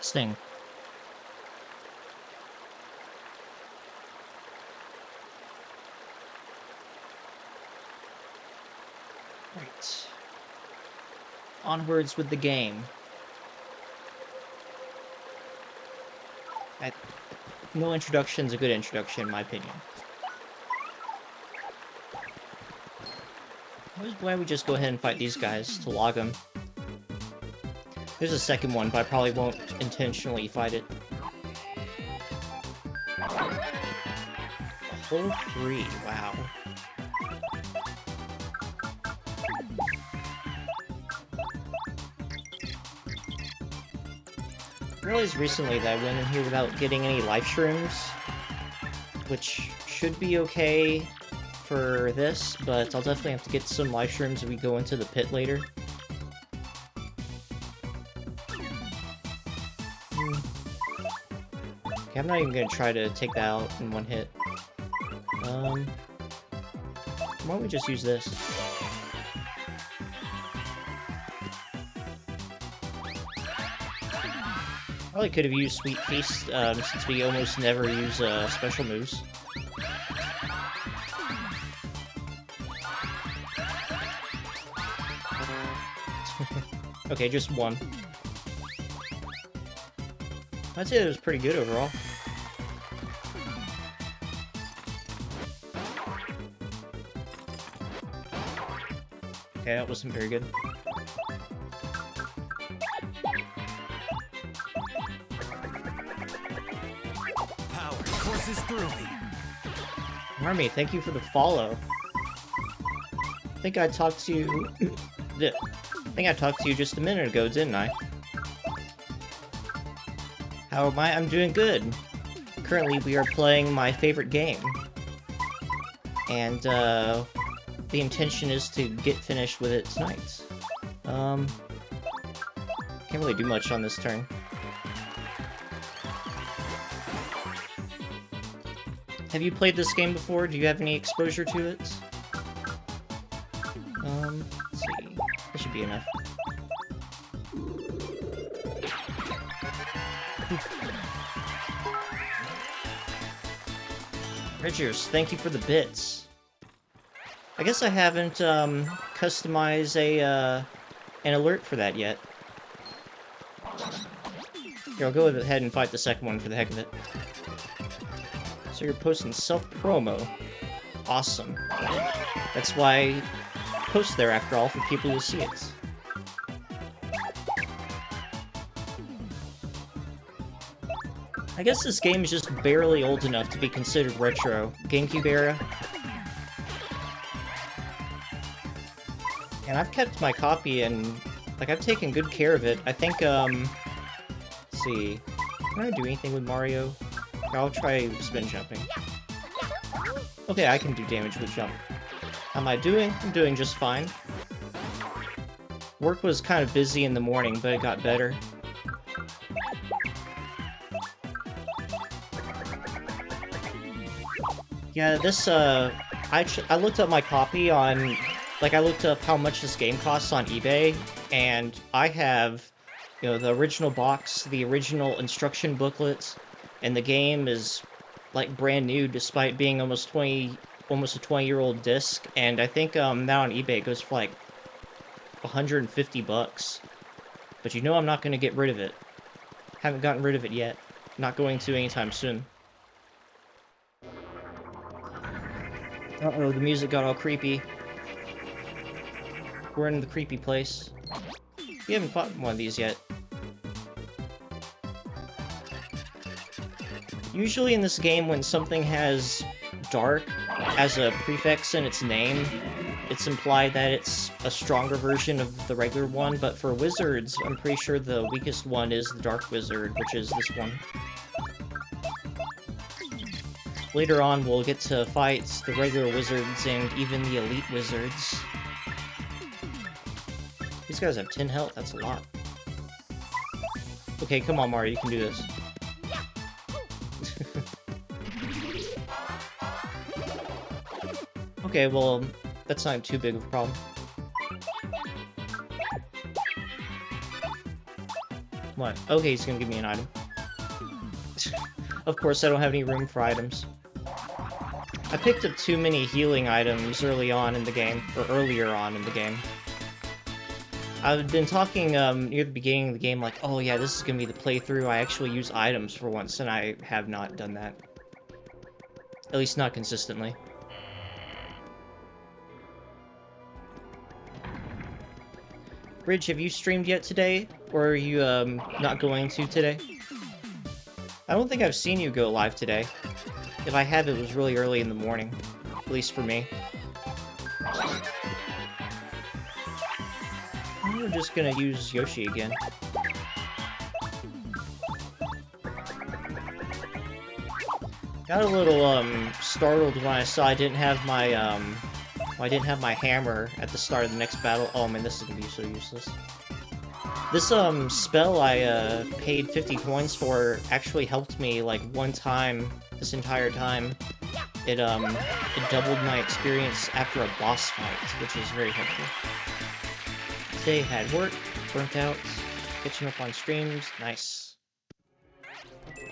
Sting. Right. Onwards with the game. No introduction's a good introduction, in my opinion. Why don't we just go ahead and fight these guys to log them? There's a second one, but I probably won't intentionally fight it. A whole 3, wow. I realized recently that I went in here without getting any life shrooms, which should be okay for this, but I'll definitely have to get some life shrooms if we go into the pit later. Okay, I'm not even gonna try to take that out in one hit. Why don't we just use this? Probably could have used Sweet Feast, since we almost never use special moves. Okay, just one. I'd say that was pretty good overall. Okay, that wasn't very good. Power courses through me. Army, thank you for the follow. I think I talked to you... I think I talked to you just a minute ago, didn't I? How am I? I'm doing good. Currently, we are playing my favorite game. And, the intention is to get finished with it tonight. Can't really do much on this turn. Have you played this game before? Do you have any exposure to it? Let's see. That should be enough. Ridgers, thank you for the bits. I guess I haven't, customized an alert for that yet. Here, I'll go ahead and fight the second one for the heck of it. So you're posting self-promo. Awesome. That's why I post there after all, for people to see it. I guess this game is just barely old enough to be considered retro. GameCube era. And I've kept my copy and, like, I've taken good care of it. I think, let's see. Can I do anything with Mario? I'll try spin jumping. Okay, I can do damage with jump. How am I doing? I'm doing just fine. Work was kind of busy in the morning, but it got better. Yeah, this, I looked up my copy on, like, I looked up how much this game costs on eBay, and I have, you know, the original box, the original instruction booklets, and the game is, like, brand new, despite being almost a 20-year-old disc, and I think, now on eBay it goes for, like, 150 bucks. But you know I'm not gonna get rid of it. Haven't gotten rid of it yet. Not going to anytime soon. Uh-oh, the music got all creepy. We're in the creepy place. We haven't fought one of these yet. Usually in this game, when something has dark as a prefix in its name, it's implied that it's a stronger version of the regular one, but for wizards, I'm pretty sure the weakest one is the Dark Wizard, which is this one. Later on, we'll get to fight the regular wizards and even the elite wizards. These guys have 10 health, that's a lot. Okay, come on, Mario, you can do this. Okay, well, that's not too big of a problem. What? Okay, he's gonna give me an item. Of course, I don't have any room for items. I picked up too many healing items early on in the game, or earlier on in the game. I've been talking near the beginning of the game like, oh yeah, this is gonna be the playthrough. I actually use items for once, and I have not done that. At least not consistently. Bridge, have you streamed yet today? Or are you not going to today? I don't think I've seen you go live today. If I have, it was really early in the morning. At least for me. I'm just gonna use Yoshi again. Got a little startled when I saw I didn't have my hammer at the start of the next battle. Oh man, this is gonna be so useless. This spell I paid 50 coins for actually helped me like one time this entire time. It doubled my experience after a boss fight, which is very helpful. Today had work, burnt out, catching up on streams, nice.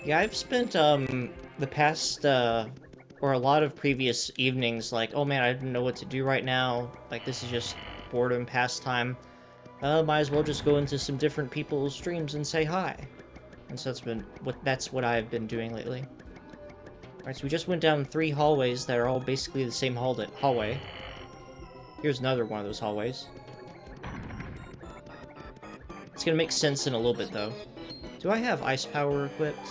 Yeah, I've spent the past or a lot of previous evenings like, oh man, I don't know what to do right now. Like this is just boredom pastime. Might as well just go into some different people's streams and say hi. And so that's what I've been doing lately. Alright, so we just went down 3 hallways that are all basically the same hallway. Here's another one of those hallways. It's gonna make sense in a little bit though. Do I have ice power equipped?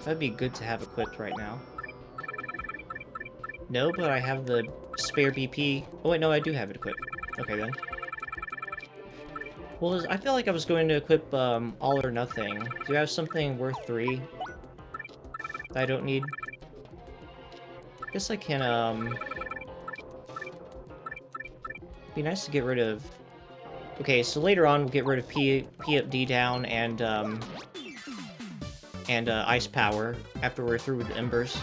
That'd be good to have equipped right now. No, but I have the spare BP. Oh wait, no, I do have it equipped. Okay then. Well, I feel like I was going to equip all or nothing. Do you have something worth 3 that I don't need? Guess I can, be nice to get rid of... Okay, so later on we'll get rid of P up, D down, and ice power after we're through with the embers.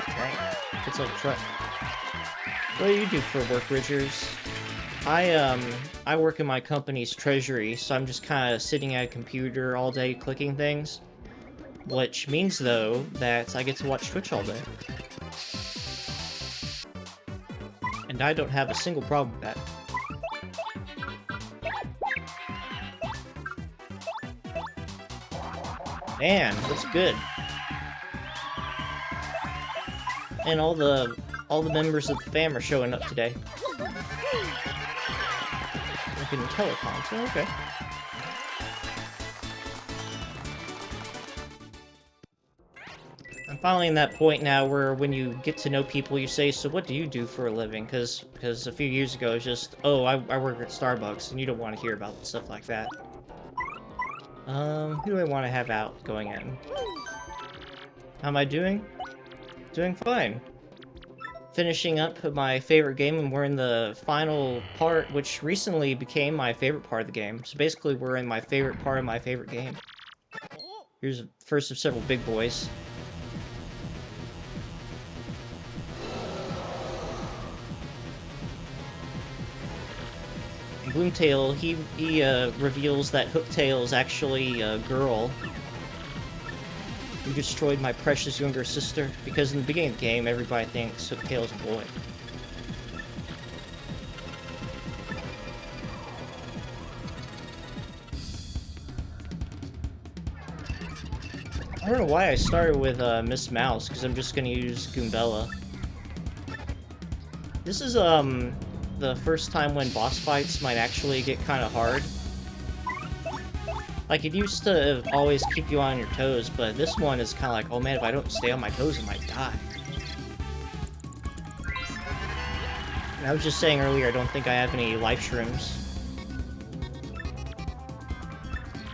Okay, it's like truck. What do you do for work, Ridgers? I work in my company's treasury, so I'm just kind of sitting at a computer all day clicking things. Which means, though, that I get to watch Twitch all day. And I don't have a single problem with that. Man, that's good. And all the members of the fam are showing up today. I can telecom, so okay. I'm finally in that point now where when you get to know people, you say, so what do you do for a living? Because a few years ago, it's just, oh, I work at Starbucks, and you don't want to hear about stuff like that. Who do I want to have out going in? How am I doing? Doing fine. Finishing up my favorite game, and we're in the final part, which recently became my favorite part of the game. So basically, we're in my favorite part of my favorite game. Here's the first of several big boys. Gloomtail, he reveals that Hooktail is actually a girl. You destroyed my precious younger sister, because in the beginning of the game, everybody thinks Hooktail's a boy. I don't know why I started with Miss Mouse, because I'm just gonna use Goombella. This is the first time when boss fights might actually get kind of hard. Like, it used to always keep you on your toes, but this one is kind of like, oh man, if I don't stay on my toes, I might die. And I was just saying earlier, I don't think I have any life shrooms.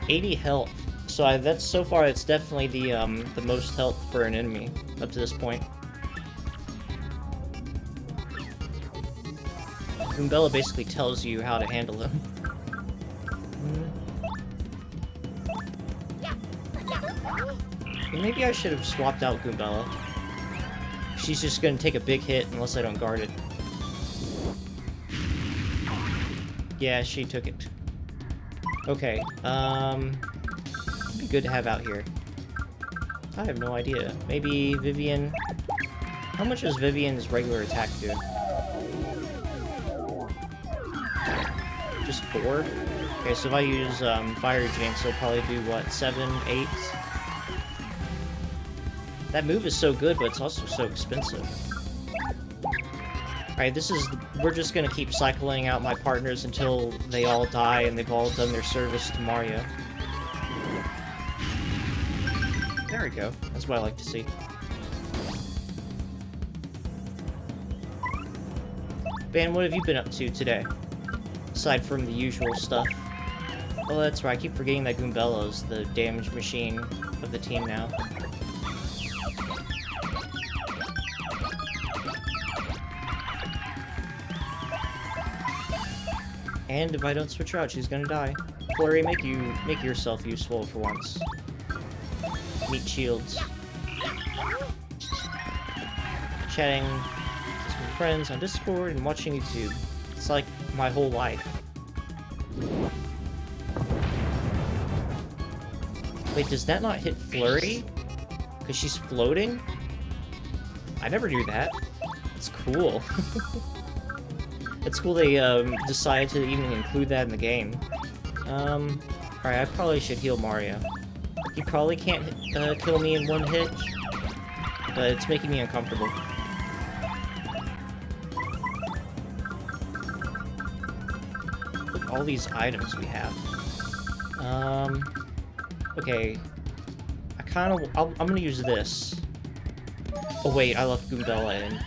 80 health. So that's so far, it's definitely the most health for an enemy up to this point. Goombella basically tells you how to handle them. Maybe I should have swapped out Goombella. She's just gonna take a big hit unless I don't guard it. Yeah, she took it. Okay, be good to have out here. I have no idea. Maybe Vivian... How much does Vivian's regular attack do? Just 4? Okay, so if I use Fire Jinx, it'll probably do, what, 7, 8? That move is so good, but it's also so expensive. Alright, this is... We're just gonna keep cycling out my partners until they all die and they've all done their service to Mario. There we go. That's what I like to see. Ben, what have you been up to today? Aside from the usual stuff. Oh, that's right. I keep forgetting that Goombella's the damage machine of the team now. And if I don't switch her out, she's gonna die. Flurry, make yourself useful for once. Meet shields. Chatting with some friends on Discord and watching YouTube. It's like my whole life. Wait, does that not hit Flurry? Because she's floating? I never knew that. It's cool. It's cool they decided to even include that in the game. Alright, I probably should heal Mario. He probably can't kill me in one hit, but it's making me uncomfortable. Look at all these items we have. Okay. I'm gonna use this. Oh wait, I left Goombella in.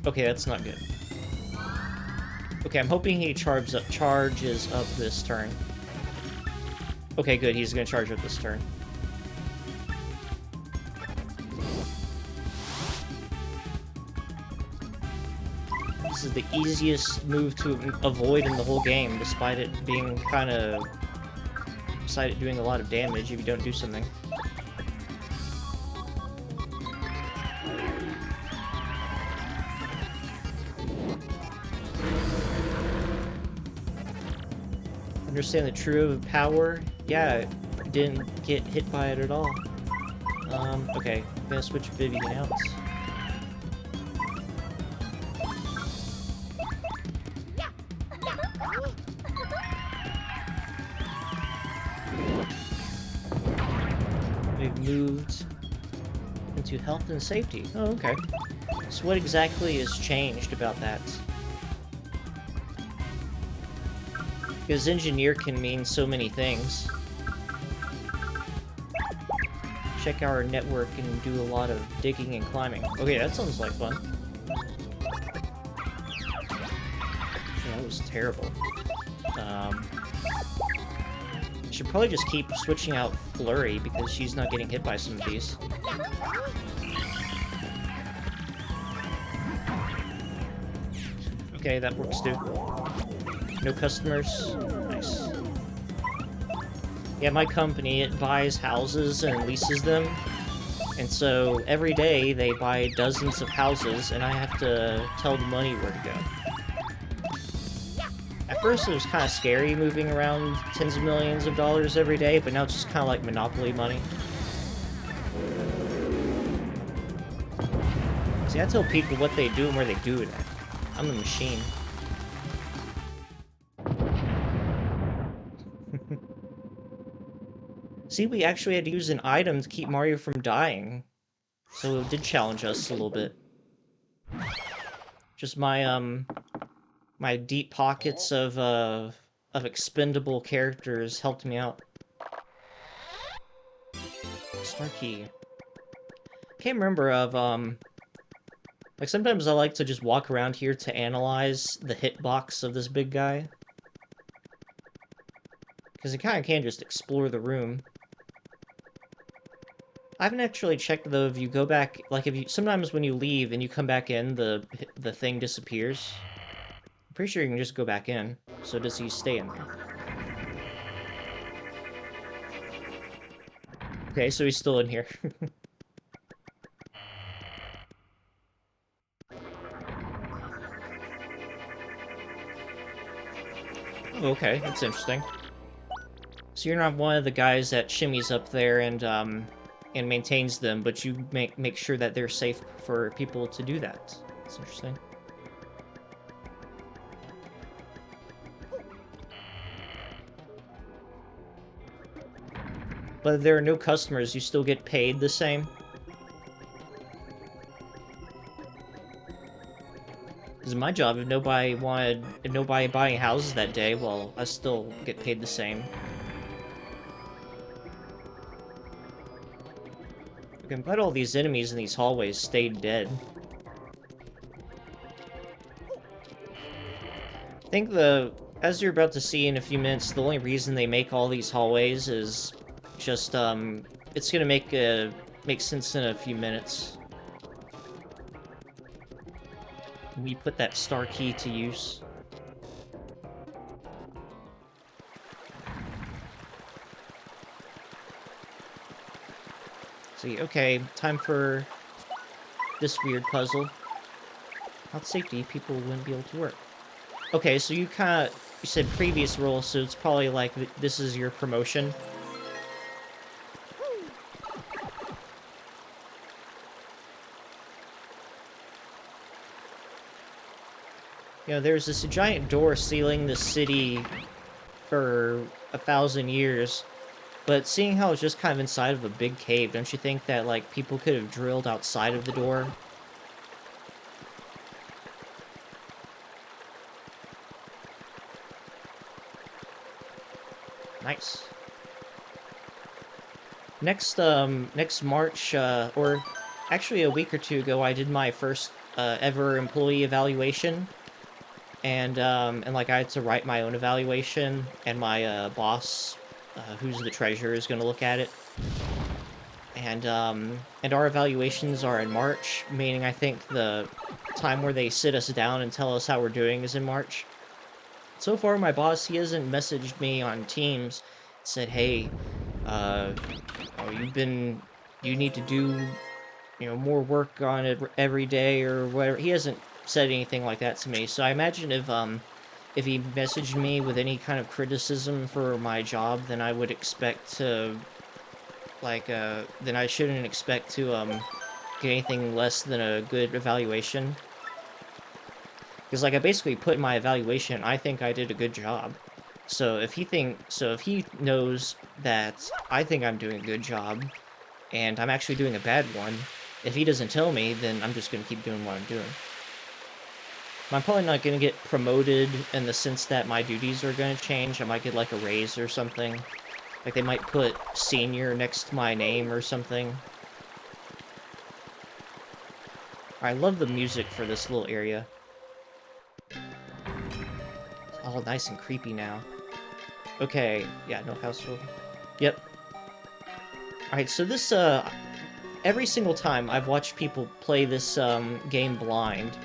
Okay, that's not good. Okay, I'm hoping he charges up this turn. Okay, good, he's gonna charge up this turn. This is the easiest move to avoid in the whole game, despite it being despite it doing a lot of damage if you don't do something. Understand the true power? Yeah, I didn't get hit by it at all. Okay, I'm gonna switch Vivian out. We've moved into health and safety. Oh, okay. So what exactly has changed about that? Because engineer can mean so many things. Check our network and do a lot of digging and climbing. Okay, that sounds like fun. Yeah, that was terrible. Should probably just keep switching out Flurry because she's not getting hit by some of these. Okay, that works too. No customers. Nice. Yeah, my company, it buys houses and leases them. And so every day they buy dozens of houses and I have to tell the money where to go. At first it was kind of scary moving around tens of millions of dollars every day, but now it's just kind of like Monopoly money. See, I tell people what they do and where they do it at. I'm a machine. See, we actually had to use an item to keep Mario from dying. So it did challenge us a little bit. Just my, my deep pockets of expendable characters helped me out. Star key. Can't remember of, like, sometimes I like to just walk around here to analyze the hitbox of this big guy. Because you kind of can just explore the room. I haven't actually checked, though, if you go back, like, if you, sometimes when you leave and you come back in, the thing disappears. I'm pretty sure you can just go back in. So does he stay in there? Okay, so he's still in here. Oh, okay, that's interesting. So you're not one of the guys that shimmies up there and maintains them, but you make sure that they're safe for people to do that. That's interesting. But if there are no customers, you still get paid the same? Because my job, if nobody buying houses that day, well, I still get paid the same. Okay, but all these enemies in these hallways stayed dead. I think as you're about to see in a few minutes, the only reason they make all these hallways is just, it's gonna make sense in a few minutes. We put that star key to use. See, okay, time for this weird puzzle. Without safety, people wouldn't be able to work. Okay, so you said previous role, so it's probably like this is your promotion. You know, there's this giant door sealing the city for 1,000 years, but seeing how it's just kind of inside of a big cave, don't you think that, like, people could have drilled outside of the door? Nice. Next March, or actually a week or two ago, I did my first ever employee evaluation, and like I had to write my own evaluation, and my boss, who's the treasurer, is going to look at it. And our evaluations are in March, meaning I think the time where they sit us down and tell us how we're doing is in March. So far, my boss, he hasn't messaged me on Teams, said, hey, oh, you need to do, you know, more work on it every day or whatever. He hasn't said anything like that to me, so I imagine if he messaged me with any kind of criticism for my job, then I would expect to, like, then I shouldn't expect to, get anything less than a good evaluation. Because, like, I basically put in my evaluation, I think I did a good job. So if he knows that I think I'm doing a good job, and I'm actually doing a bad one, if he doesn't tell me, then I'm just gonna keep doing what I'm doing. I'm probably not gonna get promoted in the sense that my duties are gonna change. I might get, like, a raise or something. Like, they might put senior next to my name or something. I love the music for this little area. It's all nice and creepy now. Okay, yeah, no house rule. Yep. Alright, so this, every single time I've watched people play this, game blind,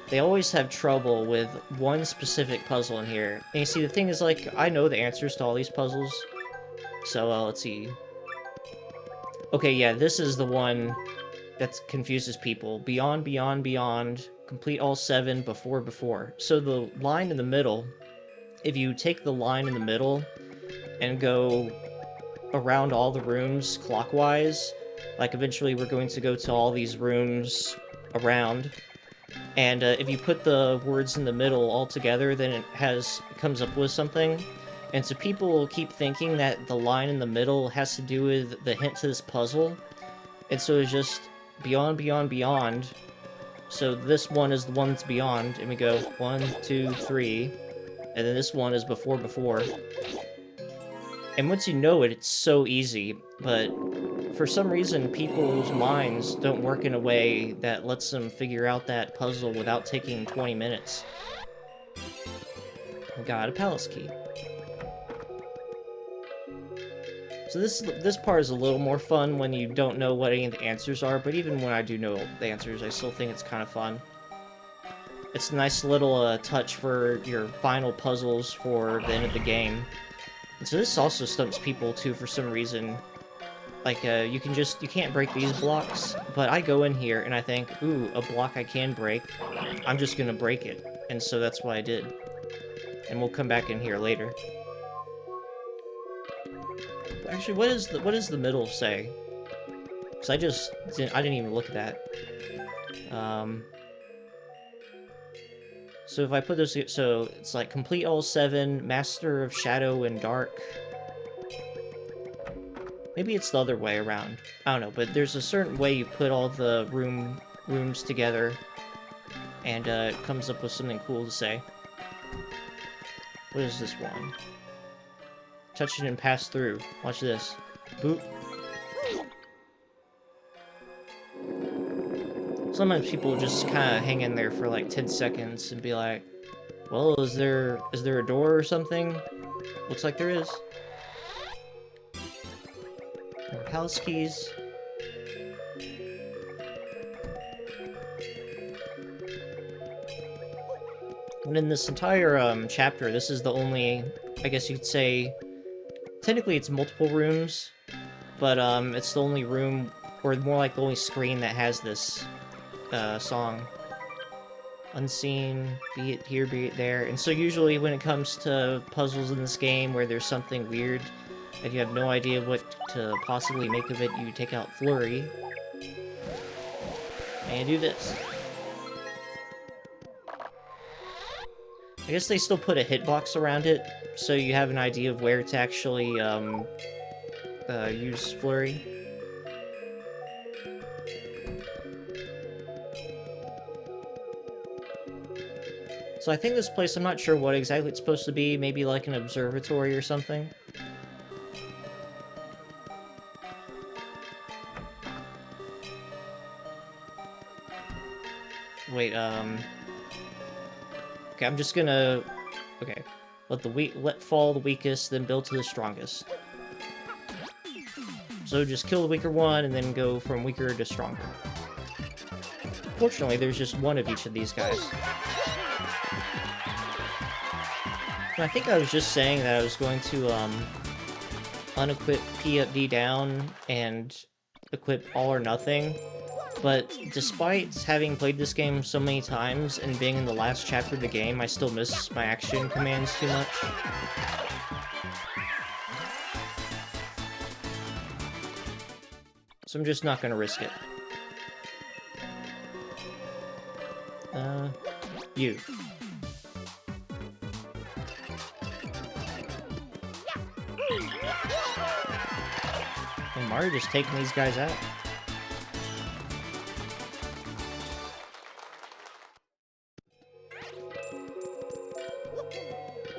they always have trouble with one specific puzzle in here. And you see, the thing is, like, I know the answers to all these puzzles. So, let's see. Okay, yeah, this is the one that confuses people. Beyond, beyond, beyond. Complete all 7 before, before. So the line in the middle, if you take the line in the middle and go around all the rooms clockwise, like, eventually we're going to go to all these rooms around. And if you put the words in the middle all together, then it comes up with something. And so people keep thinking that the line in the middle has to do with the hint to this puzzle. And so it's just beyond, beyond, beyond. So this one is the one that's beyond, and we go 1, 2, 3. And then this one is before, before. And once you know it, it's so easy, but for some reason, people's minds don't work in a way that lets them figure out that puzzle without taking 20 minutes. Got a palace key. So this part is a little more fun when you don't know what any of the answers are, but even when I do know the answers, I still think it's kind of fun. It's a nice little touch for your final puzzles for the end of the game. And so this also stumps people too for some reason. Like, you can't break these blocks, but I go in here and I think, ooh, a block I can break. I'm just gonna break it. And so that's what I did. and we'll come back in here later. Actually, what does the middle say? Because I didn't even look at that. So if I put this, so it's like complete all 7, master of shadow and dark. Maybe it's the other way around. I don't know, but there's a certain way you put all the rooms together, and it comes up with something cool to say. What is this one? Touch it and pass through. Watch this. Boop. Sometimes people just kind of hang in there for like 10 seconds and be like, well, is there a door or something? Looks like there is. More house keys. And in this entire chapter, this is the only, I guess you could say, technically it's multiple rooms, but it's the only room, or more like the only screen that has this song. Unseen, be it here, be it there. And so usually when it comes to puzzles in this game where there's something weird and you have no idea what to possibly make of it, you take out Flurry and do this. I guess they still put a hitbox around it, so you have an idea of where to actually use Flurry. So I think this place, I'm not sure what exactly it's supposed to be, maybe like an observatory or something. Wait, okay, I'm just gonna... Okay. Let fall the weakest, then build to the strongest. So just kill the weaker one, and then go from weaker to stronger. Fortunately, there's just one of each of these guys. And I think I was just saying that I was going to, unequip P up D down and equip all or nothing. But despite having played this game so many times and being in the last chapter of the game, I still miss my action commands too much. So I'm just not gonna risk it. You. And Mario just taking these guys out.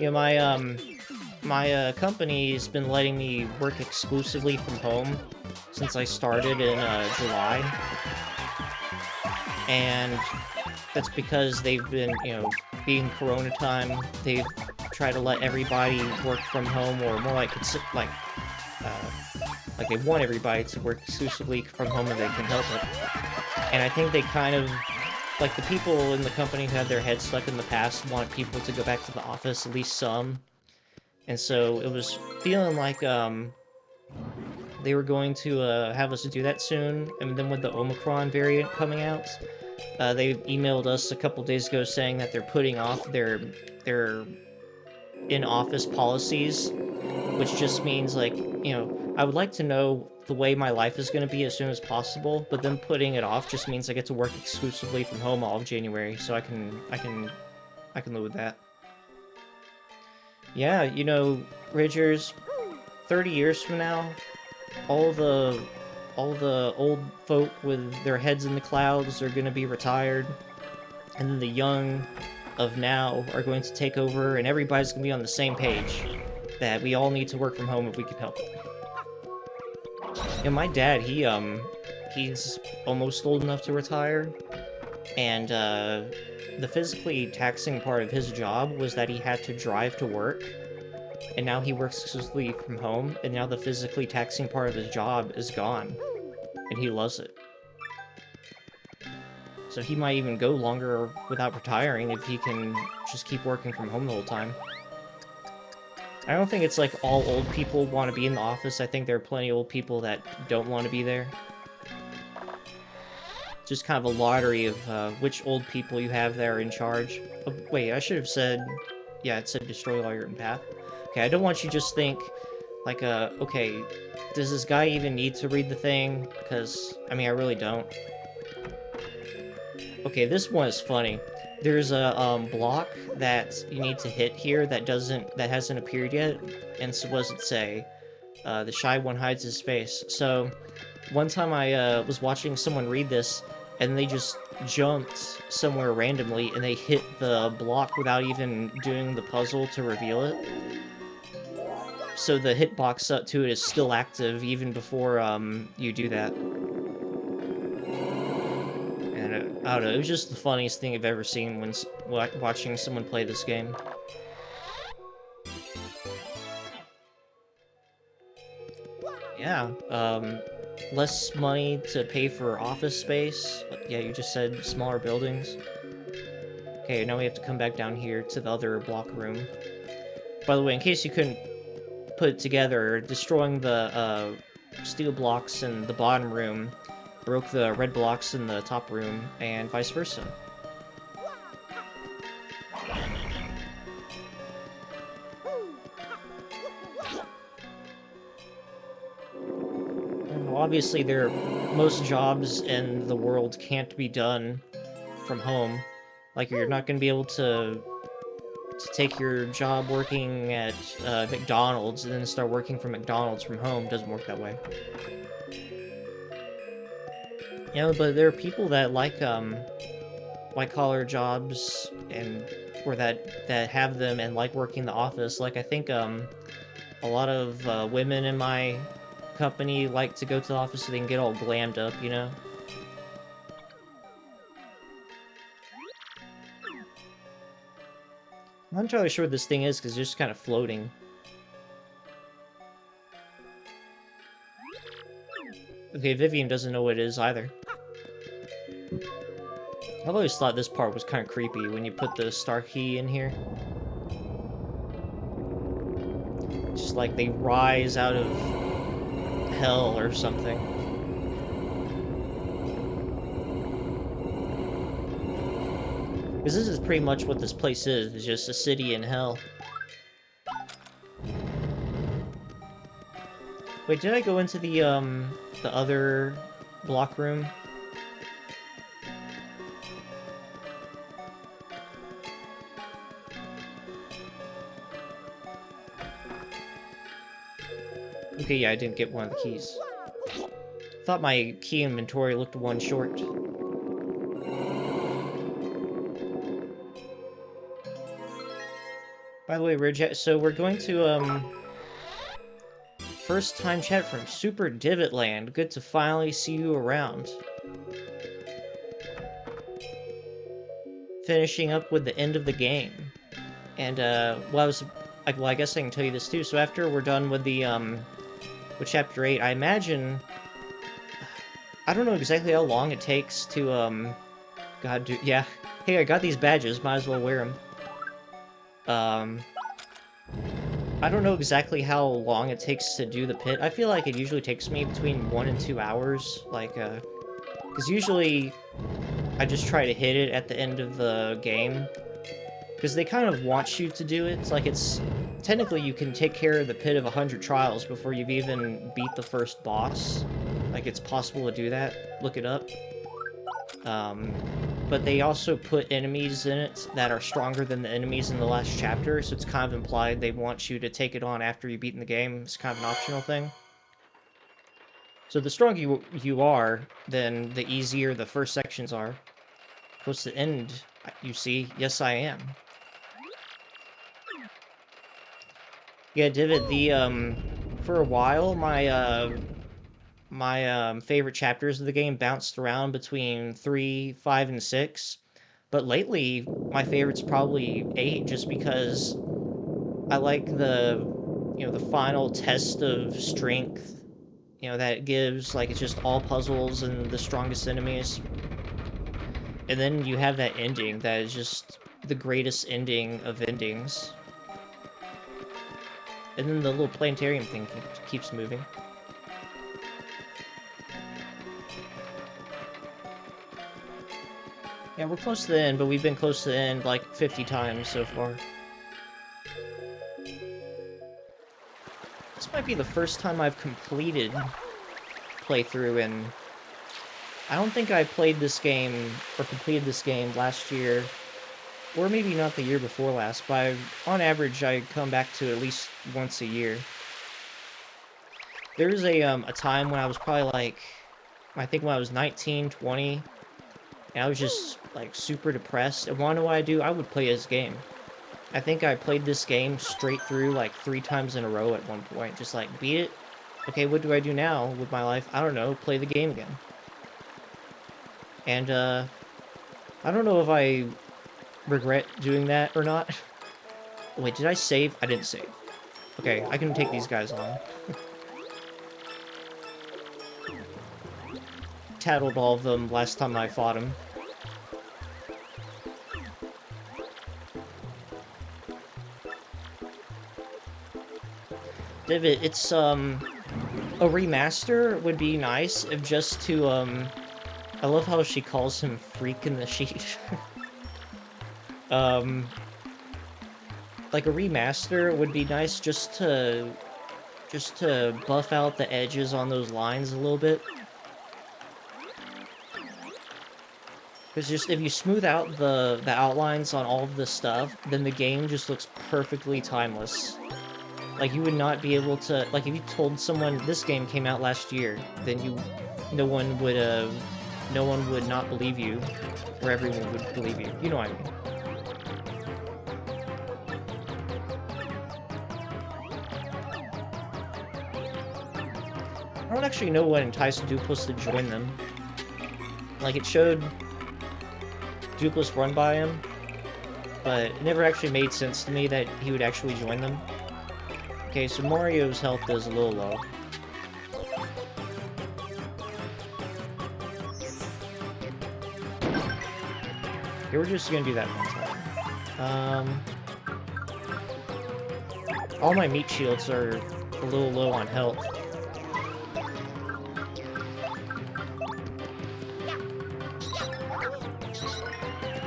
Yeah, my company's been letting me work exclusively from home since I started in July, and that's because they've been, you know, being Corona time, they've tried to let everybody work from home, or more like they want everybody to work exclusively from home if they can help it. And I think they kind of, like, the people in the company who had their heads stuck in the past want people to go back to the office, at least some. And so it was feeling like they were going to have us do that soon. And then with the Omicron variant coming out, they emailed us a couple days ago saying that they're putting off their in-office policies, which just means, like, you know, I would like to know the way my life is going to be as soon as possible, but them putting it off just means I get to work exclusively from home all of January, so I can live with that. Yeah, you know, Ridgers, 30 years from now, all the old folk with their heads in the clouds are going to be retired, and then the young of now are going to take over, and everybody's going to be on the same page, that we all need to work from home if we can help it. And my dad, he's almost old enough to retire, and the physically taxing part of his job was that he had to drive to work, and now he works exclusively from home, and now the physically taxing part of his job is gone, and he loves it. So he might even go longer without retiring if he can just keep working from home the whole time. I don't think it's like all old people want to be in the office. I think there are plenty of old people that don't want to be there. It's just kind of a lottery of which old people you have that are in charge. Oh, wait, I should have said Yeah, it said destroy all your in path. Okay, I don't want you to just think, like, okay, does this guy even need to read the thing? Because, I mean, I really don't. Okay, this one is funny. There's a block that you need to hit here that hasn't appeared yet. And so what does it say? The shy one hides his face. So one time I was watching someone read this, and they just jumped somewhere randomly, and they hit the block without even doing the puzzle to reveal it. So the hitbox up to it is still active even before you do that. And I don't know, it was just the funniest thing I've ever seen when watching someone play this game. Yeah, less money to pay for office space. Yeah, you just said smaller buildings. Okay, now we have to come back down here to the other block room. By the way, in case you couldn't put it together, destroying the steel blocks in the bottom room broke the red blocks in the top room, and vice versa. And obviously, most jobs in the world can't be done from home. Like, you're not going to be able to take your job working at McDonald's and then start working from McDonald's from home. It doesn't work that way. You know, but there are people that like white-collar jobs or that have them and like working in the office. Like, I think a lot of women in my company like to go to the office so they can get all glammed up, you know? I'm not entirely sure what this thing is because it's just kind of floating. Okay, Vivian doesn't know what it is either. I've always thought this part was kind of creepy when you put the star key in here. It's just like they rise out of hell or something. Because this is pretty much what this place is. It's just a city in hell. Wait, did I go into the other block room? Okay, yeah, I didn't get one of the keys. Thought my key inventory looked one short. By the way, Ridge, so we're going to, first time chat from Super Divot Land. Good to finally see you around. Finishing up with the end of the game. And, well, I guess I can tell you this too. So after we're done with the, with Chapter 8, I imagine... I don't know exactly how long it takes to, God, dude, yeah. Hey, I got these badges, might as well wear them. I don't know exactly how long it takes to do the pit. I feel like it usually takes me between 1 and 2 hours, like, because usually I just try to hit it at the end of the game, because they kind of want you to do it. It's like technically you can take care of the pit of 100 trials before you've even beat the first boss. Like, it's possible to do that. Look it up. But they also put enemies in it that are stronger than the enemies in the last chapter, so it's kind of implied they want you to take it on after you've beaten the game. It's kind of an optional thing. So the stronger you are, then the easier the first sections are. Close to the end, you see. Yes, I am. Yeah, Divot, for a while, my favorite chapters of the game bounced around between 3, 5, and 6. But lately, my favorite's probably 8, just because I like the final test of strength, that it gives. Like, it's just all puzzles and the strongest enemies. And then you have that ending that is just the greatest ending of endings. And then the little planetarium thing keeps moving. Yeah, we're close to the end, but we've been close to the end like 50 times so far. might be the first time I've completed playthrough, and I don't think I played this game, or completed this game last year, or maybe not the year before last, but on average I come back to at least once a year. There was a time when I was probably like, I think when I was 19, 20, and I was just like super depressed, and wanna know what I do? I would play this game. I think I played this game straight through like 3 times in a row at one point, just like, beat it? Okay, what do I do now with my life? I don't know, play the game again. And, I don't know if I regret doing that or not. Wait, did I save? I didn't save. Okay, I can take these guys on. Tattled all of them last time I fought them. Divot, it's, a remaster would be nice if just to, I love how she calls him Freak in the Sheet. Like a remaster would be nice just to buff out the edges on those lines a little bit. Because just if you smooth out the outlines on all of this stuff, then the game just looks perfectly timeless. Like, you would not be able to, like, if you told someone this game came out last year, then no one would not believe you, or everyone would believe you. You know what I mean. I don't actually know what enticed Dupless to join them. Like, it showed Dupless run by him, but it never actually made sense to me that he would actually join them. Okay, so Mario's health is a little low. Okay, we're just gonna do that one time. All my meat shields are a little low on health.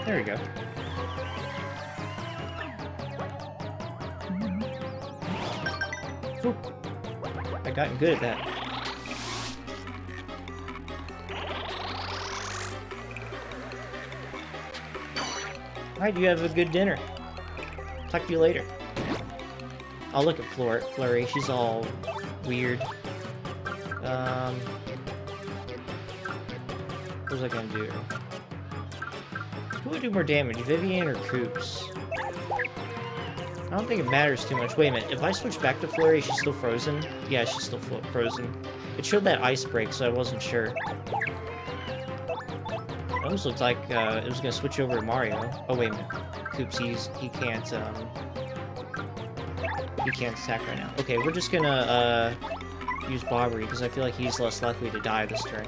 There we go. Whew. I've gotten good at that. Alright, you have a good dinner. Talk to you later. I'll look at Flurry. She's all weird. What was I gonna do? Who would do more damage, Vivian or Koops? I don't think it matters too much. Wait a minute, if I switch back to Flurry, she's still frozen? Yeah, she's still frozen. It showed that ice break, so I wasn't sure. It almost looked like it was gonna switch over to Mario. Oh, wait a minute. Koops, he can't attack right now. Okay, we're just gonna, use Bobbery, because I feel like he's less likely to die this turn.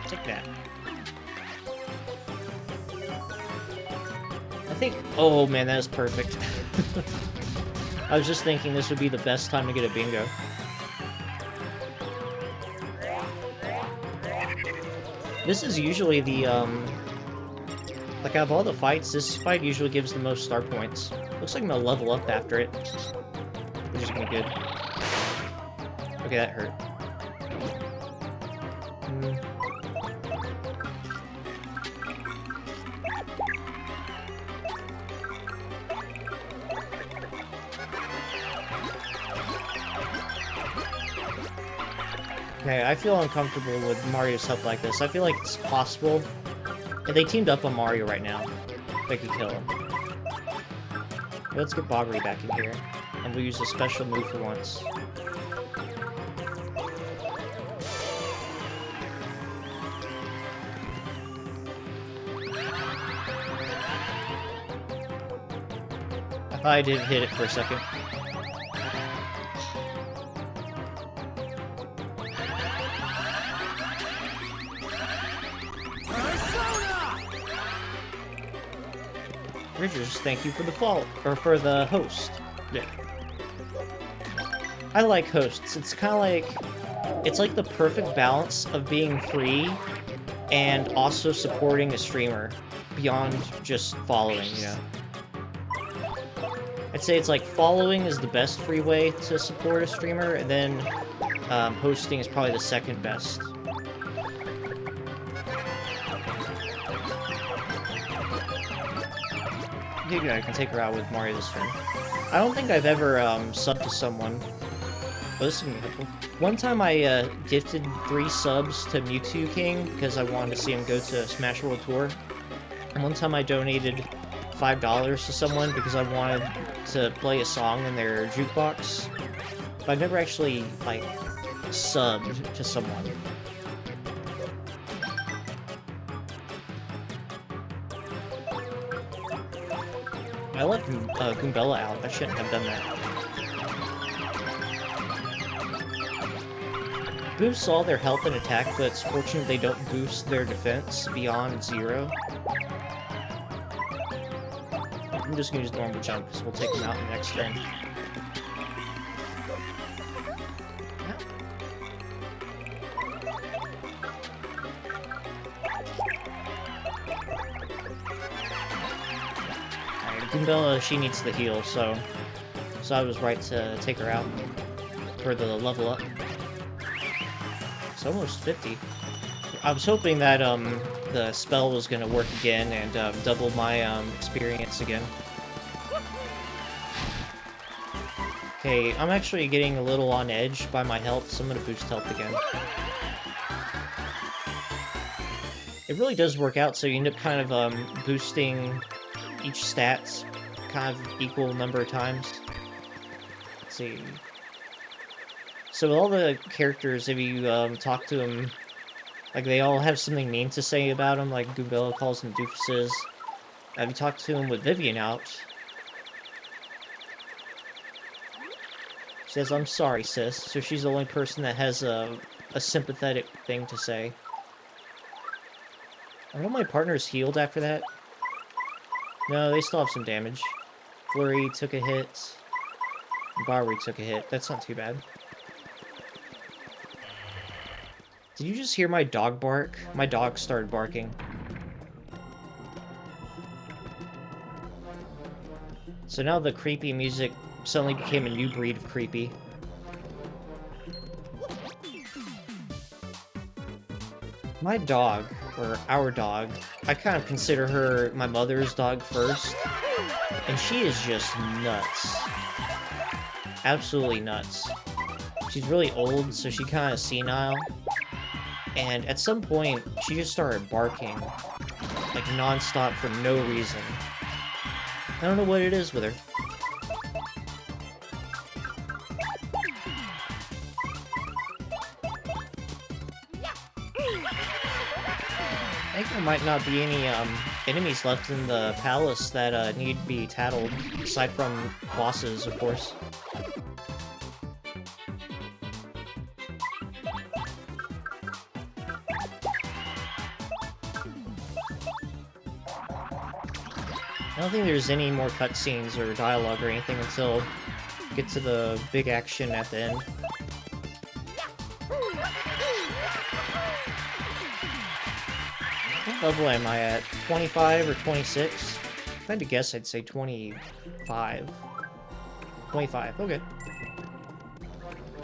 Take that. I think... Oh, man, that is perfect. I was just thinking this would be the best time to get a bingo. This is usually the, like, out of all the fights, this fight usually gives the most star points. Looks like I'm gonna level up after it, which is gonna be good. Okay, that hurt. Okay, I feel uncomfortable with Mario's help like this. I feel like it's possible. If they teamed up on Mario right now, they could kill him. Let's get Bobbery back in here, and we'll use a special move for once. I thought I didn't hit it for a second. Richards, thank you for the for the host. Yeah. I like hosts. It's kind of like, it's like the perfect balance of being free and also supporting a streamer beyond just following, you know. I'd say it's like following is the best free way to support a streamer, and then hosting is probably the second best. I can take her out with Mario this turn. I don't think I've ever subbed to someone. Oh, this is gonna be helpful. One time I gifted 3 subs to Mewtwo King because I wanted to see him go to Smash World Tour. And one time I donated $5 to someone because I wanted to play a song in their jukebox. But I've never actually, like, subbed to someone. I left Goombella out. I shouldn't have done that. Boosts all their health and attack, but it's fortunate they don't boost their defense beyond 0. I'm just gonna use normal jump, because we'll take them out in the next turn. Goombella, she needs the heal, so I was right to take her out for the level up. It's almost 50. I was hoping that the spell was gonna work again and double my experience again. Okay, I'm actually getting a little on edge by my health, so I'm gonna boost health again. It really does work out, so you end up kind of boosting each stats kind of equal number of times. Let's see. So with all the characters, if you talk to them, like they all have something mean to say about them, like Goombella calls them doofuses. Have you talked to him with Vivian out? She says, "I'm sorry, sis." So she's the only person that has a sympathetic thing to say. Are all my partners healed after that? No, they still have some damage. Flurry took a hit. Barry took a hit. That's not too bad. Did you just hear my dog bark? My dog started barking. So now the creepy music suddenly became a new breed of creepy. My dog, or our dog, I kind of consider her my mother's dog first, and she is just nuts. Absolutely nuts. She's really old, so she's kind of senile, and at some point, she just started barking, like non-stop for no reason. I don't know what it is with her. I think there might not be any enemies left in the palace that need to be tattled, aside from bosses, of course. I don't think there's any more cutscenes or dialogue or anything until we get to the big action at the end. What level am I at? 25 or 26? If I had to guess, I'd say 25. 25, okay.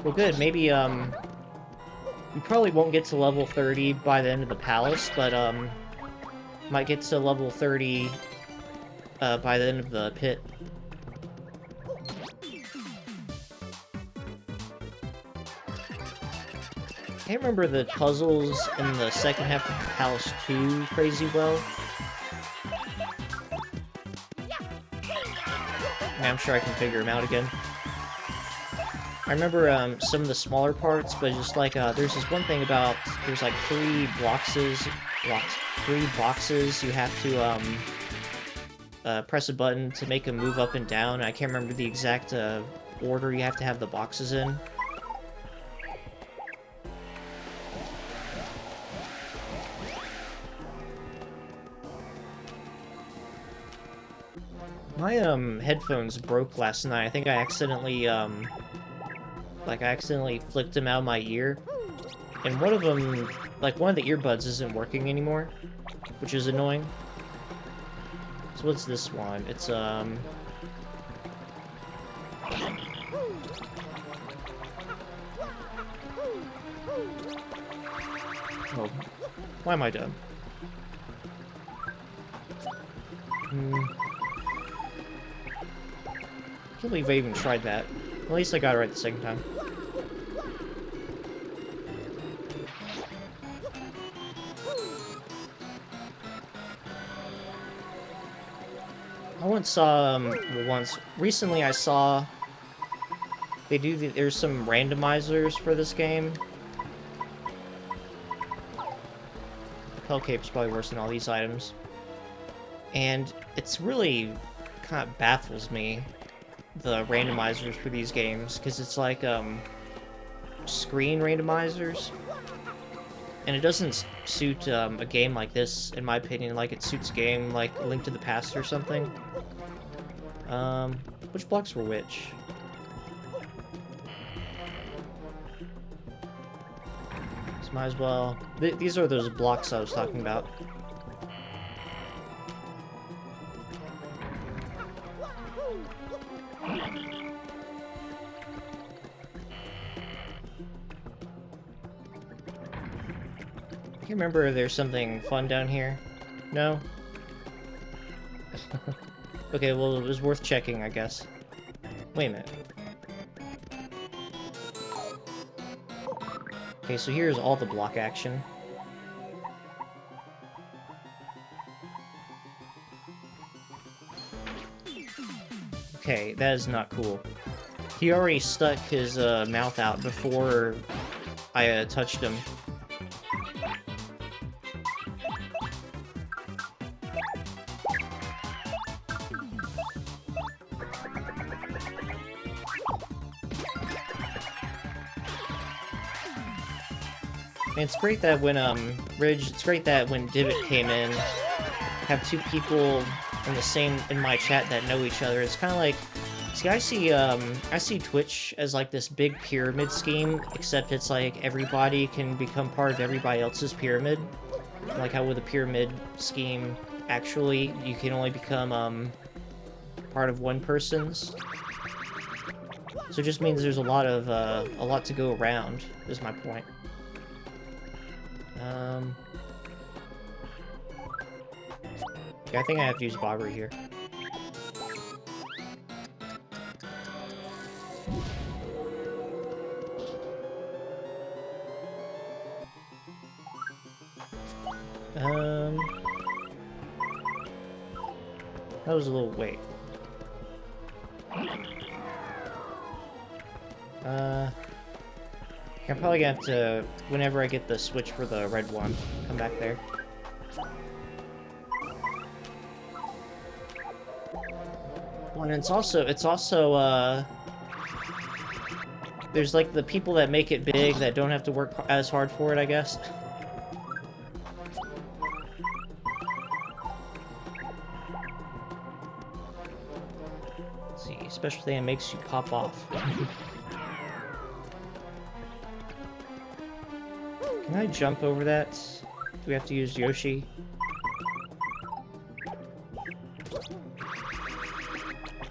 Well, good. Maybe, we probably won't get to level 30 by the end of the palace, but, might get to level 30, by the end of the pit. I can't remember the puzzles in the second half of Palace 2 crazy well. I'm sure I can figure them out again. I remember some of the smaller parts, but just like there's this one thing about there's like 3 boxes you have to press a button to make them move up and down. I can't remember the exact order you have to have the boxes in. My headphones broke last night. I think I accidentally flicked them out of my ear, and one of them, like one of the earbuds, isn't working anymore, which is annoying. So what's this one? It's Oh, why am I done? Can't believe I even tried that. At least I got it right the second time. I once saw, recently I saw, there's some randomizers for this game. The Pell Cape's probably worse than all these items. And it's really kind of baffles me, the randomizers for these games, because it's like, screen randomizers. And it doesn't suit a game like this, in my opinion, like it suits a game like Link to the Past or something. Which blocks were which? So might as well... these are those blocks I was talking about. I remember if there's something fun down here. No? Okay, well, it was worth checking, I guess. Wait a minute. Okay, so here's all the block action. Okay, that is not cool. He already stuck his mouth out before I touched him. And it's great that when, it's great that when Divot came in, have two people in my chat that know each other. It's kind of like, see, I see Twitch as like this big pyramid scheme, except it's like everybody can become part of everybody else's pyramid. Like how with a pyramid scheme, actually, you can only become, part of one person's. So it just means there's a lot to go around, is my point. Yeah, I think I have to use Bobbery here. That was a little... wait. I'm probably gonna have to, whenever I get the switch for the red one, come back there. Well, and it's also, there's like the people that make it big that don't have to work as hard for it, I guess. Let's see, special thing that makes you pop off. Can I jump over that? Do we have to use Yoshi?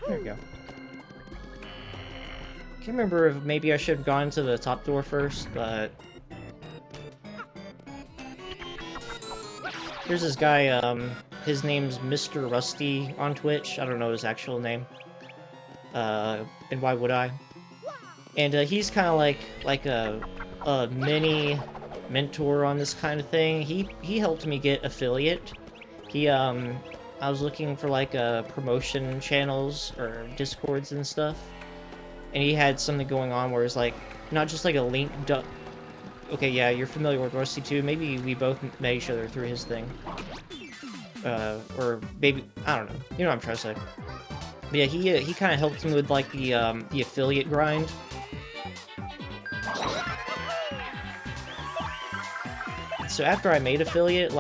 There we go. Can't remember if maybe I should have gone to the top door first, but... Here's this guy, his name's Mr. Rusty on Twitch. I don't know his actual name. And why would I? And he's kind of like a mini mentor on this kind of thing. He helped me get affiliate. I was looking for like promotion channels or discords and stuff, and he had something going on where it's like not just like a link. Okay, yeah, you're familiar with Rusty too. Maybe we both met each other through his thing, or maybe I don't know. You know what I'm trying to say. But yeah, he kind of helped me with like the affiliate grind. So after I made affiliate,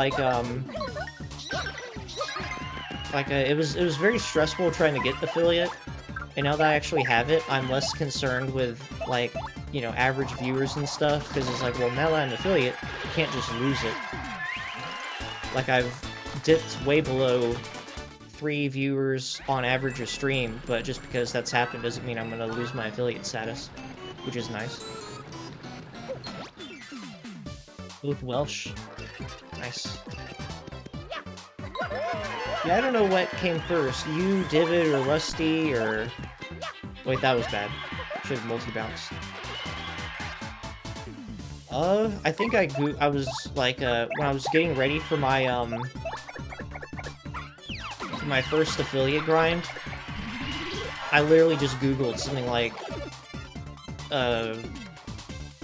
it was very stressful trying to get affiliate, and now that I actually have it, I'm less concerned with, like, you know, average viewers and stuff, because it's like, well, now that I'm affiliate, you can't just lose it. Like, I've dipped way below 3 viewers on average a stream, but just because that's happened doesn't mean I'm gonna lose my affiliate status, which is nice. Both Welsh. Nice. Yeah, I don't know what came first. You, Divot, or Rusty, or... Wait, that was bad. Should have multi-bounced. I think I was, like, when I was getting ready for my first affiliate grind, I literally just Googled something like,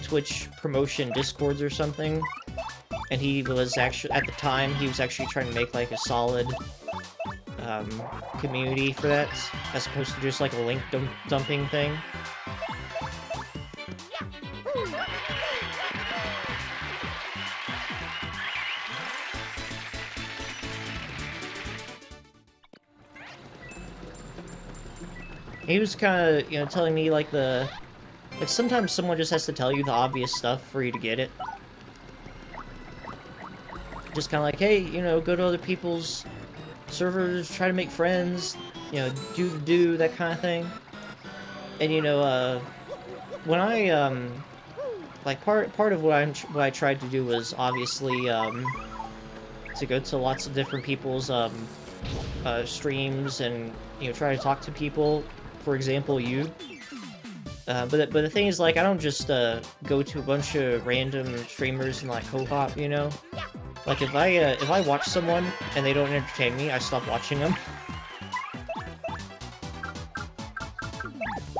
Twitch promotion discords or something, and he was actually, at the time, he was actually trying to make, like, a solid, community for that, as opposed to just, like, a link dumping thing. He was kind of, you know, telling me, like, like, sometimes someone just has to tell you the obvious stuff for you to get it. Just kind of like, hey, you know, go to other people's servers, try to make friends, you know, do that kind of thing. And, you know, when I, like, part of what I tried to do was, obviously, to go to lots of different people's, streams and, you know, try to talk to people. For example, you. But the thing is, like, I don't just, go to a bunch of random streamers and, like, co-op, you know? Like, if I watch someone and they don't entertain me, I stop watching them.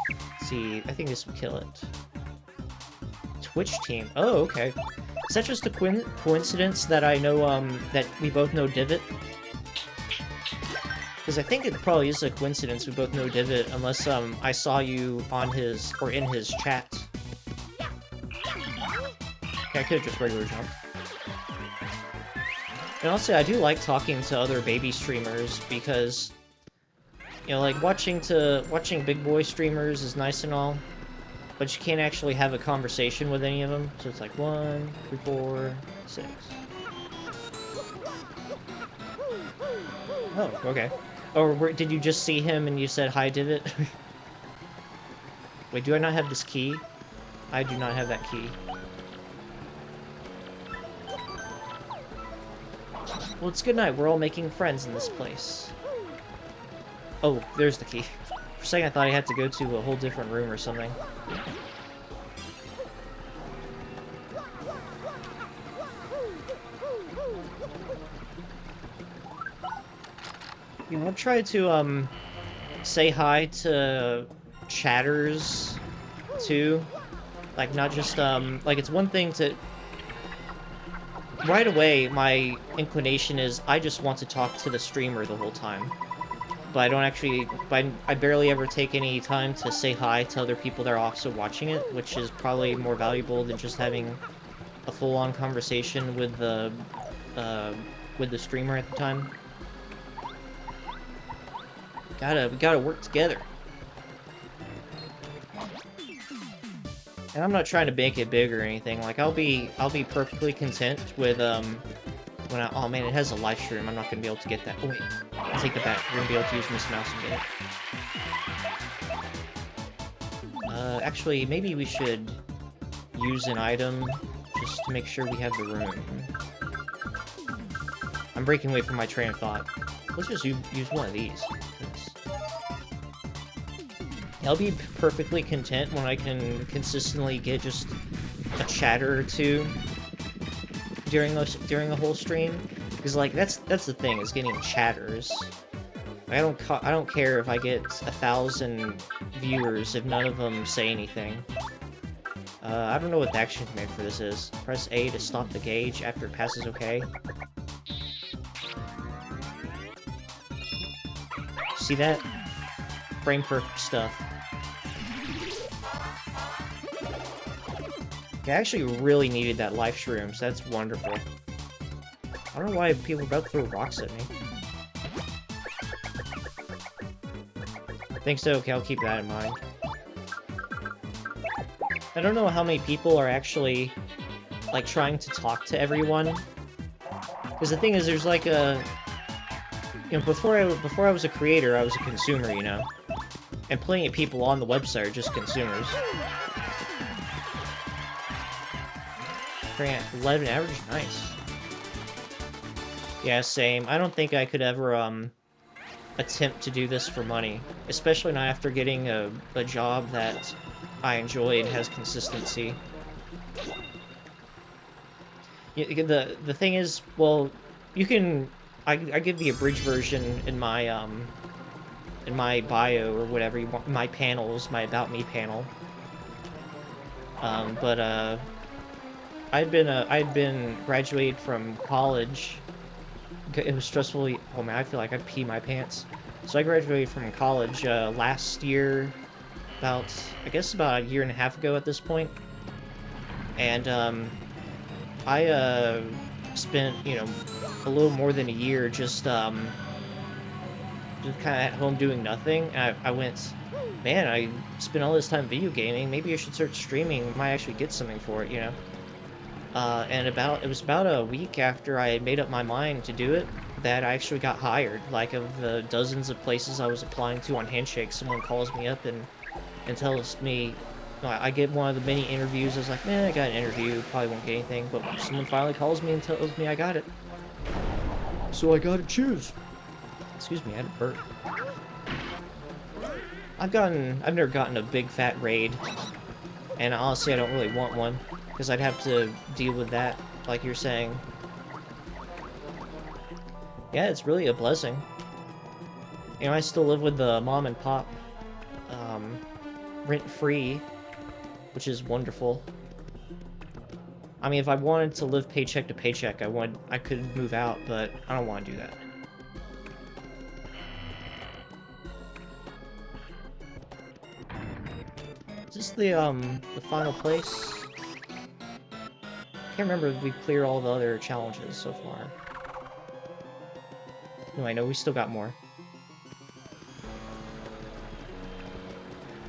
Let's see, I think this will kill it. Twitch team. Oh, okay. Is that just a coincidence that I know, that we both know Divot? Because I think it probably is a coincidence we both know Divot, unless, I saw you on his, or in his chat. Okay, I could've just regular jumped. And also, I do like talking to other baby streamers, because, you know, like, watching big boy streamers is nice and all, but you can't actually have a conversation with any of them, so it's like 1, 3, 4, 6. Oh, okay. Or did you just see him and you said, hi, Divot? Wait, do I not have this key? I do not have that key. Well, it's good night. We're all making friends in this place. Oh, there's the key. For a second, I thought I had to go to a whole different room or something. You know, I've tried to, say hi to chatters, too. Like, not just, like, it's one thing to... Right away, my inclination is I just want to talk to the streamer the whole time. But I don't actually... I barely ever take any time to say hi to other people that are also watching it, which is probably more valuable than just having a full-on conversation with the streamer at the time. We gotta work together. And I'm not trying to make it big or anything. Like, I'll be perfectly content with, when oh man, it has a live stream. I'm not gonna be able to get that. Oh wait, I'll take it back. We're gonna be able to use Miss Mouse and get it. Actually, maybe we should use an item just to make sure we have the room. I'm breaking away from my train of thought. Let's just use one of these. I'll be perfectly content when I can consistently get just a chatter or two during the whole stream, because like that's the thing, is getting chatters. I don't care if I get 1,000 viewers if none of them say anything. I don't know what the action command for this is. Press A to stop the gauge after it passes OK. See that? Frame perfect stuff. I actually really needed that life shroom, so that's wonderful. I don't know why people are about to throw rocks at me. I think so, okay, I'll keep that in mind. I don't know how many people are actually, like, trying to talk to everyone. Because the thing is, there's like a... You know, before I was a creator, I was a consumer, you know? And plenty of people on the website are just consumers. Grant, 11 average? Nice. Yeah, same. I don't think I could ever, attempt to do this for money. Especially not after getting a job that I enjoy and has consistency. The thing is, well, you can... I give the abridged version in my bio or whatever you want, my panels, my About Me panel. I'd been graduated from college. It was stressful. Oh man, I feel like I'd pee my pants. So I graduated from college last year, I guess about a year and a half ago at this point. And I spent, you know, a little more than a year just kind of at home doing nothing. And I went, man, I spent all this time video gaming. Maybe I should start streaming. Might actually get something for it, you know. And it was about a week after I had made up my mind to do it that I actually got hired. Like, of the dozens of places I was applying to on Handshake, someone calls me up and tells me, I get one of the many interviews. I was like, man, I got an interview, probably won't get anything, but someone finally calls me and tells me I got it. So I gotta choose. Excuse me, I had a burp. I've never gotten a big fat raid, and honestly I don't really want one, because I'd have to deal with that, like you're saying. Yeah, it's really a blessing. You know, I still live with the mom and pop, rent-free, which is wonderful. I mean, if I wanted to live paycheck to paycheck, I could move out, but I don't want to do that. Is this the final place? I can't remember if we cleared all the other challenges so far. No, I know we still got more.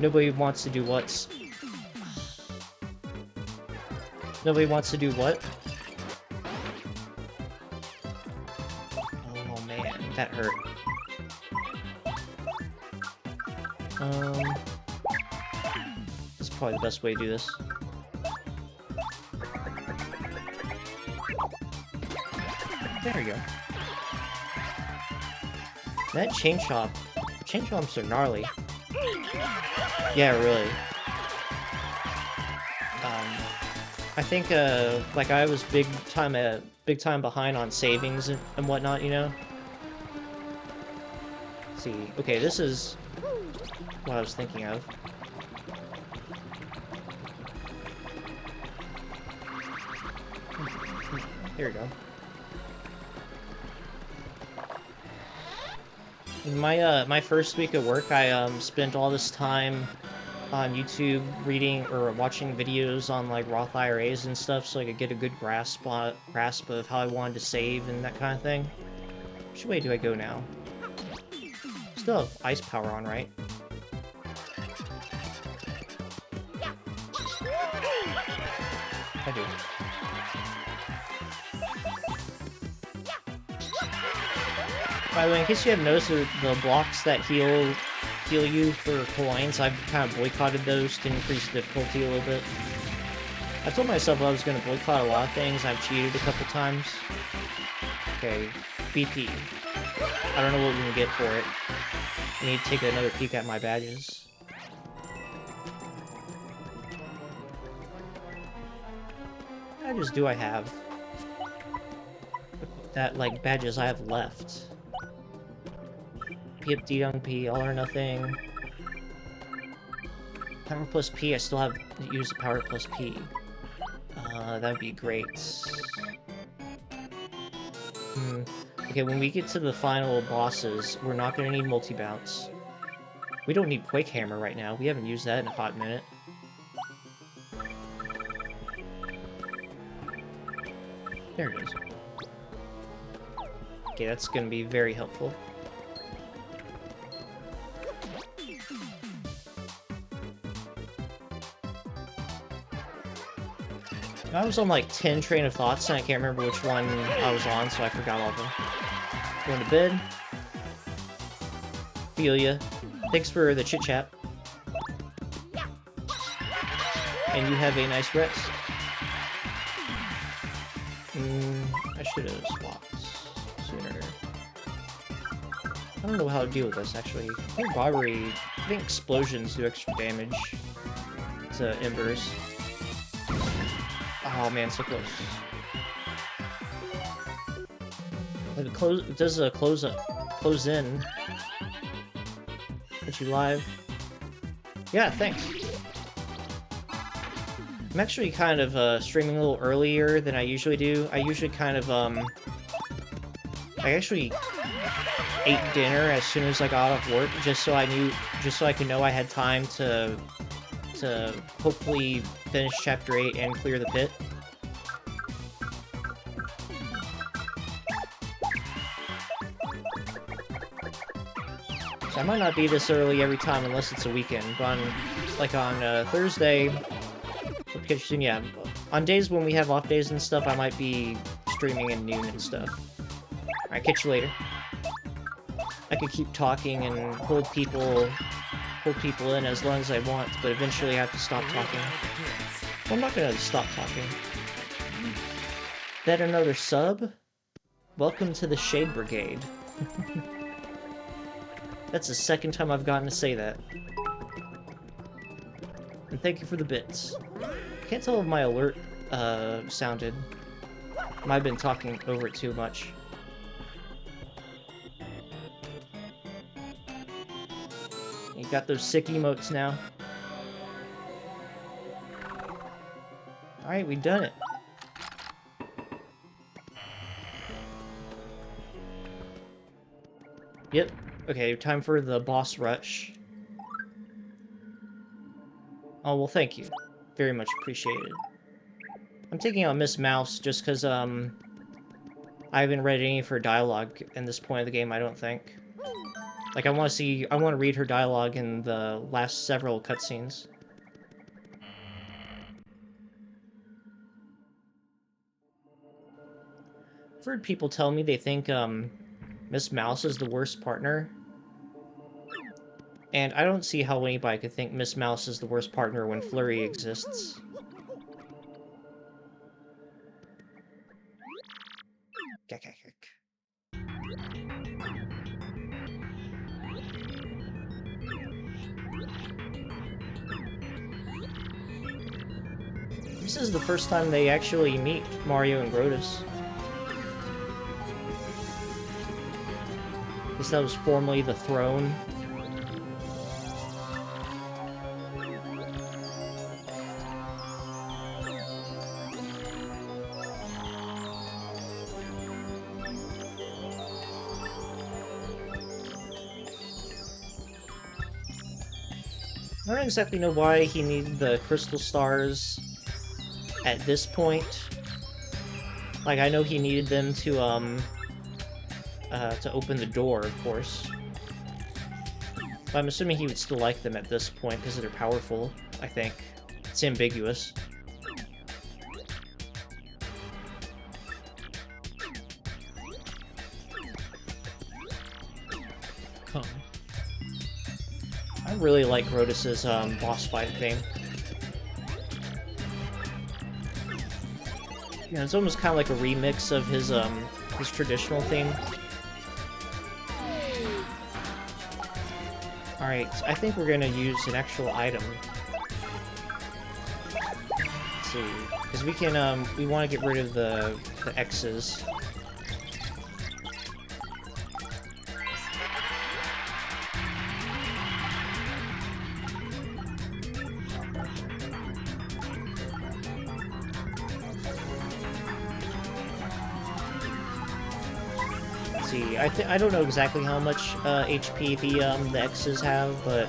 Nobody wants to do what? Nobody wants to do what? Oh man, that hurt. This is probably the best way to do this. There we go. That chain chomps are gnarly. Yeah, really. I think, like I was big time behind on savings and whatnot, you know? Let's see. Okay, this is what I was thinking of. Here we go. In my first week at work, I spent all this time on YouTube reading or watching videos on like Roth IRAs and stuff, so I could get a good grasp of how I wanted to save and that kind of thing. Which way do I go now? Still have ice power on, right? I do. By the way, in case you haven't noticed, the blocks that heal you for coins, I've kind of boycotted those to increase difficulty a little bit. I told myself I was going to boycott a lot of things. I've cheated a couple times. Okay, BP. I don't know what we can get for it. I need to take another peek at my badges. What badges do I have? That, like, badges I have left. P up D on P, all or nothing. Power plus P, I still have to use the power plus P. That would be great. Okay, when we get to the final bosses, we're not going to need multi-bounce. We don't need Quake Hammer right now. We haven't used that in a hot minute. There it is. Okay, that's going to be very helpful. I was on like 10 train of thoughts and I can't remember which one I was on, so I forgot all of them. Going to bed. Feel ya. Thanks for the chit-chat. And you have a nice rest. I should have swapped sooner. I don't know how to deal with this, actually. I think explosions do extra damage to embers. Oh man, so close. It does close in. Put you live. Yeah, thanks. I'm actually kind of streaming a little earlier than I usually do. I usually kind of I actually ate dinner as soon as I got off work, just so I could know I had time to hopefully finish Chapter 8 and clear the pit. So I might not be this early every time unless it's a weekend, but on Thursday, we'll catch you soon, yeah. On days when we have off days and stuff, I might be streaming at noon and stuff. Alright, catch you later. I could keep talking and hold people in as long as I want, but eventually I have to stop talking. Well, I'm not gonna stop talking. That another sub? Welcome to the Shade Brigade. That's the second time I've gotten to say that. And thank you for the bits. Can't tell if my alert sounded. Might have been talking over it too much. You got those sick emotes now. Alright, we done it. Yep. Okay, time for the boss rush. Oh, well, thank you. Very much appreciated. I'm taking out Miss Mouse just because, I haven't read any of her dialogue in this point of the game, I don't think. Like, I want to read her dialogue in the last several cutscenes. I've heard people tell me they think, Miss Mouse is the worst partner. And I don't see how anybody could think Miss Mouse is the worst partner when Flurry exists. This is the first time they actually meet Mario and Grottus. This was formerly the throne. I don't exactly know why he needed the crystal stars at this point. Like, I know he needed them to open the door, of course. But I'm assuming he would still like them at this point because they're powerful, I think. It's ambiguous. Come. I really like Grottus's boss fight theme. Yeah, it's almost kind of like a remix of his traditional theme. Alright, I think we're gonna use an actual item. Let's see, because we can we want to get rid of the X's. I don't know exactly how much HP the X's have, but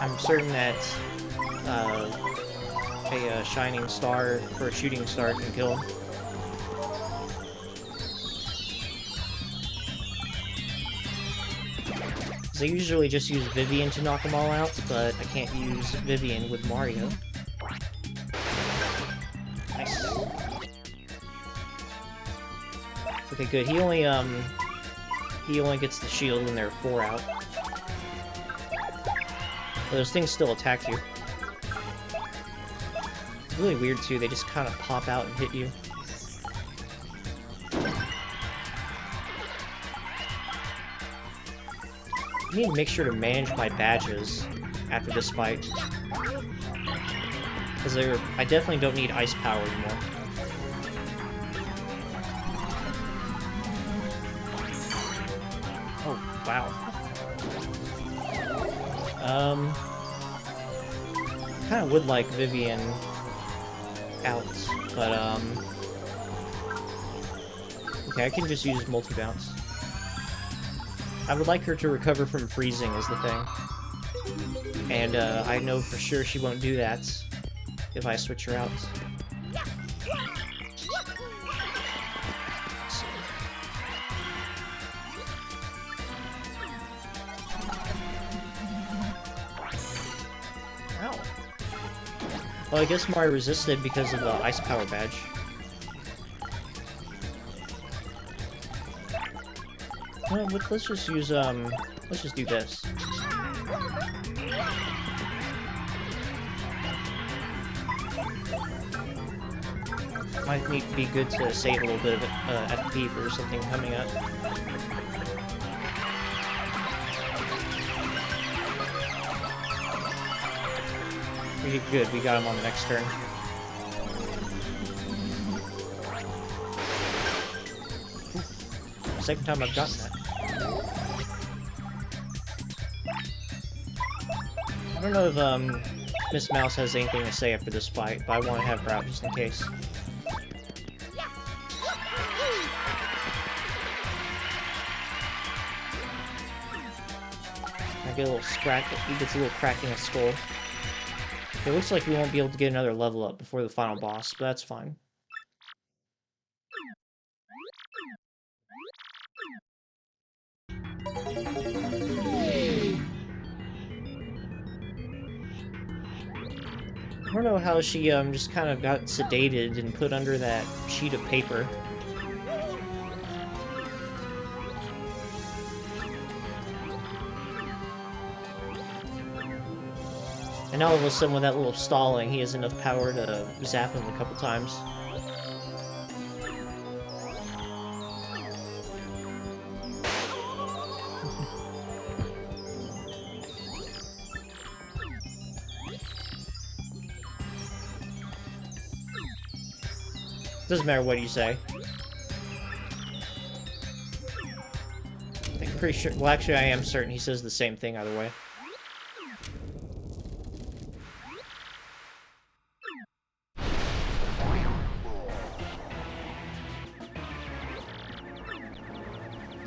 I'm certain that a shining star or a shooting star can kill him. I usually just use Vivian to knock them all out, but I can't use Vivian with Mario. Nice. Okay, good. He only gets the shield when there are 4 out. those things still attack you. It's really weird too, they just kind of pop out and hit you. I need to make sure to manage my badges after this fight. Because I definitely don't need ice power anymore. Oh, wow. Kinda would like Vivian out, but, okay, I can just use multi-bounce. I would like her to recover from freezing is the thing. And, I know for sure she won't do that if I switch her out. Ow. Well, I guess Mario resisted because of the ice power badge. Well, let's just use, let's just do this. Might need to be good to save a little bit of FP for something coming up. We did good, we got him on the next turn. Second time I've gotten that. I don't know if Miss Mouse has anything to say after this fight, but I want to have her out just in case. I get a little scratch. He gets a little crack in his skull. It looks like we won't be able to get another level up before the final boss, but that's fine. I don't know how she just kind of got sedated and put under that sheet of paper. And all of a sudden with that little stalling, he has enough power to zap him a couple times. Doesn't matter what you say. I'm pretty sure. Well, actually, I am certain he says the same thing either way.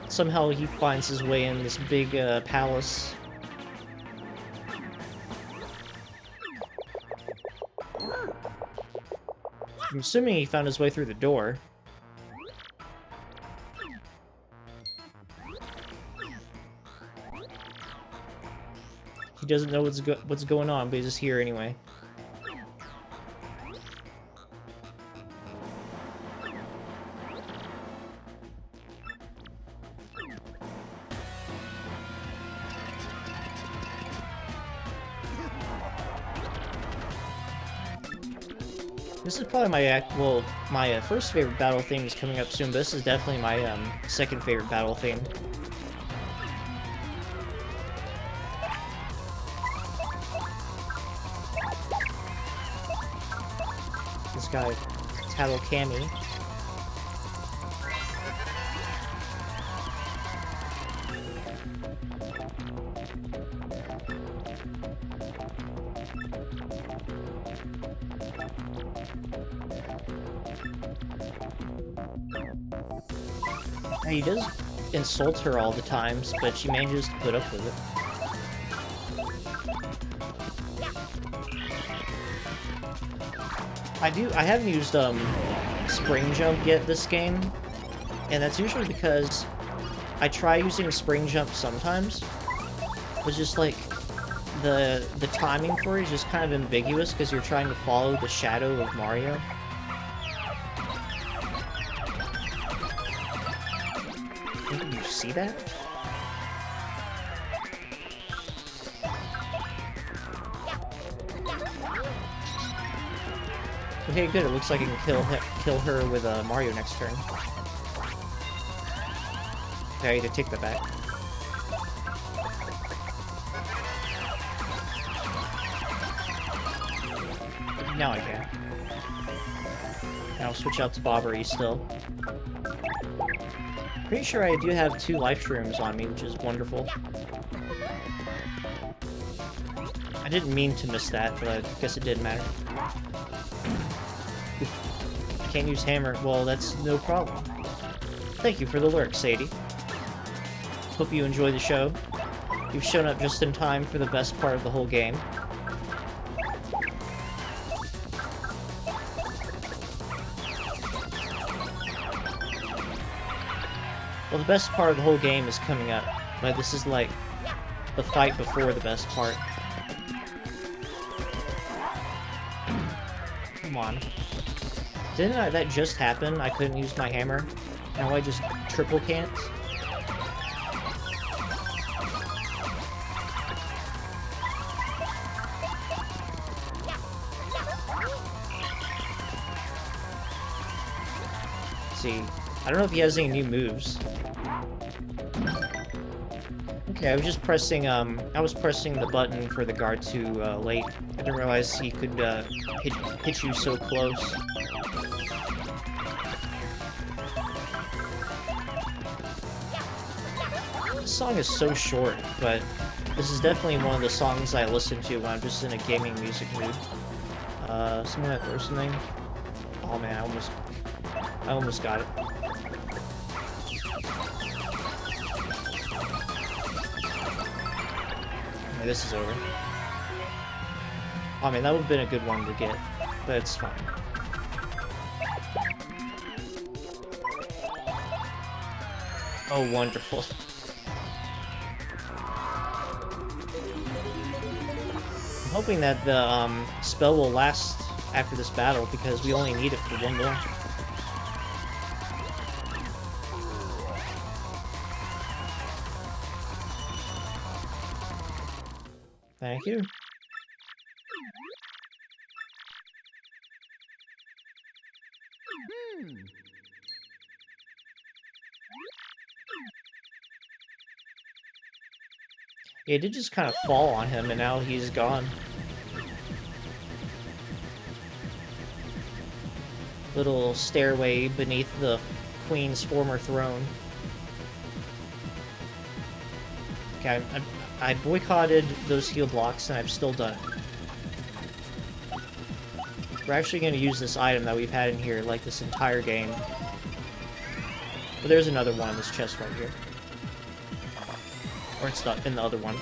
Somehow he finds his way in this big palace. I'm assuming he found his way through the door. He doesn't know what's going on, but he's just here anyway. This is probably my first favorite battle theme is coming up soon, but this is definitely my second favorite battle theme. This guy, Tattle Cammy. He does insult her all the times, but she manages to put up with it. I haven't used Spring Jump yet this game, and that's usually because I try using Spring Jump sometimes, but just like the timing for it is just kind of ambiguous because you're trying to follow the shadow of Mario. Did you see that? Okay, good. It looks like I can kill her with Mario next turn. Okay, I need to take that back. Now I can. And I'll switch out to Bobbery still. Pretty sure I do have 2 life shrooms on me, which is wonderful. I didn't mean to miss that, but I guess it didn't matter. Can't use hammer. Well, that's no problem. Thank you for the lurk, Sadie. Hope you enjoy the show. You've shown up just in time for the best part of the whole game. Well, the best part of the whole game is coming up, but this is like the fight before the best part. Come on. Didn't that just happen? I couldn't use my hammer. Now I just triple can't? Let's see. I don't know if he has any new moves. Okay, I was just pressing, I was pressing the button for the guard too late. I didn't realize he could hit you so close. This song is so short, but this is definitely one of the songs I listen to when I'm just in a gaming music mood. Someone that throws something. Oh man, I almost got it. Okay, this is over. Oh man, that would have been a good one to get, but it's fine. Oh, wonderful. I'm hoping that the spell will last after this battle, because we only need it for one more. Thank you. Yeah, it did just kind of fall on him, and now he's gone. Little stairway beneath the queen's former throne. Okay, I boycotted those heal blocks, and I've still done it. We're actually going to use this item that we've had in here, like, this entire game. But there's another one in this chest right here. Or it's not in the other one.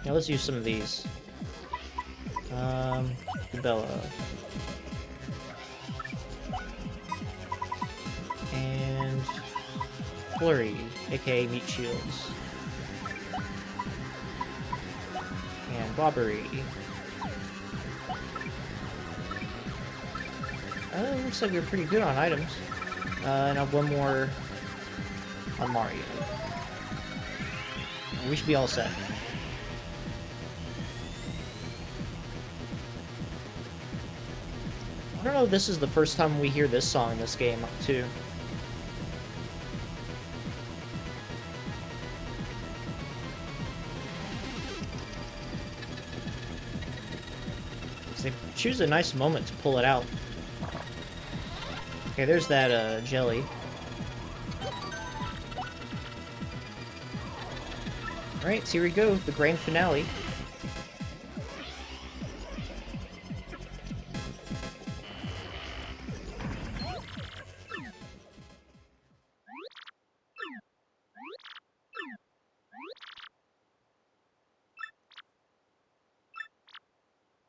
Now let's use some of these. Bella. And Flurry, aka Meat Shields. And Bobbery. Looks like we're pretty good on items. And I have one more on Mario. We should be all set. I don't know if this is the first time we hear this song in this game, too. So they choose a nice moment to pull it out. Okay, there's that, jelly. Alright, so here we go, the grand finale.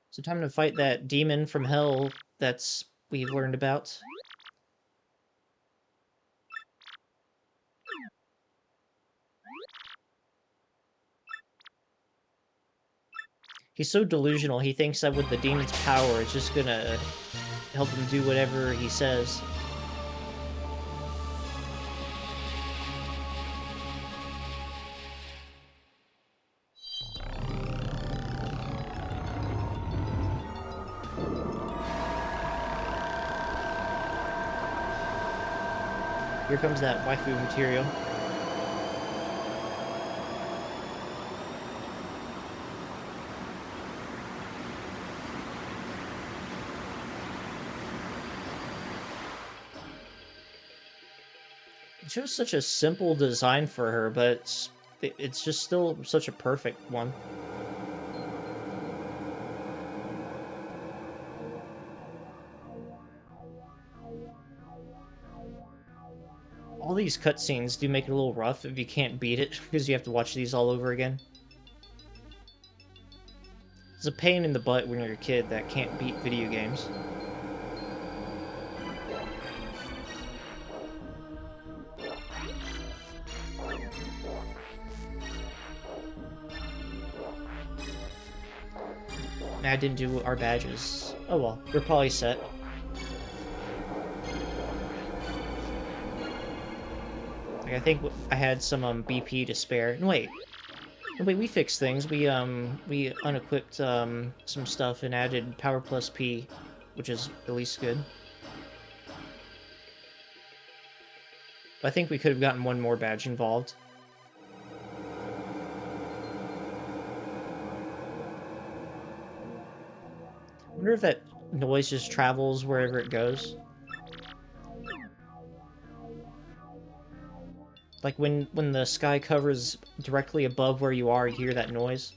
So time to fight that demon from hell we've learned about. He's so delusional, he thinks that with the demon's power, it's just gonna help him do whatever he says. Here comes that waifu material. It's just such a simple design for her, but it's just still such a perfect one. All these cutscenes do make it a little rough if you can't beat it, because you have to watch these all over again. It's a pain in the butt when you're a kid that can't beat video games. I didn't do our badges. Oh well, we're probably set. Like, I think I had some BP to spare. No, wait. No, wait, we fixed things. We unequipped some stuff and added Power Plus P, which is at least good. But I think we could have gotten one more badge involved. I wonder if that noise just travels wherever it goes. Like when the sky covers directly above where you are, you hear that noise.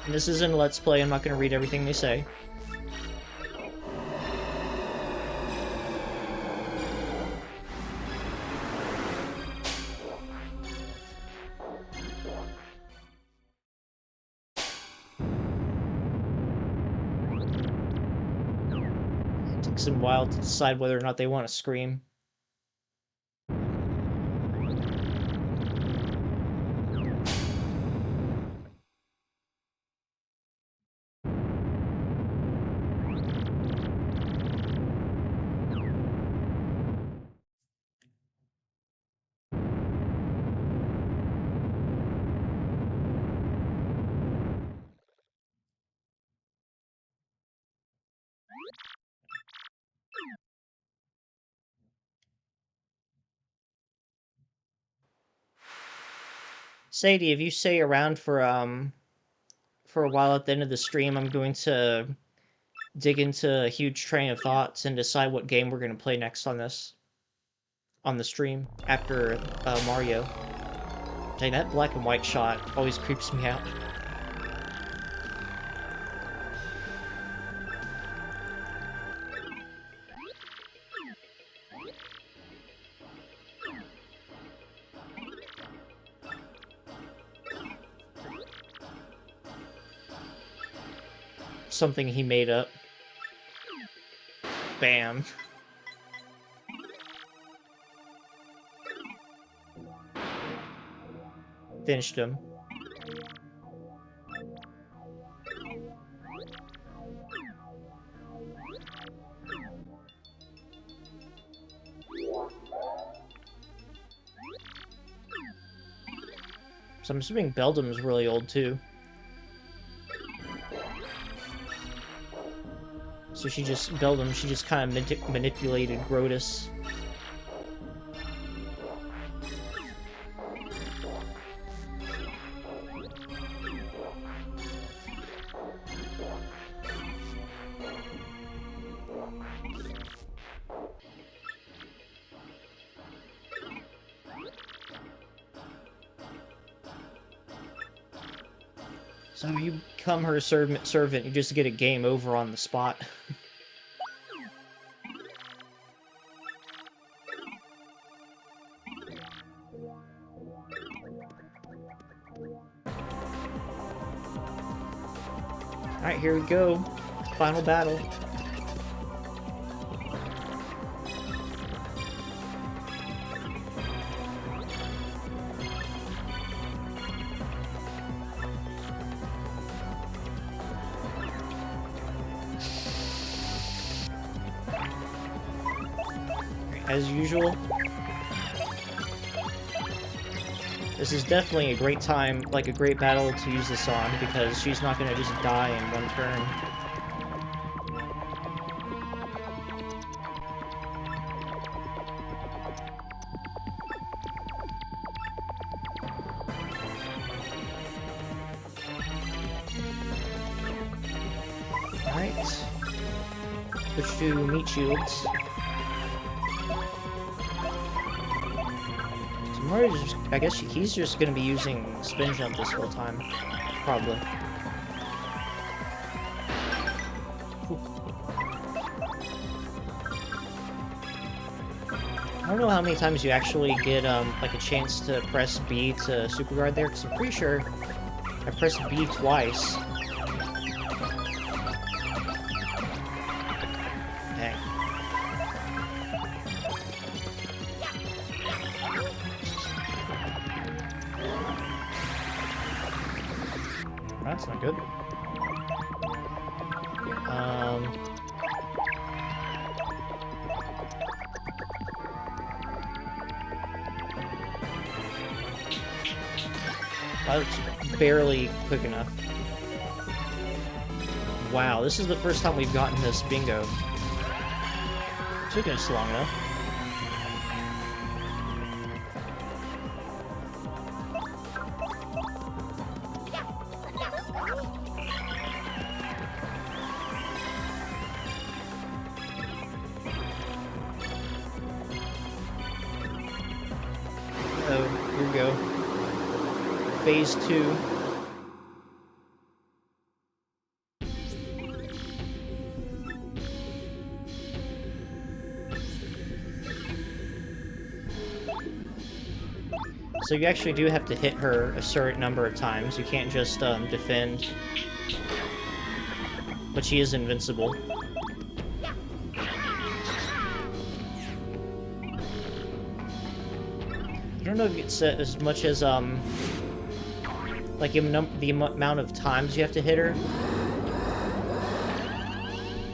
And this isn't a Let's Play, I'm not going to read everything they say. It takes them a while to decide whether or not they want to scream. Sadie, if you stay around for a while at the end of the stream, I'm going to dig into a huge train of thoughts and decide what game we're going to play next on the stream after Mario. Dang, that black and white shot always creeps me out. Something he made up. Bam. Finished him. So I'm assuming Beldam's really old too. So she just, Beldam, she just kind of manipulated Grotus. So you become her servant, you just get a game over on the spot. Alright, here we go. Final battle. As usual, This is definitely a great time, like a great battle to use this on, because she's not gonna just die in one turn. Alright. Switch to meat shields. I guess he's just gonna be using spin jump this whole time. Probably. Ooh. I don't know how many times you actually get, like a chance to press B to super guard there, because I'm pretty sure I pressed B twice. Dang. That's not good. That's barely quick enough. Wow, this is the first time we've gotten this bingo. Took us long enough. Oh, here we go. Phase 2. So you actually do have to hit her a certain number of times. You can't just defend. But she is invincible. I don't know if it's as much as like the amount of times you have to hit her,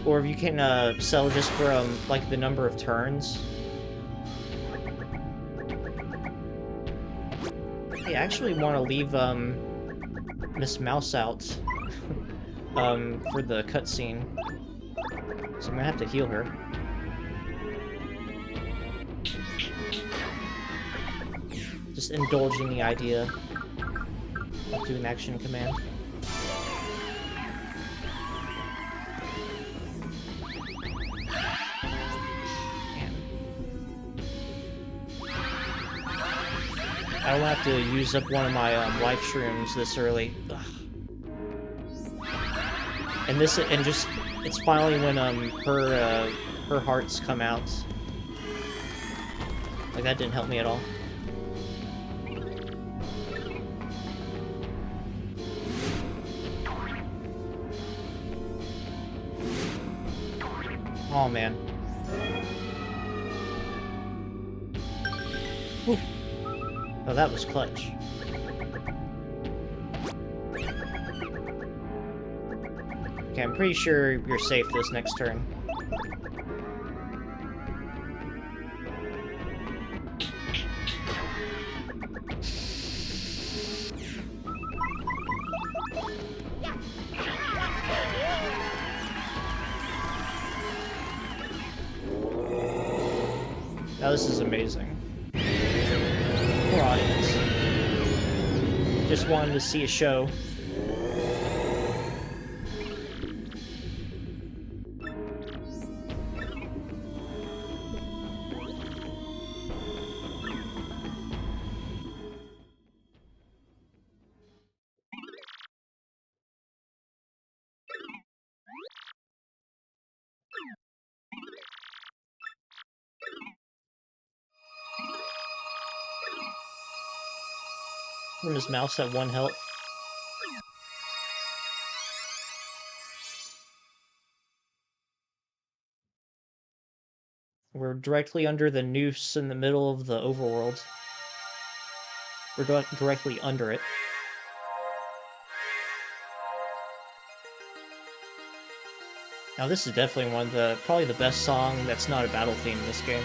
or if you can sell just for like the number of turns. I actually want to leave Miss Mouse out for the cutscene, so I'm gonna have to heal her. Just indulge in the idea of doing action command. Man. I don't have to use up one of my life shrooms this early. Ugh. And it's finally when her hearts come out. Like, that didn't help me at all. Oh, man. Whew. Oh, that was clutch. Okay, I'm pretty sure you're safe this next turn. Now this is amazing. Poor audience. Just wanted to see a show. From his mouse at 1 health. We're directly under the noose in the middle of the overworld. We're directly under it. Now this is definitely probably the best song that's not a battle theme in this game.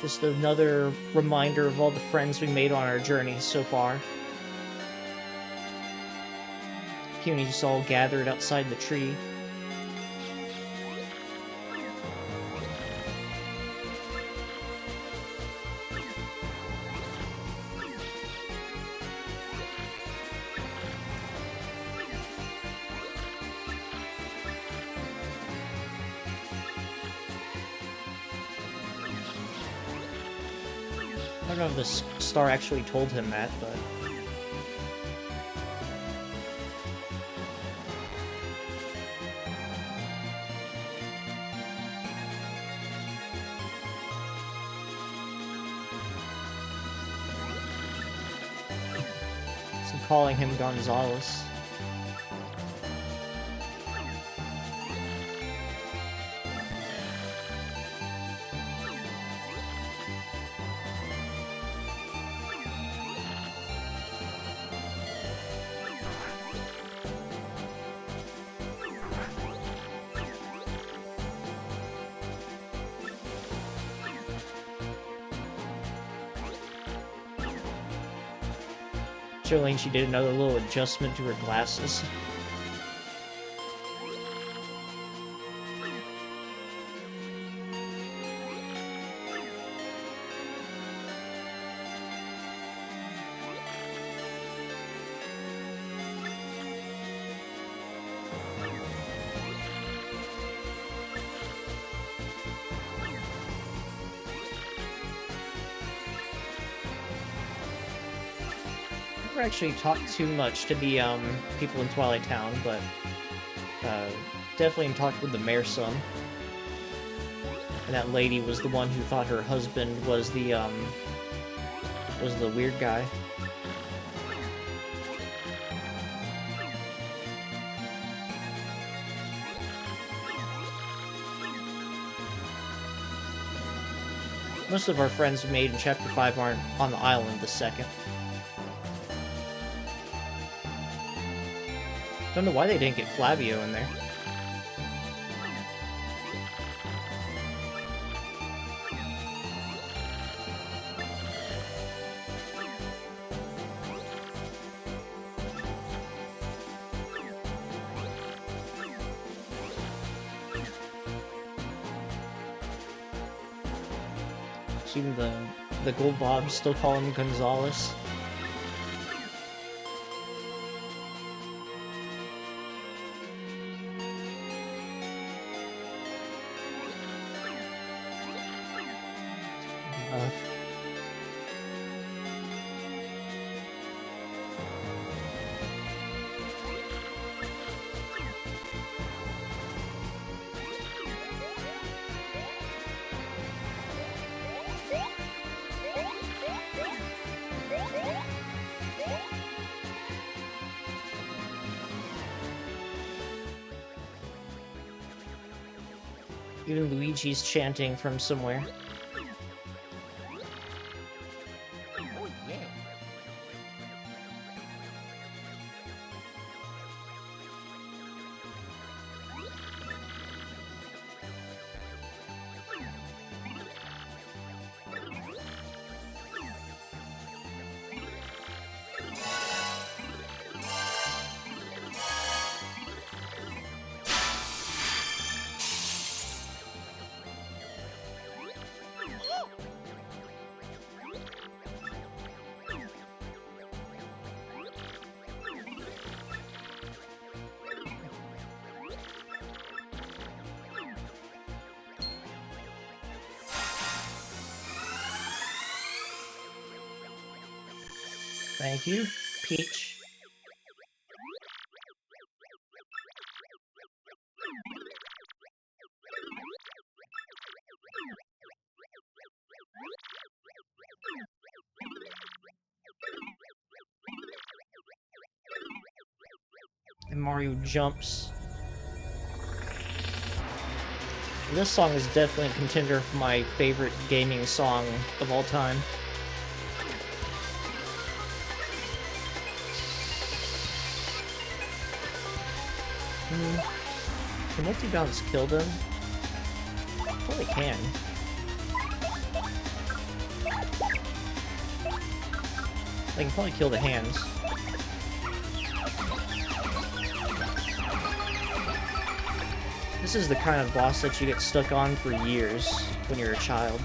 Just another reminder of all the friends we made on our journey so far. Puny's all gathered outside the tree. I don't know if the star actually told him that, but... So I'm calling him Gonzalez. Showing she did another little adjustment to her glasses. Never actually talked too much to the people in Twilight Town, but definitely talked with the mayor's son. And that lady was the one who thought her husband was the weird guy. Most of our friends we made in Chapter 5 aren't on the island this second. Don't know why they didn't get Flavio in there. Even the Gold Bobs still call him Gonzalez. Even Luigi's chanting from somewhere. Thank you, Peach. And Mario jumps. This song is definitely a contender for my favorite gaming song of all time. Can multi-bounce kill them? Probably can. They can probably kill the hands. This is the kind of boss that you get stuck on for years when you're a child.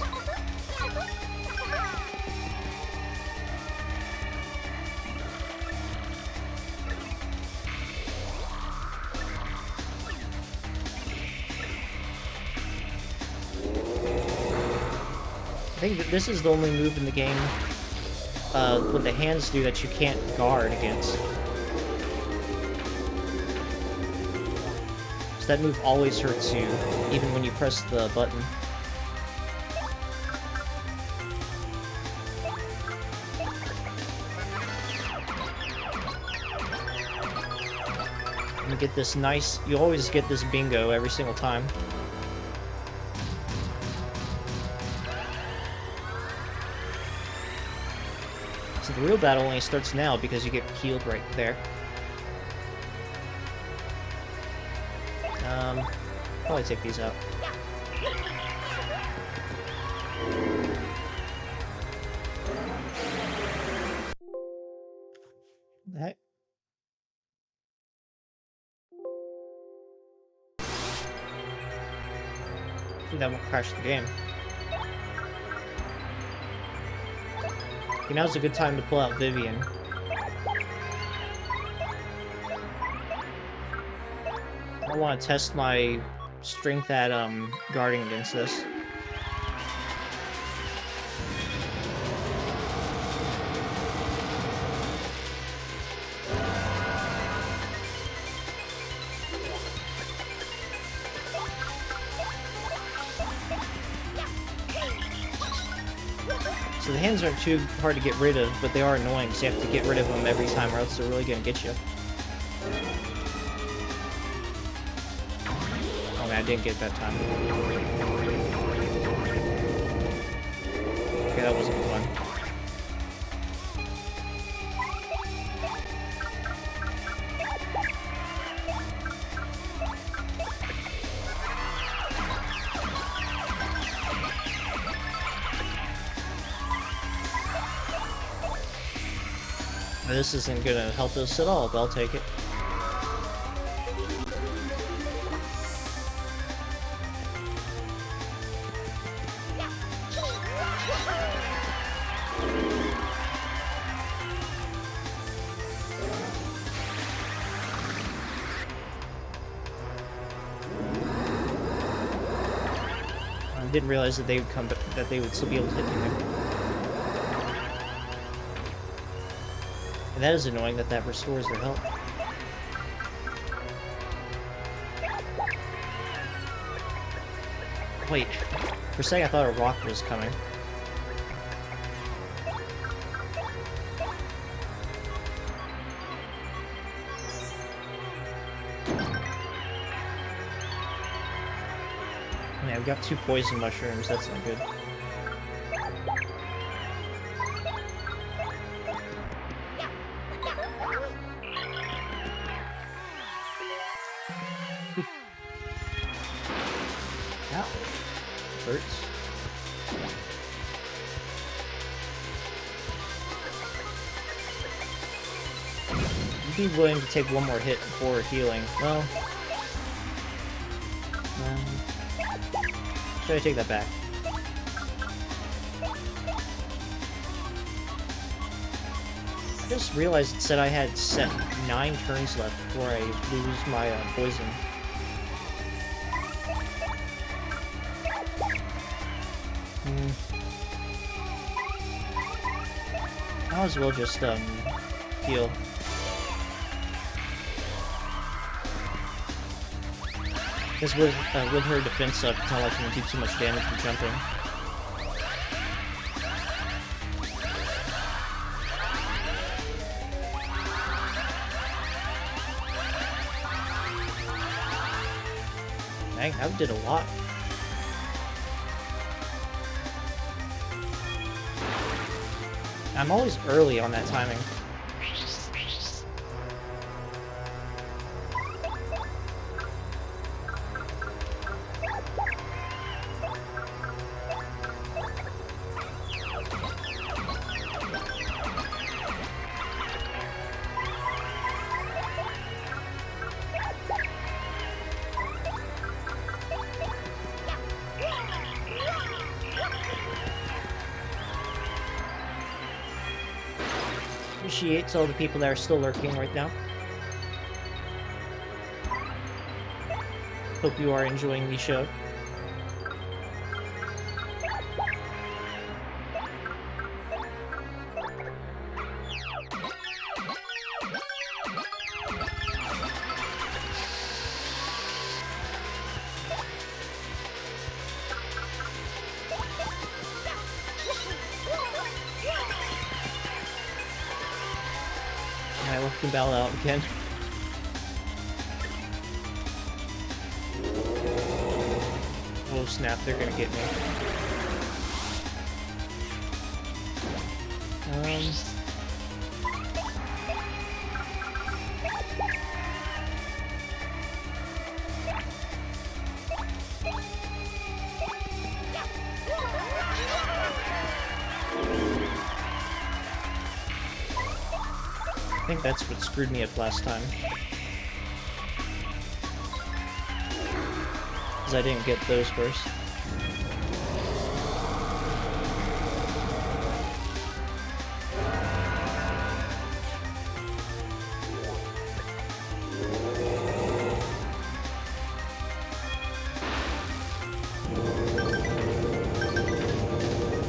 I think that this is the only move in the game what the hands do that you can't guard against. So that move always hurts you, even when you press the button. And you get this nice, you always get this bingo every single time. So the real battle only starts now because you get healed right there. Probably take these out. What the heck? I think that won't crash the game. Okay, now's a good time to pull out Vivian. I want to test my strength at guarding against this. So the hands aren't too hard to get rid of, but they are annoying, so you have to get rid of them every time or else they're really gonna get you. Oh man, I didn't get it that time. Okay, that wasn't fun. This isn't gonna help us at all, but I'll take it. I didn't realize that they would come, that they would still be able to hit me. And that is annoying that that restores their health. Wait, for a second I thought a rock was coming. Yeah, we got 2 poison mushrooms, that's not good. Ow. Hurts. You'd be willing to take one more hit before healing. Well... should I take that back? I just realized it said I had set 9 turns left before I lose my poison. Might as well just heal. Because with her defense up, it's not like you can do too much damage from jumping. Dang, that did a lot. I'm always early on that timing. appreciate all the people that are still lurking right now. Hope you are enjoying the show. I left the bell out again. Oh snap, they're gonna get me. I think that's what screwed me up last time. Because I didn't get those first.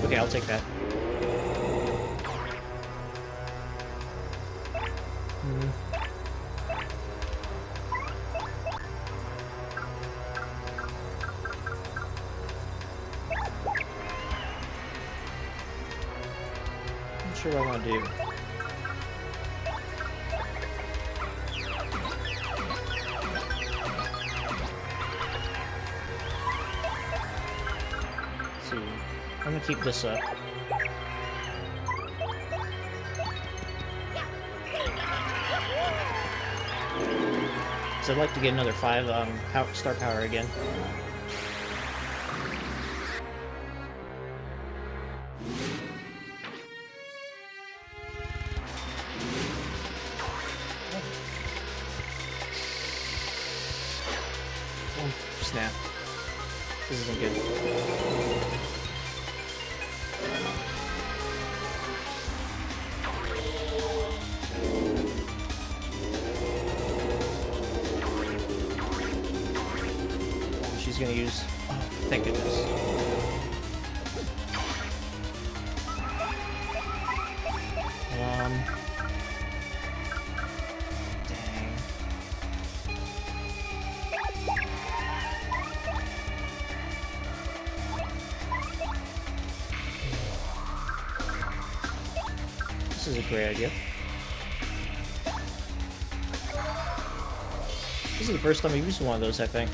Okay, I'll take that. Not sure what I want to do. Let's see. I'm gonna keep this up. So I'd like to get another 5 star power again. Oh, snap. This isn't good. She's gonna use... Oh, thank goodness. Dang. This is a great idea. This is the first time I've used one of those, I think.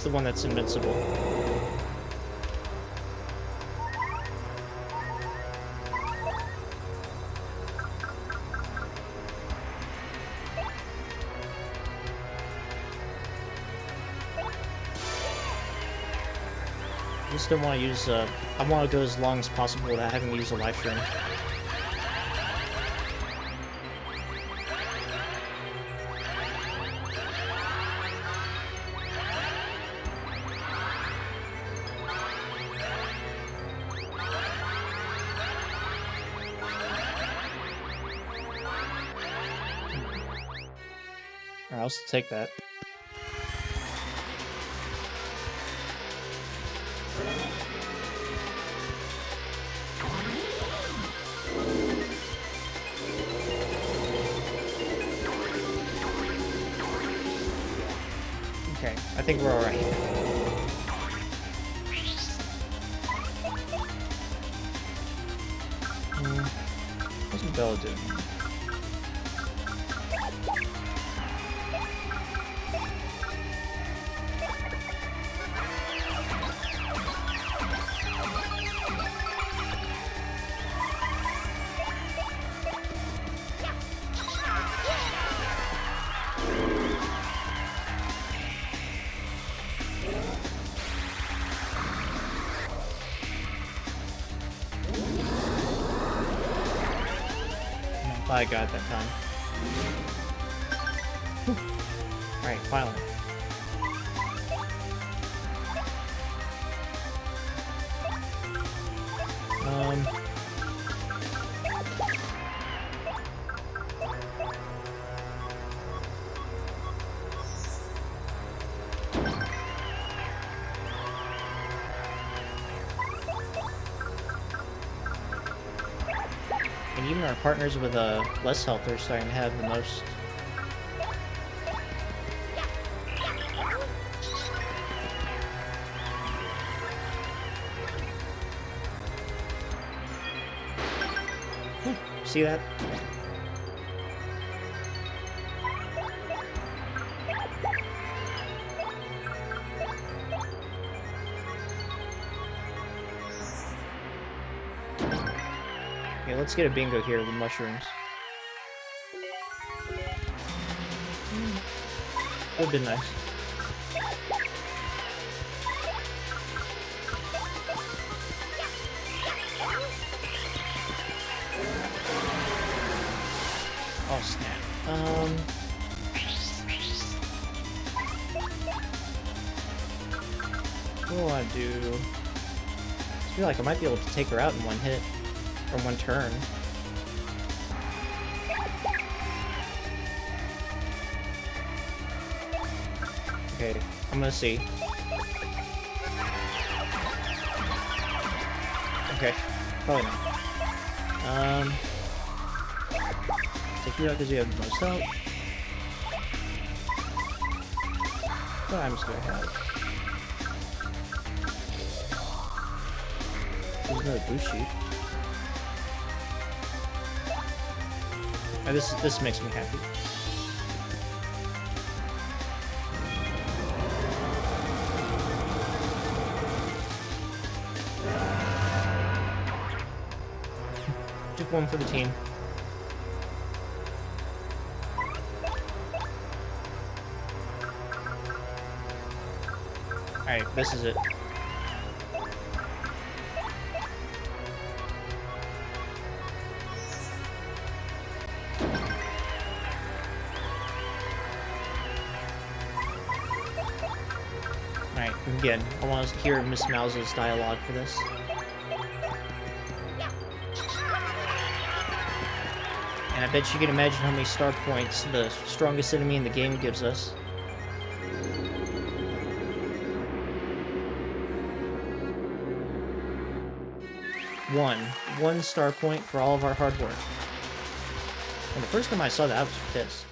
The one that's invincible. Just don't want to use, I want to go as long as possible without having to use a life stream. I'll still take that. Okay, I think we're alright. What's Bella doing? I got it that time. Alright, finally. And even our partners with less health are starting to have the most. See that? Okay, let's get a bingo here with mushrooms. Would've been nice. Oh snap. What do I want to do? I feel like I might be able to take her out in one hit. From one turn. Okay, I'm gonna see. Okay, probably not. Take you out because you have the most health. But I'm just gonna have. There's another boost sheet. This makes me happy. Took one for the team. Alright, this is it. Alright, again, I want to hear Miss Mouse's dialogue for this. And I bet you can imagine how many star points the strongest enemy in the game gives us. One star point for all of our hard work. And the first time I saw that, I was pissed.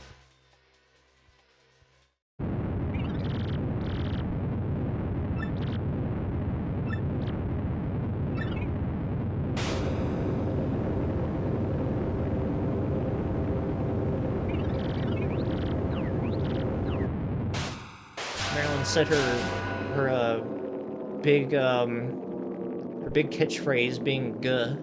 Marilyn said her big catchphrase being "guh."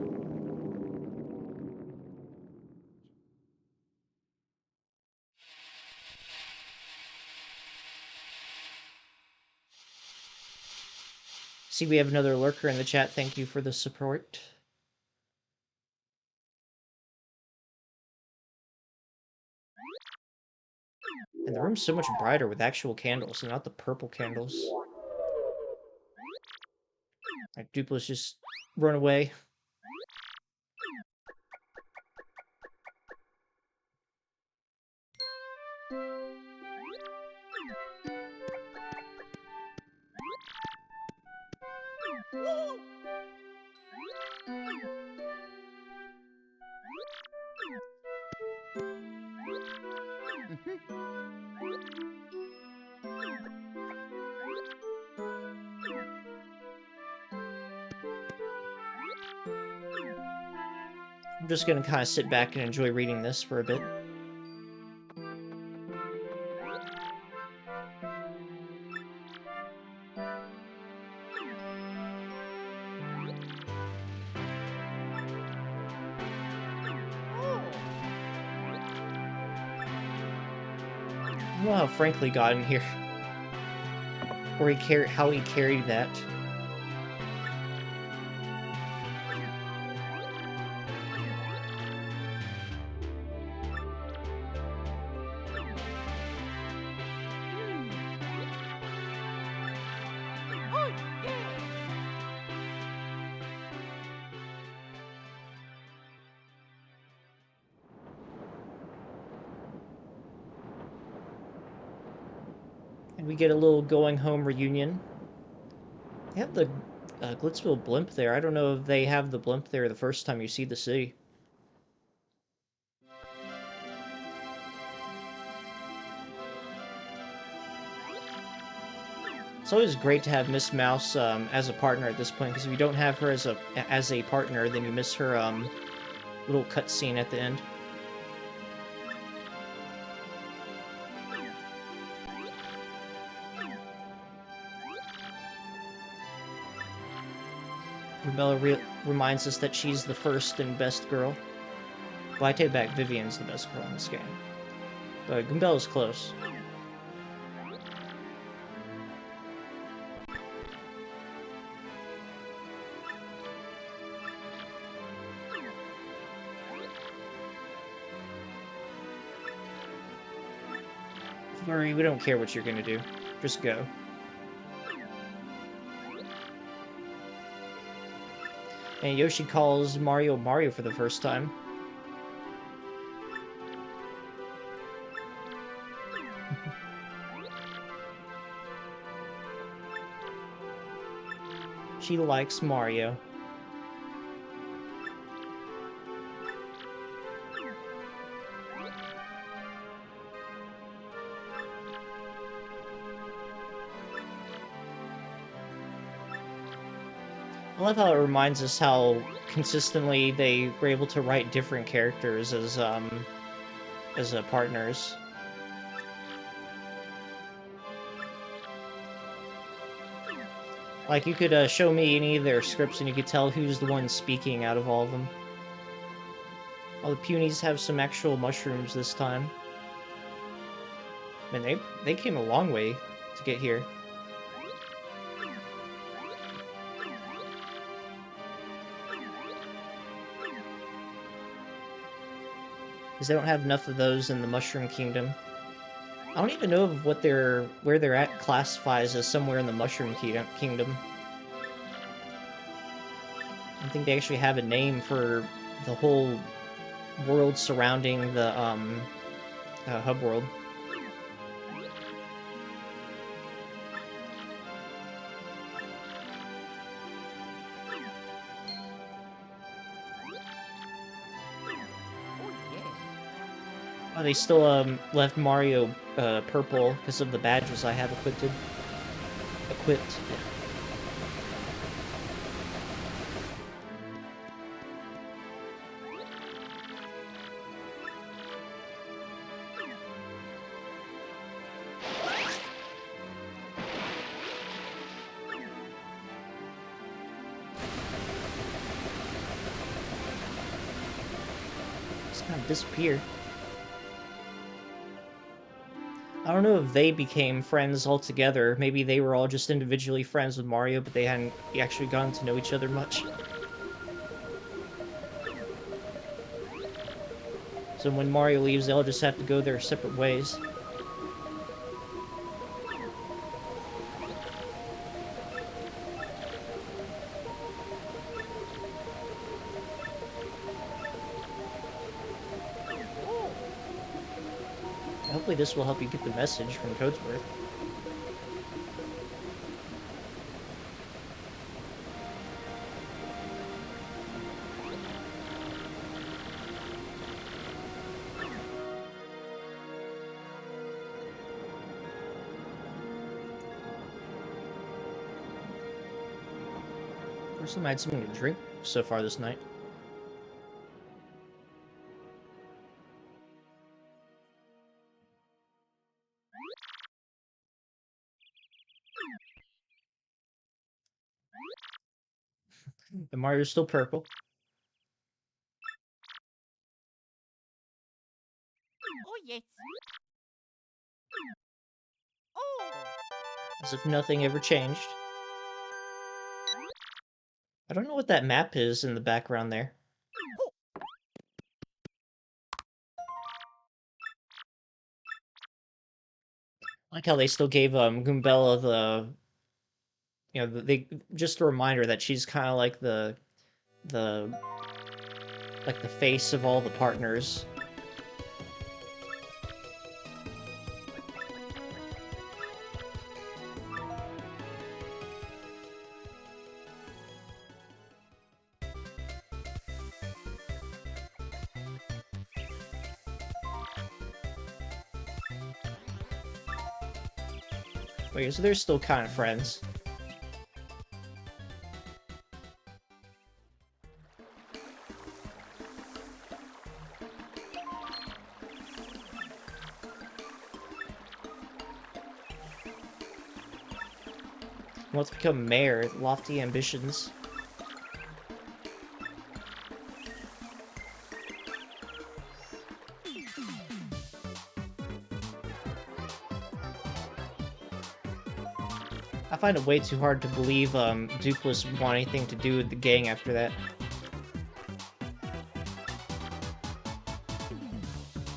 See, we have another lurker in the chat. Thank you for the support. And the room's so much brighter with actual candles and not the purple candles. Like, Dupla's just run away. I'm just gonna kind of sit back and enjoy reading this for a bit. I don't know how Frankly got in here. Or how he carried that. And we get a little going home reunion. They have the Glitzville blimp there. I don't know if they have the blimp there the first time you see the city. It's always great to have Miss Mouse as a partner at this point, because if you don't have her as a partner, then you miss her little cutscene at the end. Rubella reminds us that she's the first and best girl. Well, I take back, Vivian's the best girl in this game. But Goombella's close. Flurry, we don't care what you're gonna do. Just go. And Yoshi calls Mario Mario for the first time. She likes Mario. I love how it reminds us how consistently they were able to write different characters as partners. Like, you could show me any of their scripts and you could tell who's the one speaking out of all of them. All the Punies have some actual mushrooms this time. Man, they came a long way to get here. Because they don't have enough of those in the Mushroom Kingdom. I don't even know of where they're at classifies as somewhere in the Mushroom Kingdom. I don't think they actually have a name for the whole world surrounding the hub world. Oh, they still left Mario purple because of the badges I have equipped. Yeah. Just kind of disappeared. I don't know if they became friends altogether. Maybe they were all just individually friends with Mario, but they hadn't actually gotten to know each other much. So when Mario leaves, they'll just have to go their separate ways. Hopefully this will help you get the message from Coatsworth. First time I had something to drink so far this night. And Mario's still purple. Oh, yes. Oh. As if nothing ever changed. I don't know what that map is in the background there. I like how they still gave Goombella the, you know, they just a reminder that she's kind of like the face of all the partners. Okay, so they're still kind of friends. Wants to become mayor, lofty ambitions. I find it way too hard to believe Dupless want anything to do with the gang after that.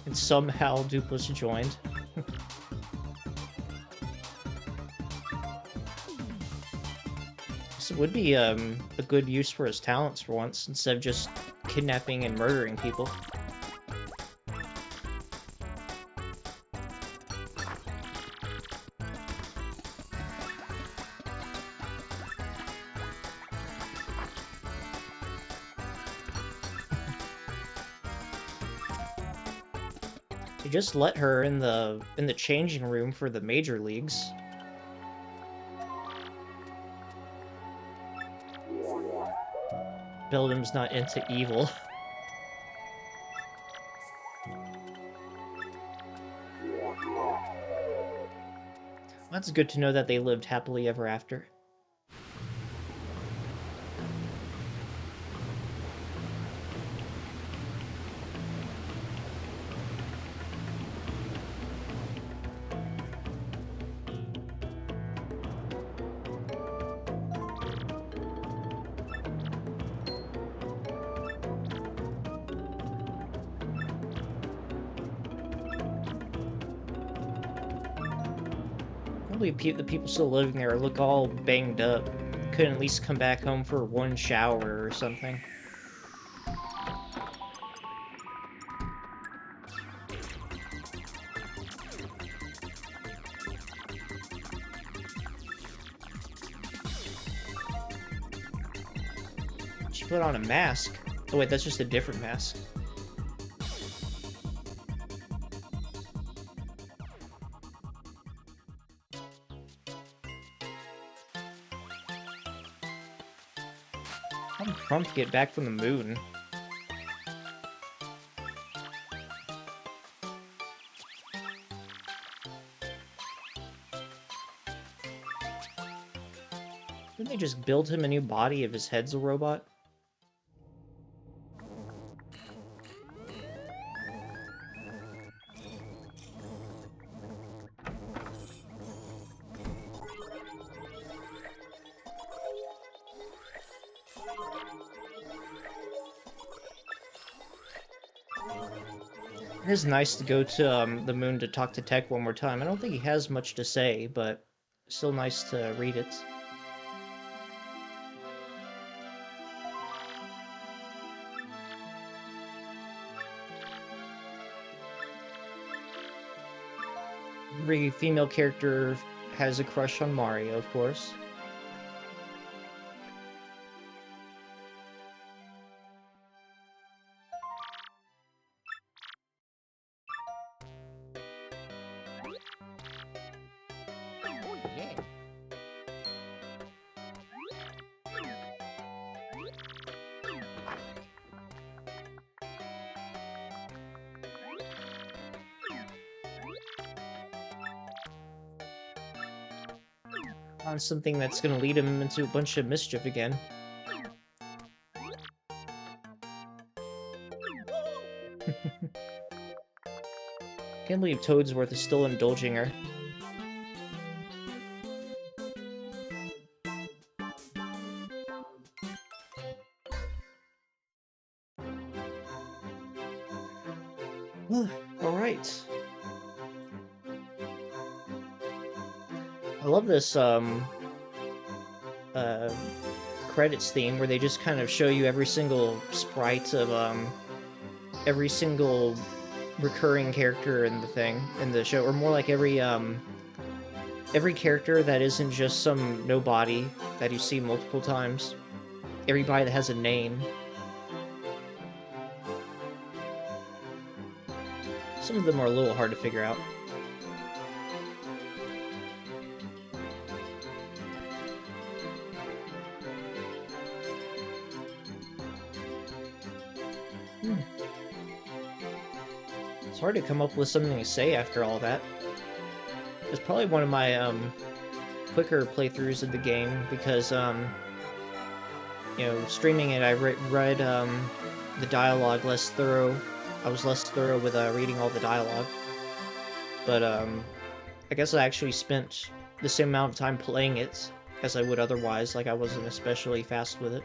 And somehow Dupless joined. This would be a good use for his talents for once, instead of just kidnapping and murdering people. You just let her in the changing room for the major leagues. Beldam's not into evil. That's good to know that they lived happily ever after. Probably the people still living there look all banged up. Couldn't at least come back home for one shower or something. She put on a mask. Oh wait, that's just a different mask. How did Trump get back from the moon? Didn't they just build him a new body if his head's a robot? It is nice to go to the moon to talk to Tech one more time. I don't think he has much to say, but still nice to read it. Every female character has a crush on Mario, of course. Oh, yeah. On something that's gonna lead him into a bunch of mischief again. Can't believe Toadsworth is still indulging her. Alright. I love this, credits theme where they just kind of show you every single sprite of, every single recurring character in the show, or more like every character that isn't just some nobody that you see multiple times. Everybody that has a name. Some of them are a little hard to figure out. hard to come up with something to say after all that. It's probably one of my quicker playthroughs of the game because you know, streaming it, I read the dialogue less thorough. I was less thorough with reading all the dialogue. But I guess I actually spent the same amount of time playing it as I would otherwise, like I wasn't especially fast with it.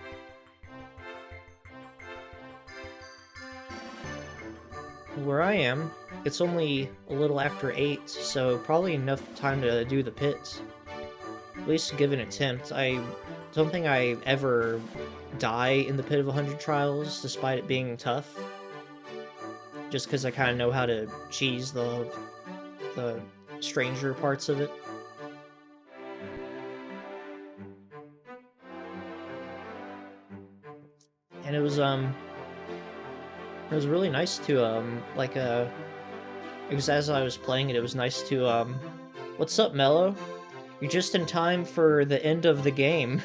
Where I am, it's only a little after 8, so probably enough time to do the pit. At least give an attempt. I don't think I ever die in the Pit of 100 Trials, despite it being tough. Just because I kind of know how to cheese the stranger parts of it. And it was really nice to it was as I was playing it, it was nice to what's up, Mello? You're just in time for the end of the game.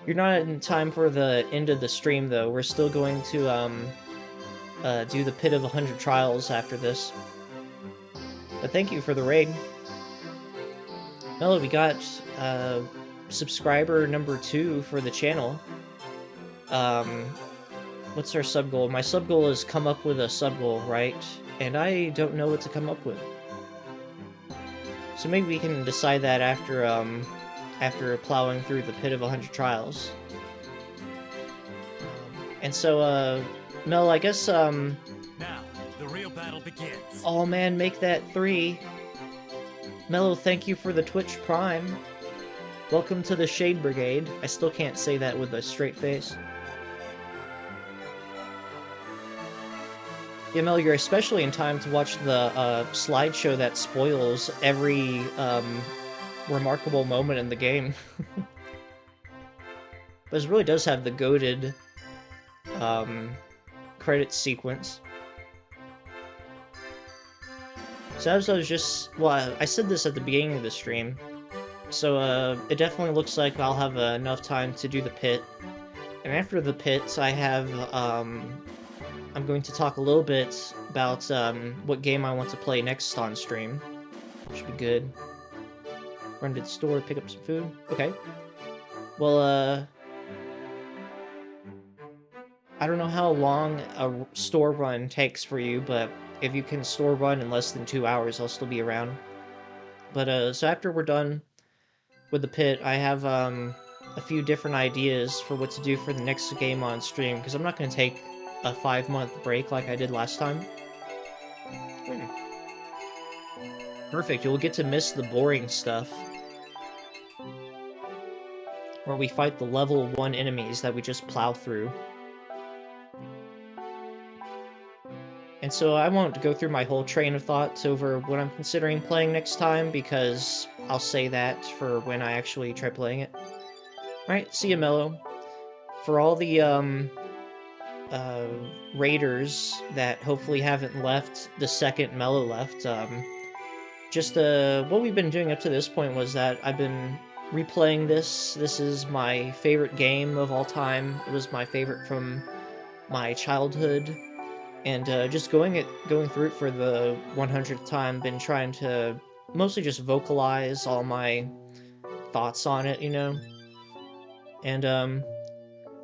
You're not in time for the end of the stream though. We're still going to do the Pit of 100 Trials after this. But thank you for the raid. Mello, we got subscriber number 2 for the channel. What's our sub goal? My sub goal is come up with a sub goal, right? And I don't know what to come up with. So maybe we can decide that after after plowing through the Pit of 100 Trials. And so Mel, I guess Now, the real battle begins. Oh man, make that 3. Mello, thank you for the Twitch Prime. Welcome to the Shade Brigade. I still can't say that with a straight face. Yeah, Mel, you're especially in time to watch the slideshow that spoils every remarkable moment in the game. But it really does have the goated credits sequence. So as I was just... Well, I said this at the beginning of the stream. So it definitely looks like I'll have enough time to do the pit. And after the pits, I have... I'm going to talk a little bit about what game I want to play next on stream. Should be good. Run to the store, pick up some food. Okay. Well, I don't know how long a store run takes for you, but if you can store run in less than 2 hours, I'll still be around. But, so after we're done with the pit, I have a few different ideas for what to do for the next game on stream, because I'm not going to take a 5-month break like I did last time. Perfect, you'll get to miss the boring stuff. Where we fight the level 1 enemies that we just plow through. And so I won't go through my whole train of thoughts over what I'm considering playing next time, because I'll say that for when I actually try playing it. Alright, see ya, Mello. For all the, raiders that hopefully haven't left the second Mello left, what we've been doing up to this point was that I've been replaying this. This is my favorite game of all time. It was my favorite from my childhood. And just going through it for the 100th time, been trying to mostly just vocalize all my thoughts on it, you know? And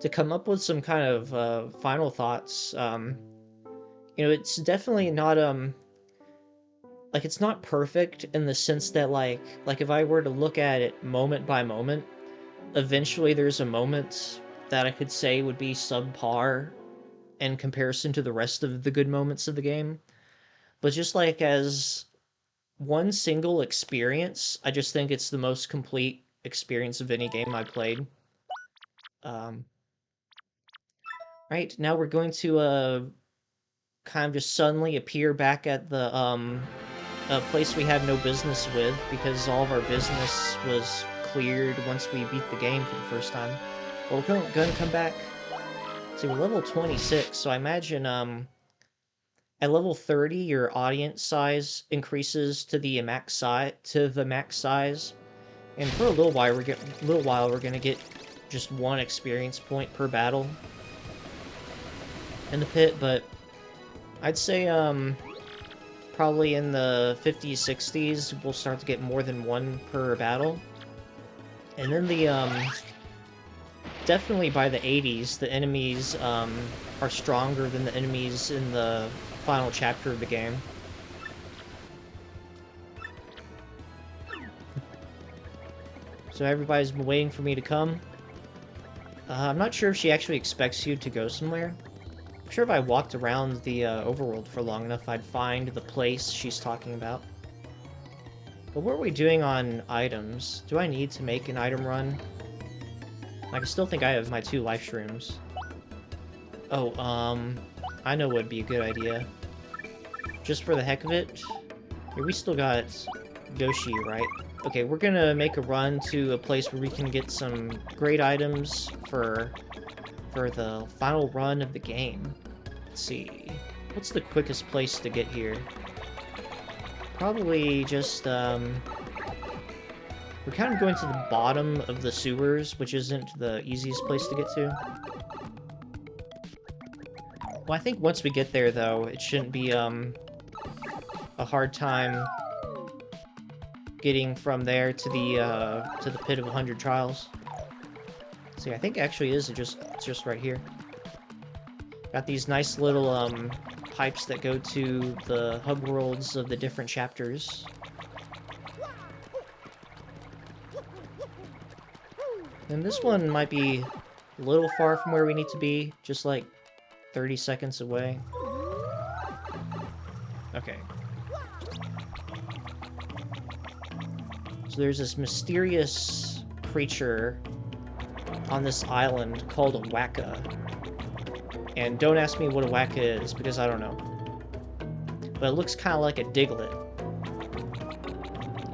to come up with some kind of final thoughts, you know, it's definitely not like, it's not perfect in the sense that like if I were to look at it moment by moment, eventually there's a moment that I could say would be subpar in comparison to the rest of the good moments of the game. But just like as one single experience, I just think it's the most complete experience of any game I played. Right, now we're going to kind of just suddenly appear back at the a place we had no business with, because all of our business was cleared once we beat the game for the first time. Well, we're going to come back. See, we're level 26, so I imagine at level 30 your audience size increases to the max size, and for a little while we're gonna get just 1 experience point per battle in the pit. But I'd say, probably in the 50s, 60s, we'll start to get more than one per battle. And then definitely by the 80s, the enemies, are stronger than the enemies in the final chapter of the game. So everybody's been waiting for me to come. I'm not sure if she actually expects you to go somewhere. I'm sure if I walked around the overworld for long enough, I'd find the place she's talking about. But what are we doing on items? Do I need to make an item run? I still think I have my 2 life shrooms. Oh, I know what would be a good idea. Just for the heck of it. Here, we still got Yoshi, right? Okay, we're gonna make a run to a place where we can get some great items for the final run of the game. Let's see. What's the quickest place to get here? Probably just, we're kind of going to the bottom of the sewers, which isn't the easiest place to get to. Well, I think once we get there, though, it shouldn't be, a hard time getting from there to the Pit of 100 Trials. See, I think it actually is it's just right here. Got these nice little, pipes that go to the hub worlds of the different chapters. And this one might be a little far from where we need to be, just like 30 seconds away. Okay. So there's this mysterious creature on this island called a waka. And don't ask me what a waka is, because I don't know. But it looks kind of like a Diglett.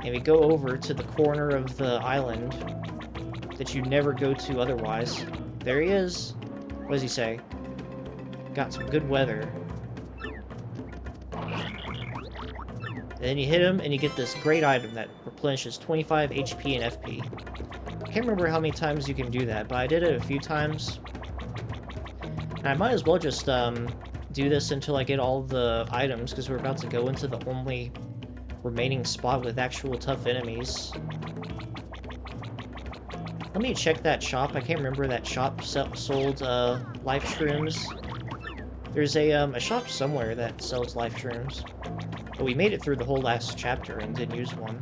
And we go over to the corner of the island that you never go to otherwise. There he is. What does he say? Got some good weather. And then you hit him, and you get this great item that replenishes 25 HP and FP. I can't remember how many times you can do that, but I did it a few times. And I might as well just do this until I get all the items, because we're about to go into the only remaining spot with actual tough enemies. Let me check that shop. I can't remember that shop sold life shrooms. There's a shop somewhere that sells life shrooms. But we made it through the whole last chapter and didn't use one.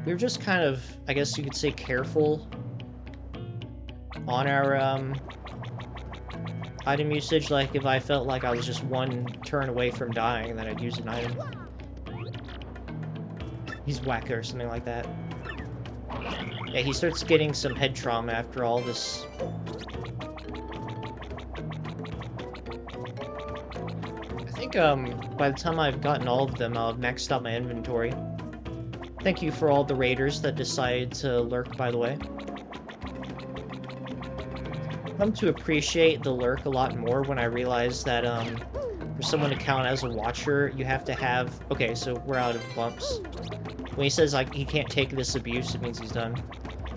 We were just kind of, I guess you could say, careful on our item usage. Like, if I felt like I was just one turn away from dying, then I'd use an item. He's whacker or something like that. Yeah, he starts getting some head trauma after all this. I think, by the time I've gotten all of them, I'll have maxed out my inventory. Thank you for all the raiders that decided to lurk, by the way. I've come to appreciate the lurk a lot more when I realized that, for someone to count as a watcher, you have to have... Okay, so we're out of bumps. When he says, like, he can't take this abuse, it means he's done.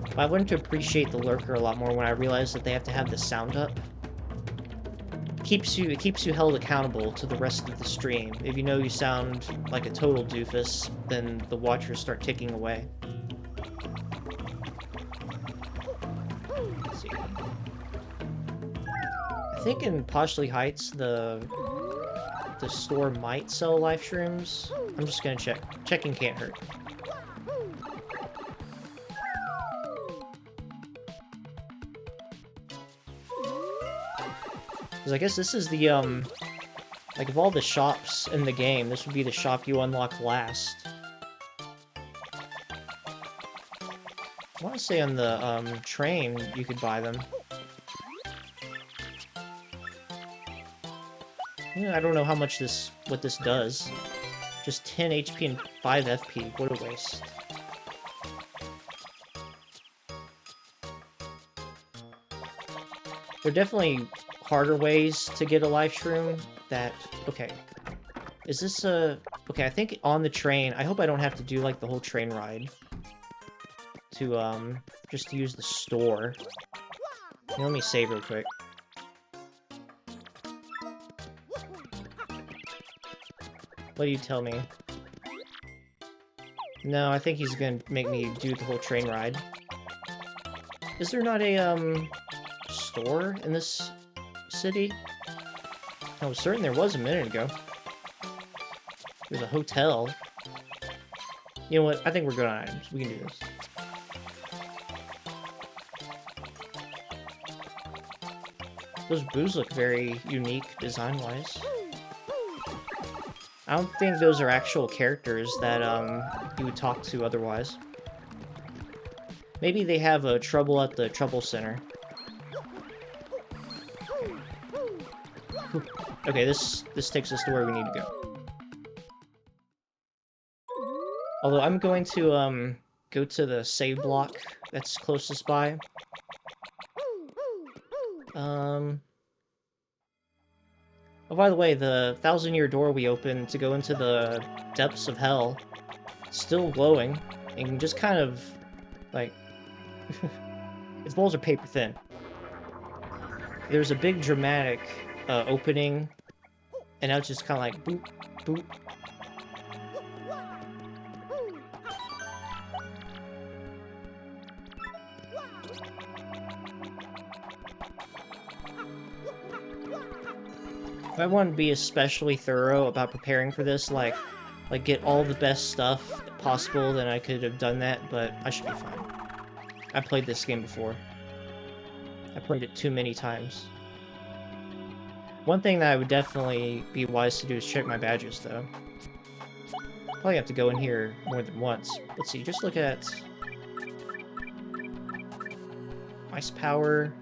But I've learned to appreciate the lurker a lot more when I realized that they have to have the sound up. It keeps you held accountable to the rest of the stream. If you know you sound like a total doofus, then the watchers start ticking away. Let's see. I think in Poshley Heights, the store might sell life shrooms. I'm just gonna check. Checking can't hurt. Because I guess this is the, like, of all the shops in the game, this would be the shop you unlock last. I want to say on the, train, you could buy them. Yeah, I don't know how much what this does. Just 10 HP and 5 FP. What a waste. There are definitely harder ways to get a life shroom that... Okay. Is this a... Okay, I think on the train... I hope I don't have to do, like, the whole train ride. To, just use the store. Let me save real quick. What do you tell me? No, I think he's gonna make me do the whole train ride. Is there not a, store in this city? I was certain there was a minute ago. There's a hotel. You know what? I think we're good on items. We can do this. Those boos look very unique design-wise. I don't think those are actual characters that, you would talk to otherwise. Maybe they have a trouble at the trouble center. Okay, this takes us to where we need to go. Although I'm going to, go to the save block that's closest by. Oh, by the way, the 1,000-year door we opened to go into the depths of hell, still glowing, and just kind of, like, its walls are paper thin. There's a big dramatic opening, and now it's just kind of like boop, boop. If I wanted to be especially thorough about preparing for this, like get all the best stuff possible, then I could have done that, but I should be fine. I played this game before. I played it too many times. One thing that I would definitely be wise to do is check my badges, though. Probably have to go in here more than once. Let's see, just look at... ice power...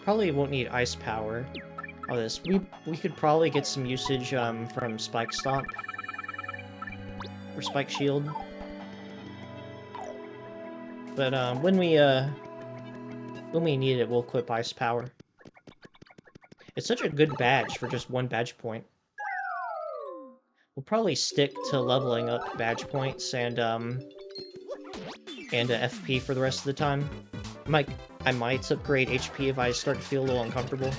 Probably won't need ice power. All this. We could probably get some usage from Spike Stomp. Or Spike Shield. But when we need it, we'll equip ice power. It's such a good badge for just one badge point. We'll probably stick to leveling up badge points and FP for the rest of the time. I might upgrade HP if I start to feel a little uncomfortable.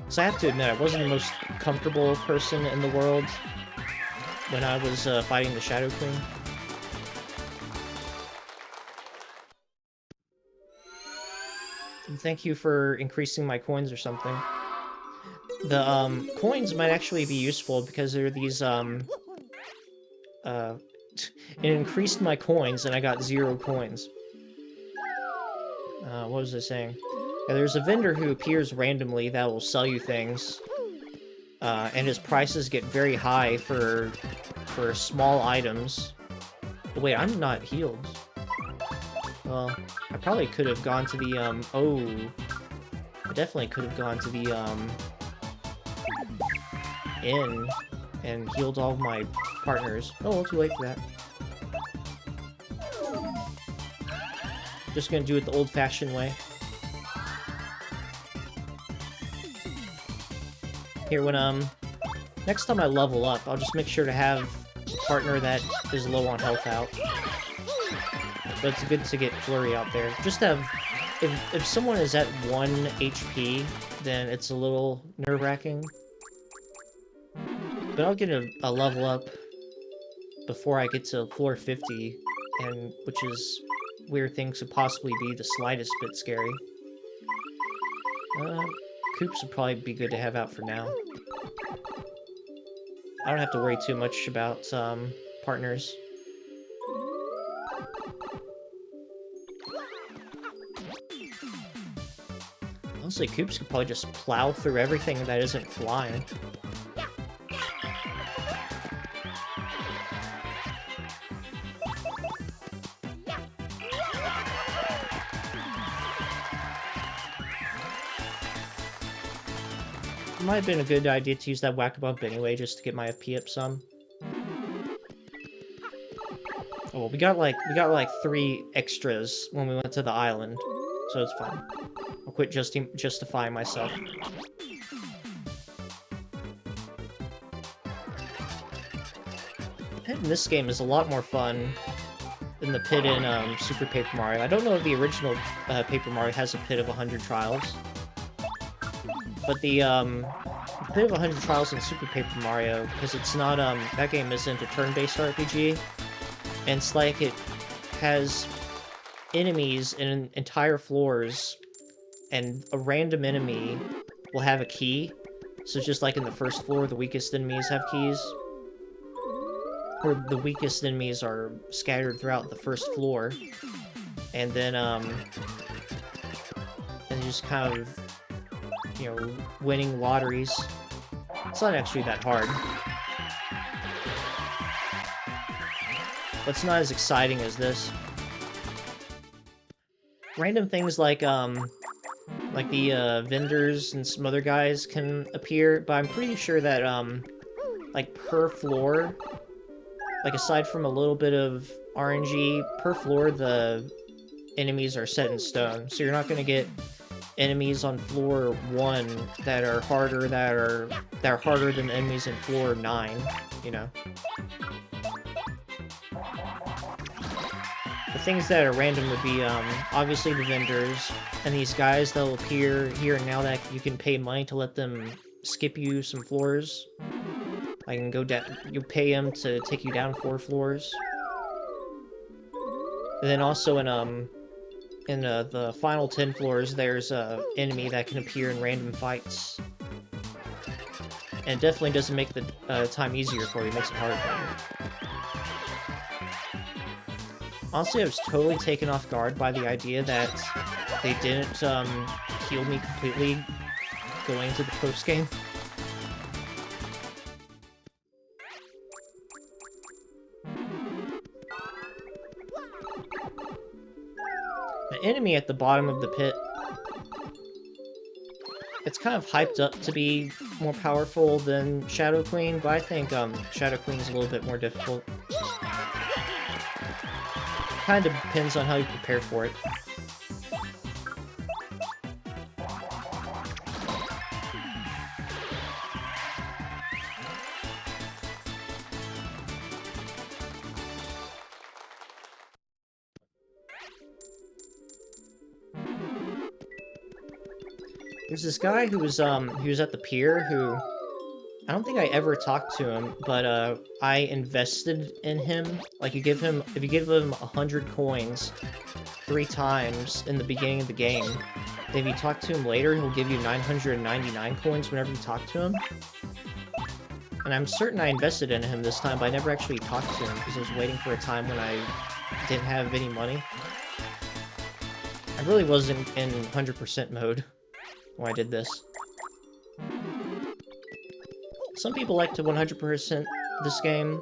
So I have to admit, I wasn't the most comfortable person in the world when I was fighting the Shadow Queen. And thank you for increasing my coins or something. The coins might actually be useful because there are these it increased my coins and I got 0 coins. What was I saying? Yeah, there's a vendor who appears randomly that will sell you things, and his prices get very high for small items. But wait, I'm not healed. Well, I probably could have gone to the, I definitely could have gone to the, inn and healed all of my partners. Oh, well, too late for that. Just gonna do it the old-fashioned way. Here, when, next time I level up, I'll just make sure to have a partner that is low on health out. But it's good to get Flurry out there. Just to have... If someone is at 1 HP, then it's a little nerve-wracking. But I'll get a level up before I get to floor 50, and which is... where things could possibly be the slightest bit scary. Koops would probably be good to have out for now. I don't have to worry too much about, partners. Honestly, Koops could probably just plow through everything that isn't flying. It might have been a good idea to use that whack-a-bump anyway, just to get my FP up some. Oh, well, we got like 3 extras when we went to the island, so it's fine. I'll quit justifying myself. The pit in this game is a lot more fun than the pit in Super Paper Mario. I don't know if the original Paper Mario has a pit of 100 trials. But the Pit of 100 Trials in Super Paper Mario, because it's not, that game isn't a turn-based RPG, and it's like it has enemies in entire floors, and a random enemy will have a key. So just like in the first floor, the weakest enemies have keys, or the weakest enemies are scattered throughout the first floor, and then, and just kind of, you know, winning lotteries. It's not actually that hard. But it's not as exciting as this. Random things like the vendors and some other guys can appear, but I'm pretty sure that, like, per floor, like, aside from a little bit of RNG, per floor, the enemies are set in stone. So you're not gonna get enemies on floor 1 that are harder, that are harder than the enemies in floor 9, you know? The things that are random would be, obviously the vendors, and these guys that'll appear here and now that you can pay money to let them skip you some floors. I can go down, you pay them to take you down 4 floors. And then also in the final 10 floors, there's a enemy that can appear in random fights. And it definitely doesn't make the time easier for you, it makes it harder for you. Honestly, I was totally taken off guard by the idea that they didn't heal me completely going into the post-game. The enemy at the bottom of the pit, it's kind of hyped up to be more powerful than Shadow Queen, but I think Shadow Queen is a little bit more difficult. Kind of depends on how you prepare for it. There's this guy who was at the pier who, I don't think I ever talked to him, but I invested in him. Like, if you give him 100 coins 3 times in the beginning of the game, then if you talk to him later, he'll give you 999 coins whenever you talk to him. And I'm certain I invested in him this time, but I never actually talked to him because I was waiting for a time when I didn't have any money. I really wasn't in 100% mode when I did this. Some people like to 100% this game,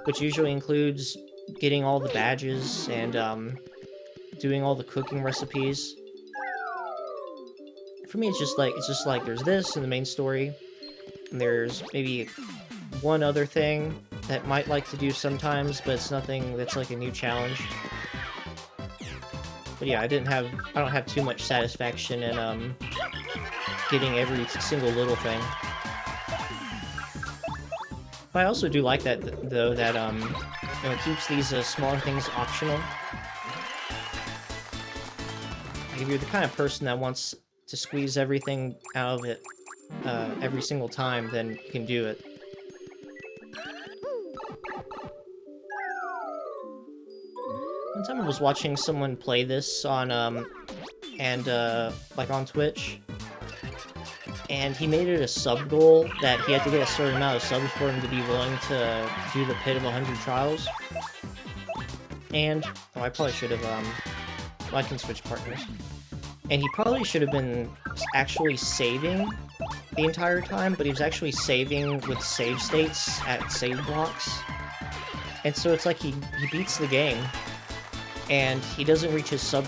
which usually includes getting all the badges and doing all the cooking recipes. For me, it's just like there's this in the main story, and there's maybe one other thing that might like to do sometimes, but it's nothing that's like a new challenge. But yeah, I don't have too much satisfaction in getting every single little thing. But I also do like that, though, that you know, it keeps these smaller things optional. Like, if you're the kind of person that wants to squeeze everything out of it every single time, then you can do it. One time I was watching someone play this on, like on Twitch, and he made it a sub goal that he had to get a certain amount of subs for him to be willing to do the Pit of 100 Trials. And, oh, I probably should have, well, I can switch partners. And he probably should have been actually saving the entire time, but he was actually saving with save states at save blocks. And so it's like he beats the game, and he doesn't reach his sub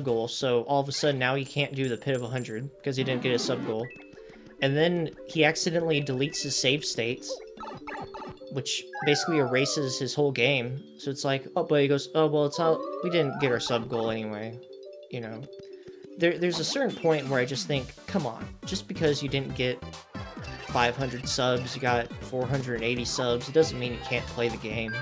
goal, so all of a sudden now he can't do the Pit of 100 because he didn't get his sub goal. And then he accidentally deletes his save states, which basically erases his whole game. So it's like, oh, but he goes, oh, well, it's all, we didn't get our sub goal anyway, you know. There's a certain point where I just think, come on, just because you didn't get 500 subs, you got 480 subs, it doesn't mean you can't play the game.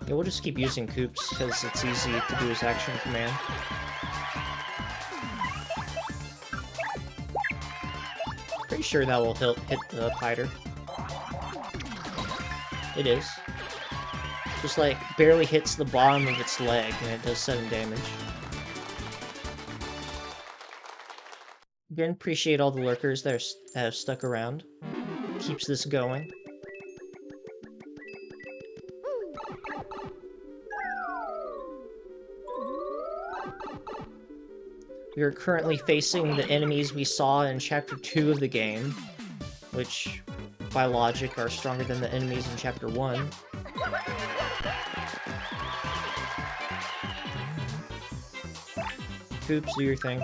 Yeah, we'll just keep using Koops, because it's easy to do his action command. Pretty sure that will hit the fighter. It is. Just like, barely hits the bottom of its leg, and it does 7 damage. Again, appreciate all the lurkers that have stuck around. Keeps this going. We are currently facing the enemies we saw in Chapter 2 of the game, which, by logic, are stronger than the enemies in Chapter 1. Koops, do your thing.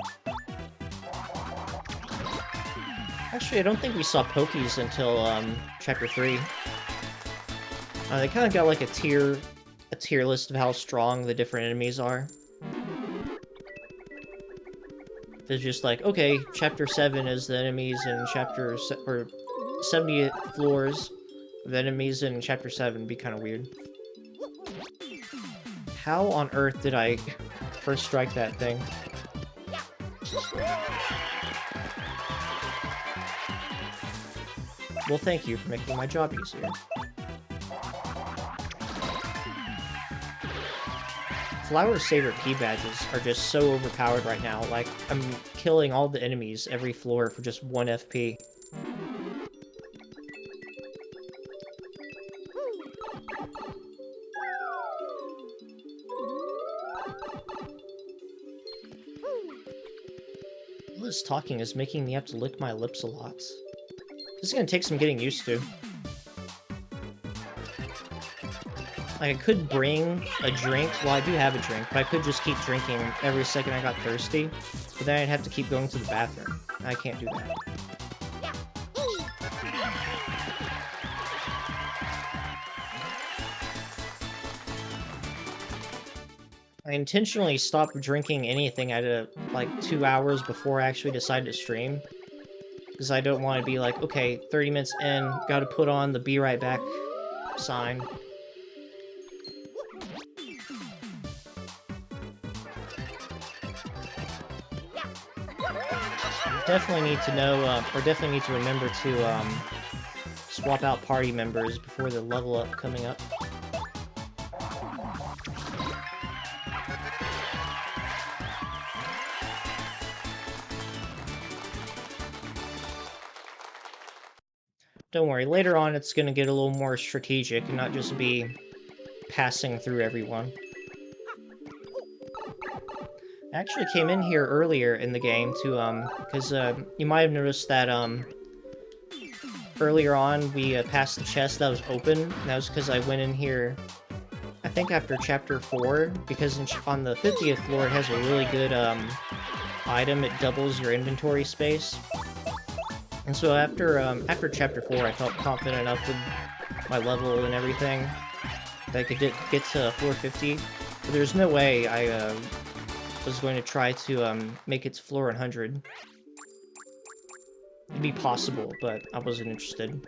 Actually, I don't think we saw Pokies until Chapter 3. They kind of got like a tier list of how strong the different enemies are. It's just like, okay, Chapter 7 is the enemies in or 70 floors of the enemies in Chapter 7. Be kind of weird. How on earth did I first strike that thing? Well, thank you for making my job easier. Flower Saver P badges are just so overpowered right now. Like, I'm killing all the enemies every floor for just 1 FP. All this talking is making me have to lick my lips a lot. This is gonna take some getting used to. Like, I could bring a drink. Well, I do have a drink, but I could just keep drinking every second I got thirsty. But then I'd have to keep going to the bathroom. I can't do that. I intentionally stopped drinking anything at like 2 hours before I actually decided to stream. Because I don't want to be like, okay, 30 minutes in, gotta put on the be right back sign. Definitely need to know, or definitely need to remember to swap out party members before the level up coming up. Don't worry, later on it's going to get a little more strategic and not just be passing through everyone. I actually came in here earlier in the game to, because you might have noticed that earlier on we passed the chest that was open, and that was because I went in here, I think after Chapter 4, because on the 50th floor it has a really good item. It doubles your inventory space. And so after Chapter 4, I felt confident enough with my level and everything that I could get to 450. But there's no way I was going to try to make it to floor 100. It'd be possible, but I wasn't interested.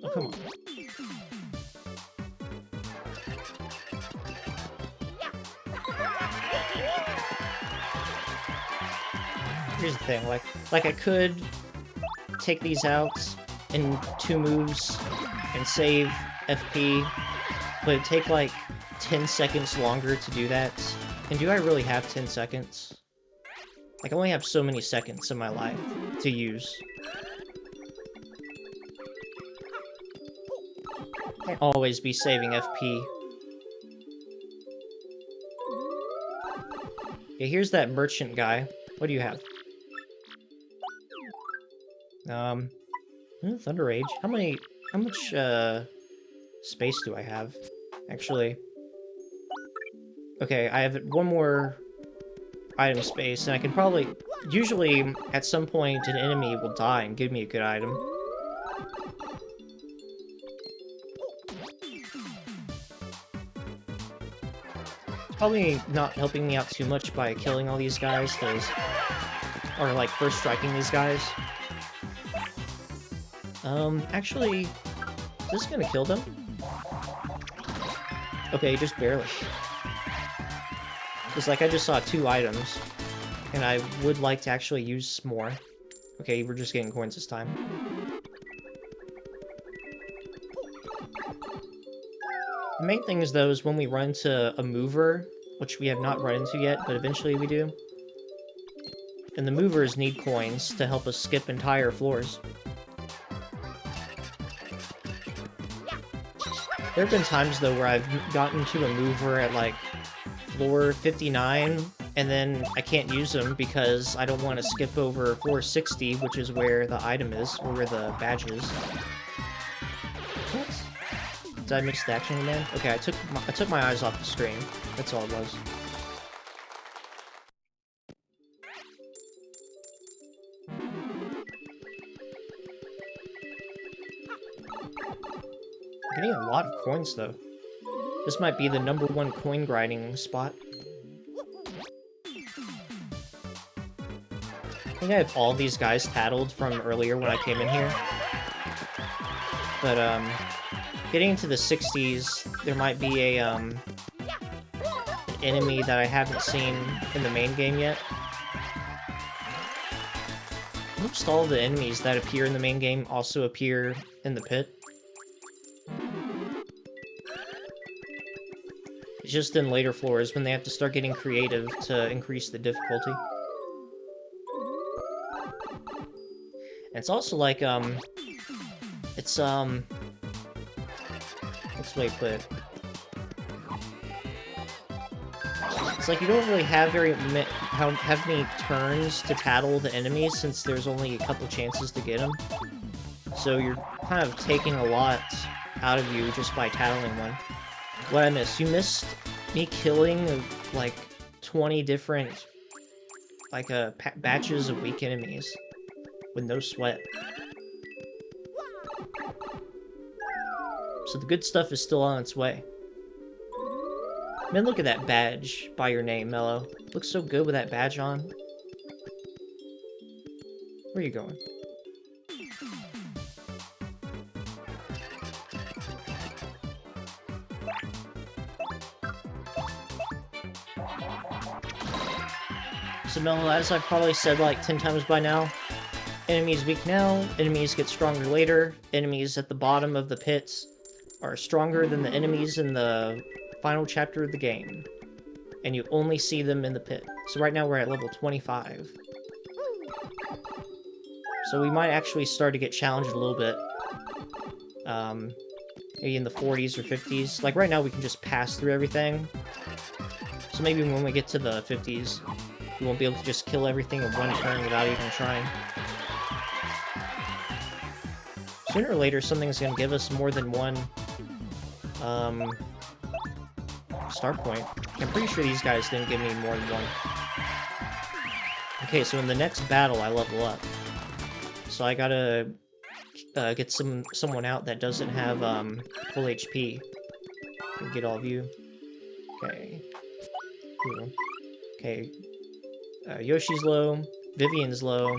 Oh, come on. Here's the thing, like I could take these out in 2 moves and save FP, but it'd take like 10 seconds longer to do that. And do I really have 10 seconds? Like, I only have so many seconds in my life to use. Can't always be saving FP. Yeah, here's that merchant guy. What do you have? Thunder Rage. How much, space do I have? Actually. Okay, I have 1 more item space, and I can probably... Usually, at some point, an enemy will die and give me a good item. It's probably not helping me out too much by killing all these guys, because or like first striking these guys. Actually, is this gonna kill them? Okay, just barely. It's like I just saw 2 items, and I would like to actually use more. Okay, we're just getting coins this time. The main thing is, though, is when we run into a mover, which we have not run into yet, but eventually we do. And the movers need coins to help us skip entire floors. There have been times, though, where I've gotten to a mover at, like, floor 59, and then I can't use them because I don't want to skip over floor 60, which is where the item is, or where the badge is. What? Did I miss the action command? Okay, I took my eyes off the screen. That's all it was. I'm getting a lot of coins, though. This might be the #1 coin grinding spot. I think I have all these guys tattled from earlier when I came in here. But, getting into the 60s, there might be an enemy that I haven't seen in the main game yet. Most all of the enemies that appear in the main game also appear in the pit. It's just in later floors when they have to start getting creative to increase the difficulty. And it's also like, it's, what's the way to put it? It's like you don't really have have many turns to tattle the enemies since there's only a couple chances to get them. So you're kind of taking a lot out of you just by tattling one. What I missed? You missed me killing, like, 20 different, like, batches of weak enemies with no sweat. So the good stuff is still on its way. Man, look at that badge by your name, Mello. Looks so good with that badge on. Where are you going? So Mello, as I've probably said like 10 times by now, enemies weak now, enemies get stronger later, enemies at the bottom of the pits are stronger than the enemies in the final chapter of the game. And you only see them in the pit. So right now we're at level 25. So we might actually start to get challenged a little bit. Maybe in the 40s or 50s. Like right now we can just pass through everything. So maybe when we get to the 50s, we won't be able to just kill everything in one turn without even trying. Sooner or later, something's gonna give us more than one, start point. I'm pretty sure these guys didn't give me more than one. Okay, so in the next battle, I level up. So I gotta get someone out that doesn't have full HP. Get all of you. Okay. Cool. Okay. Yoshi's low, Vivian's low,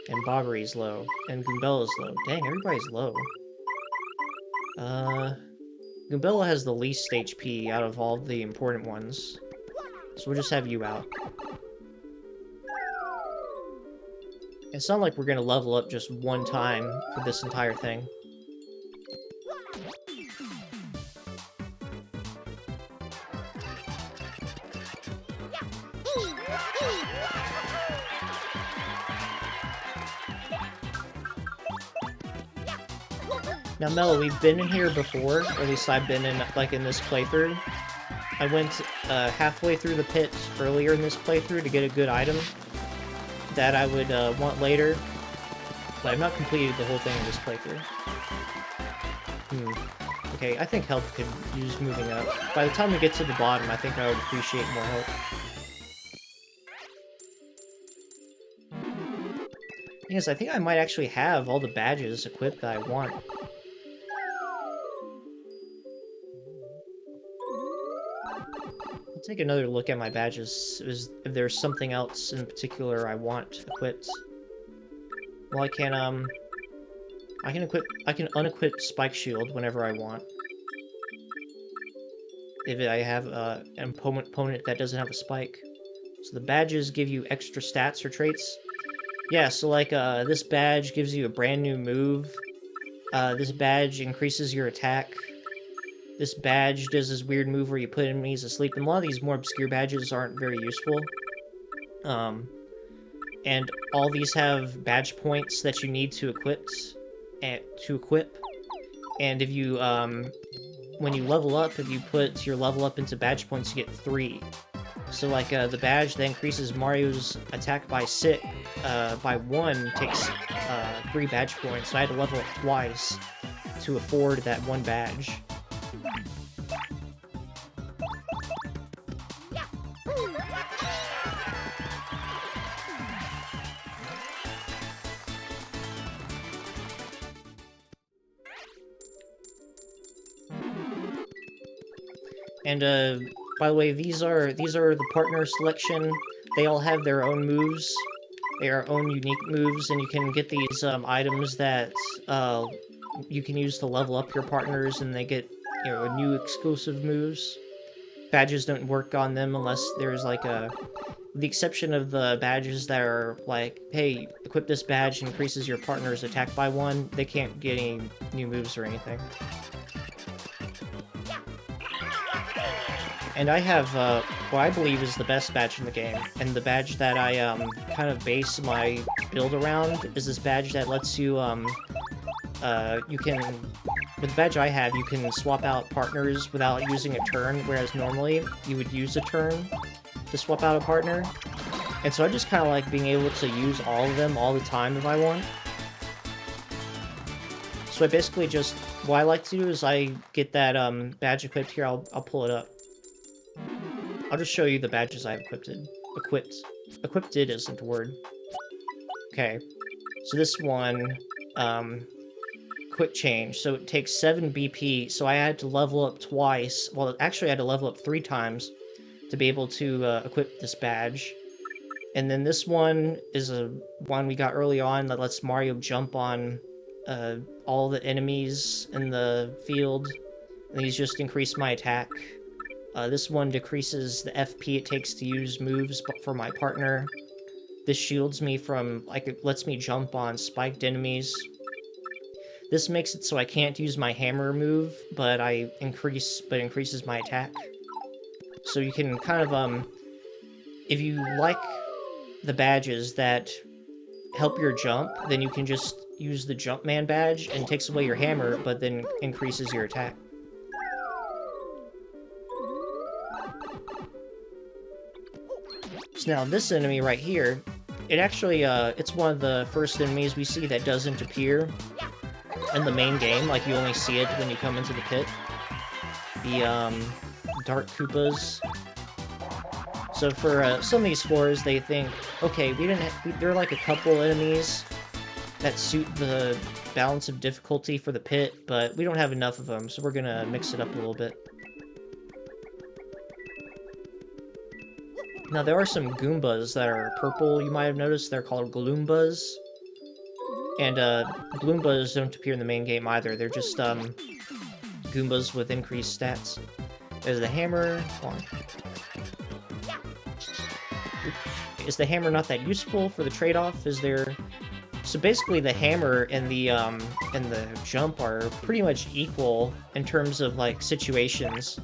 and Bobbery's low, and Goombella's low. Dang, everybody's low. Goombella has the least HP out of all the important ones. So we'll just have you out. It's not like we're gonna level up just one time for this entire thing. Now, Mello, we've been in here before, or at least I've been in, like, in this playthrough. I went halfway through the pit earlier in this playthrough to get a good item that I would want later, but I've not completed the whole thing in this playthrough. Okay, I think health could use moving up. By the time we get to the bottom, I think I would appreciate more health. Thing is, I think I might actually have all the badges equipped that I want. I'll take another look at my badges, if there's something else in particular I want equipped. Well, I can unequip Spike Shield whenever I want. If I have an opponent that doesn't have a spike. So the badges give you extra stats or traits. Yeah, so like this badge gives you a brand new move. This badge increases your attack. This badge does this weird move where you put enemies asleep. And a lot of these more obscure badges aren't very useful. And all these have badge points that you need to equip. And if you when you level up, if you put your level up into badge points, you get 3. So like the badge that increases Mario's attack by 1 takes 3 badge points. So I had to level up twice to afford that 1 badge. And by the way, these are the partner selection. They all have their own moves, their own unique moves, and you can get these items that you can use to level up your partners, and they get, you know, new exclusive moves. Badges don't work on them unless there's like the exception of the badges that are like, hey, equip this badge, increases your partner's attack by 1. They can't get any new moves or anything. And I have what I believe is the best badge in the game, and the badge that I kind of base my build around is this badge that lets you you can, with the badge I have, you can swap out partners without using a turn, whereas normally you would use a turn to swap out a partner. And so I just kind of like being able to use all of them all the time if I want. So I basically just, what I like to do is I get that badge equipped here. I'll pull it up. I'll just show you the badges I've equipped. Equipped isn't the word. Okay, so this one, quick change. So it takes 7 BP, so I had to level up twice. Well, actually I had to level up 3 times to be able to equip this badge. And then this one is a one we got early on that lets Mario jump on all the enemies in the field. And these just increase my attack. This one decreases the FP it takes to use moves for my partner. This shields me from, like, it lets me jump on spiked enemies. This makes it so I can't use my hammer move, but increases my attack. So you can kind of, if you like the badges that help your jump, then you can just use the Jumpman badge and takes away your hammer, but then increases your attack. So now this enemy right here, it actually, it's one of the first enemies we see that doesn't appear in the main game, like you only see it when you come into the pit. The, Dark Koopas. So for some of these floors, they think, okay, there are like a couple enemies that suit the balance of difficulty for the pit, but we don't have enough of them, so we're gonna mix it up a little bit. Now, there are some Goombas that are purple, you might have noticed. They're called Gloombas. And, Gloombas don't appear in the main game either. They're just, Goombas with increased stats. There's the hammer. Hold on. Is the hammer not that useful for the trade-off? Is there... So basically, the hammer and the jump are pretty much equal in terms of, like, situations.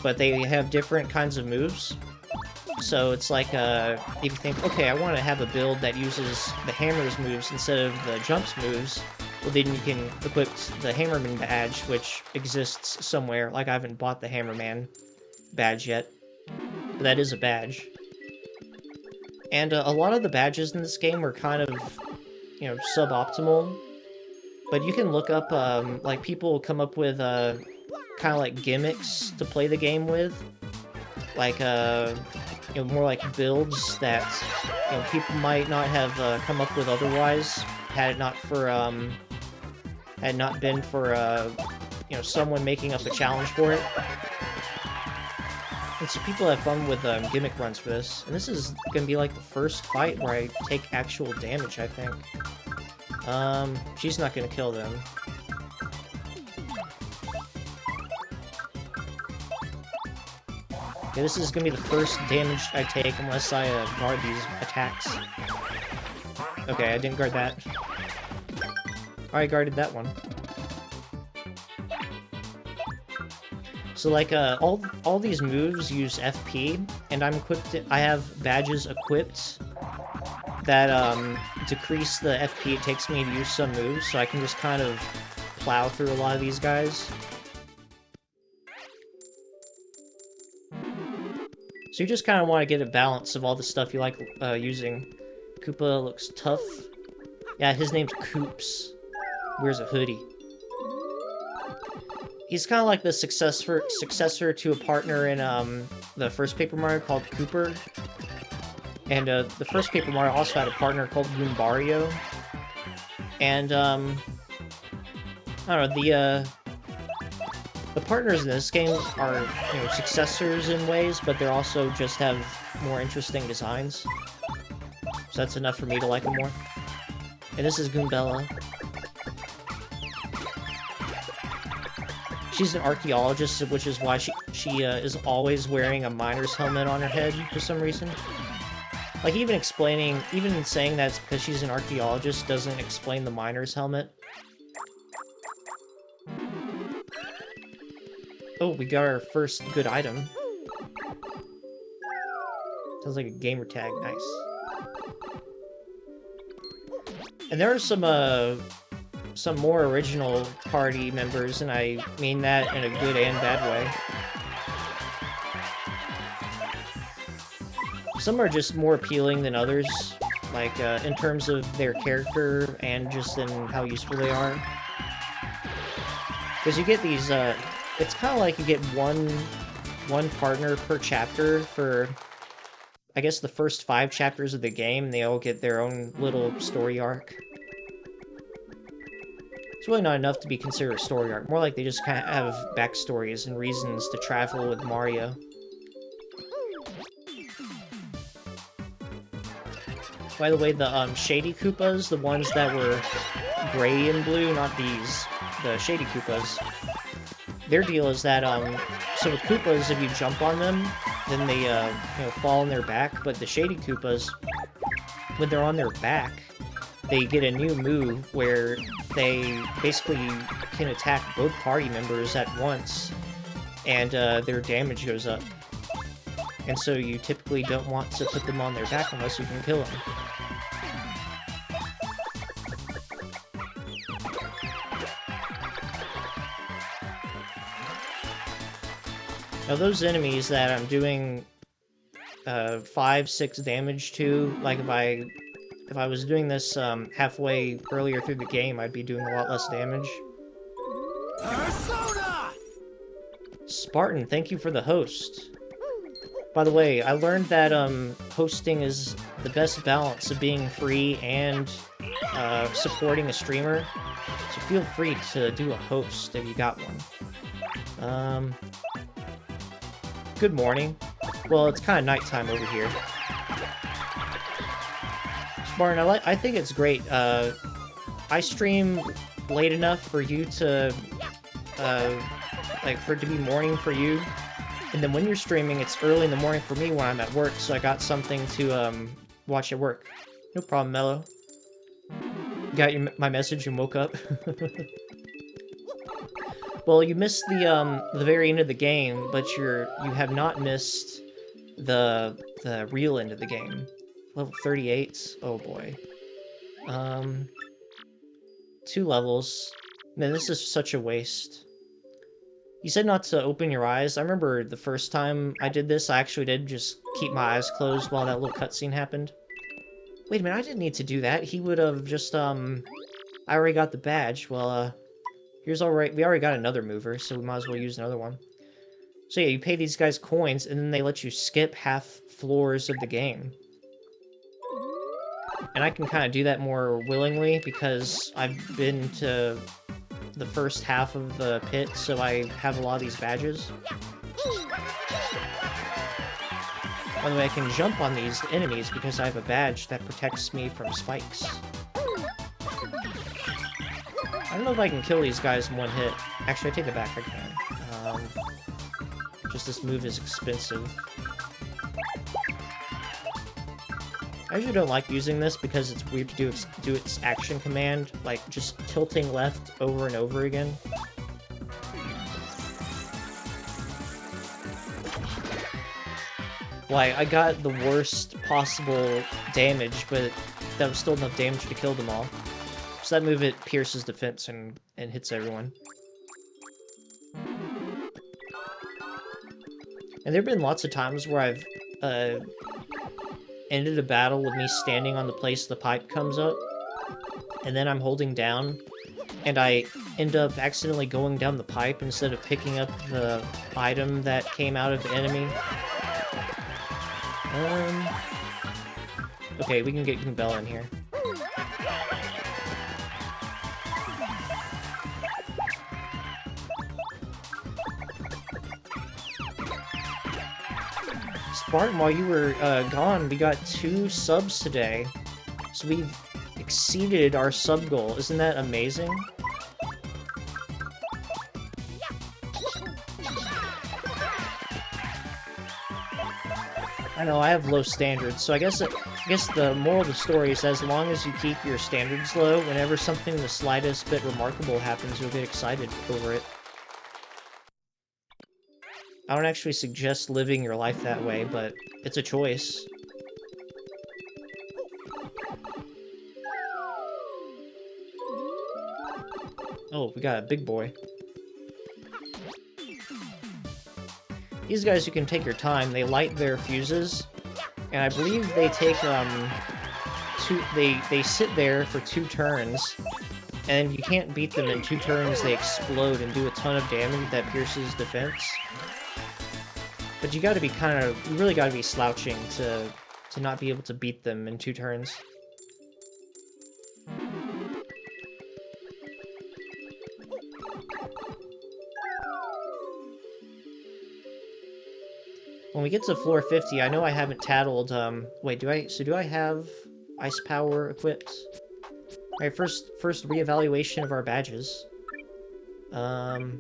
But they have different kinds of moves. So it's like, if you think, okay, I want to have a build that uses the hammer's moves instead of the jump's moves, well then you can equip the Hammerman badge, which exists somewhere. Like, I haven't bought the Hammerman badge yet, but that is a badge. And a lot of the badges in this game are kind of, you know, suboptimal, but you can look up, like, people come up with, kind of like gimmicks to play the game with. Like, you know, more like builds that, you know, people might not have come up with otherwise, had it not been for, you know, someone making up a challenge for it. And so people have fun with gimmick runs for this. And this is gonna be like the first fight where I take actual damage, I think. She's not gonna kill them. Okay, this is gonna be the first damage I take unless I guard these attacks. Okay, I didn't guard that. I guarded that one. So like all these moves use FP, and I have badges equipped that decrease the FP it takes me to use some moves, so I can just kind of plow through a lot of these guys. So you just kind of want to get a balance of all the stuff you like using. Koopa looks tough. Yeah, his name's Koops. Wears a hoodie. He's kind of like the successor to a partner in the first Paper Mario called Kooper. And the first Paper Mario also had a partner called Goombario. And I don't know, the partners in this game are, you know, successors in ways, but they also just have more interesting designs. So that's enough for me to like them more. And this is Goombella. She's an archaeologist, which is why she is always wearing a miner's helmet on her head for some reason. Like, even saying that's because she's an archaeologist doesn't explain the miner's helmet. Oh, we got our first good item. Sounds like a gamer tag, nice. And there are some more original party members, and I mean that in a good and bad way. Some are just more appealing than others, like in terms of their character and just in how useful they are. Because you get these, it's kind of like you get one partner per chapter for, I guess, the first 5 chapters of the game. They all get their own little story arc. It's really not enough to be considered a story arc. More like they just kind of have backstories and reasons to travel with Mario. By the way, the Shady Koopas, the ones that were gray and blue, not these, the Shady Koopas, their deal is that, so with Koopas, if you jump on them, then they, you know, fall on their back, but the Shady Koopas, when they're on their back, they get a new move where they basically can attack both party members at once, and their damage goes up. And so you typically don't want to put them on their back unless you can kill them. Now those enemies that I'm doing 5-6 damage to, like if I was doing this halfway earlier through the game, I'd be doing a lot less damage. Persona! Spartan, thank you for the host. By the way, I learned that hosting is the best balance of being free and supporting a streamer. So feel free to do a host if you got one. Good morning. Well, it's kind of nighttime over here. Spartan, I think it's great. I stream late enough for you to, like, for it to be morning for you. And then when you're streaming, it's early in the morning for me when I'm at work, so I got something to, watch at work. No problem, Mello. Got my message and woke up? Well, you missed the very end of the game, but you have not missed the real end of the game. Level 38? Oh boy. 2 levels. Man, this is such a waste. You said not to open your eyes. I remember the first time I did this, I actually did just keep my eyes closed while that little cutscene happened. Wait a minute, I didn't need to do that. He would have just, I already got the badge. Well, here's alright. We already got another mover, so we might as well use another one. So yeah, you pay these guys coins, and then they let you skip half floors of the game. And I can kind of do that more willingly, because I've been to the first half of the pit, so I have a lot of these badges. By the way, I can jump on these enemies because I have a badge that protects me from spikes. I don't know if I can kill these guys in one hit. Actually, I take it back, I can. Just this move is expensive. I usually don't like using this because it's weird to do its action command, like just tilting left over and over again. Like, I got the worst possible damage, but that was still enough damage to kill them all. So that move, it pierces defense and hits everyone. And there have been lots of times where I've ended a battle with me standing on the place the pipe comes up, and then I'm holding down, and I end up accidentally going down the pipe instead of picking up the item that came out of the enemy. Okay, we can get Goombella in here. Spartan, while you were gone, we got 2 subs today. So we've exceeded our sub goal. Isn't that amazing? I know, I have low standards, so I guess the moral of the story is as long as you keep your standards low, whenever something the slightest bit remarkable happens, you'll get excited over it. I don't actually suggest living your life that way, but it's a choice. Oh, we got a big boy. These guys, you can take your time. They light their fuses, and I believe they take, they sit there for 2 turns, and you can't beat them in 2 turns. They explode and do a ton of damage that pierces defense. But you gotta be you really gotta be slouching to not be able to beat them in 2 turns. When we get to floor 50, I know I haven't tattled, wait, do I have ice power equipped? Alright, first reevaluation of our badges. Alright,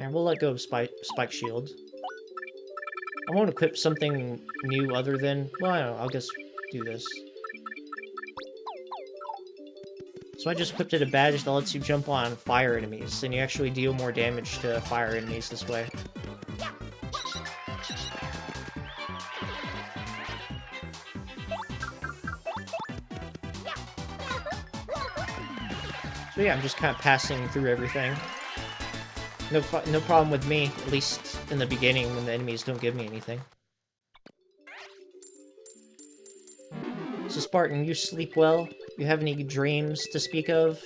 we'll let go of Spike Shield. I want to equip something new other than... Well, I don't know, I'll just do this. So I just equipped a badge that lets you jump on fire enemies, and you actually deal more damage to fire enemies this way. So yeah, I'm just kind of passing through everything. No problem with me, at least in the beginning when the enemies don't give me anything. So Spartan, you sleep well? You have any dreams to speak of?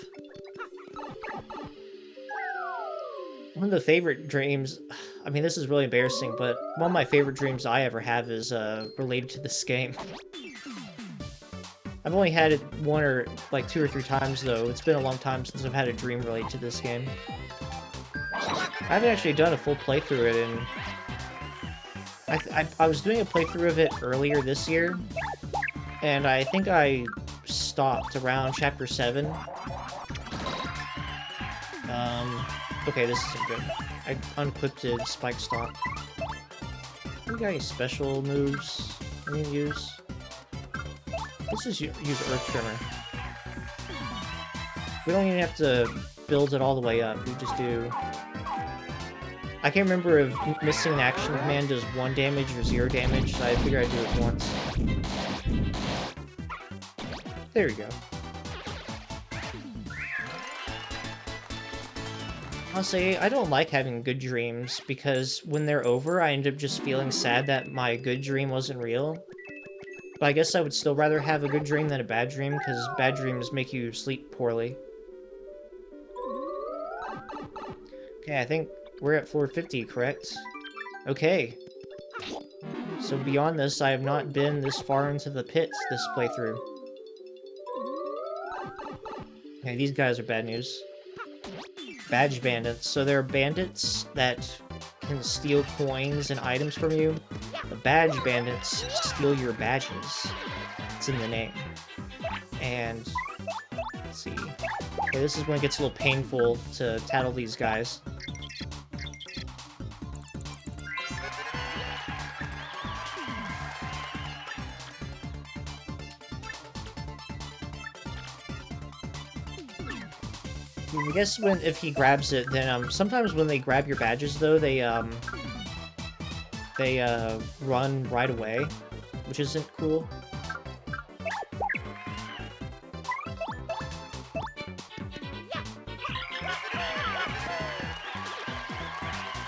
One of the favorite dreams... I mean, this is really embarrassing, but one of my favorite dreams I ever have is related to this game. I've only had it 2 or 3 times, though. It's been a long time since I've had a dream related to this game. I haven't actually done a full playthrough of it, and I was doing a playthrough of it earlier this year, and I think I stopped around chapter 7. Okay, this isn't good. I unequipped Spike Stomp. You got any special moves I can use? Let's just use Earth Tremor. We don't even have to build it all the way up, we just do... I can't remember if missing an action command does 1 damage or 0 damage, so I figured I'd do it once. There we go. Honestly, I don't like having good dreams, because when they're over, I end up just feeling sad that my good dream wasn't real. But I guess I would still rather have a good dream than a bad dream, because bad dreams make you sleep poorly. Okay, I think we're at floor 50, correct? Okay. So beyond this, I have not been this far into the pits this playthrough. Okay, these guys are bad news. badge bandits. So there are bandits that can steal coins and items from you. The badge bandits steal your badges. It's in the name. And let's see. Okay, this is when it gets a little painful to tattle these guys. I guess if he grabs it, then sometimes when they grab your badges though, they run right away, which isn't cool.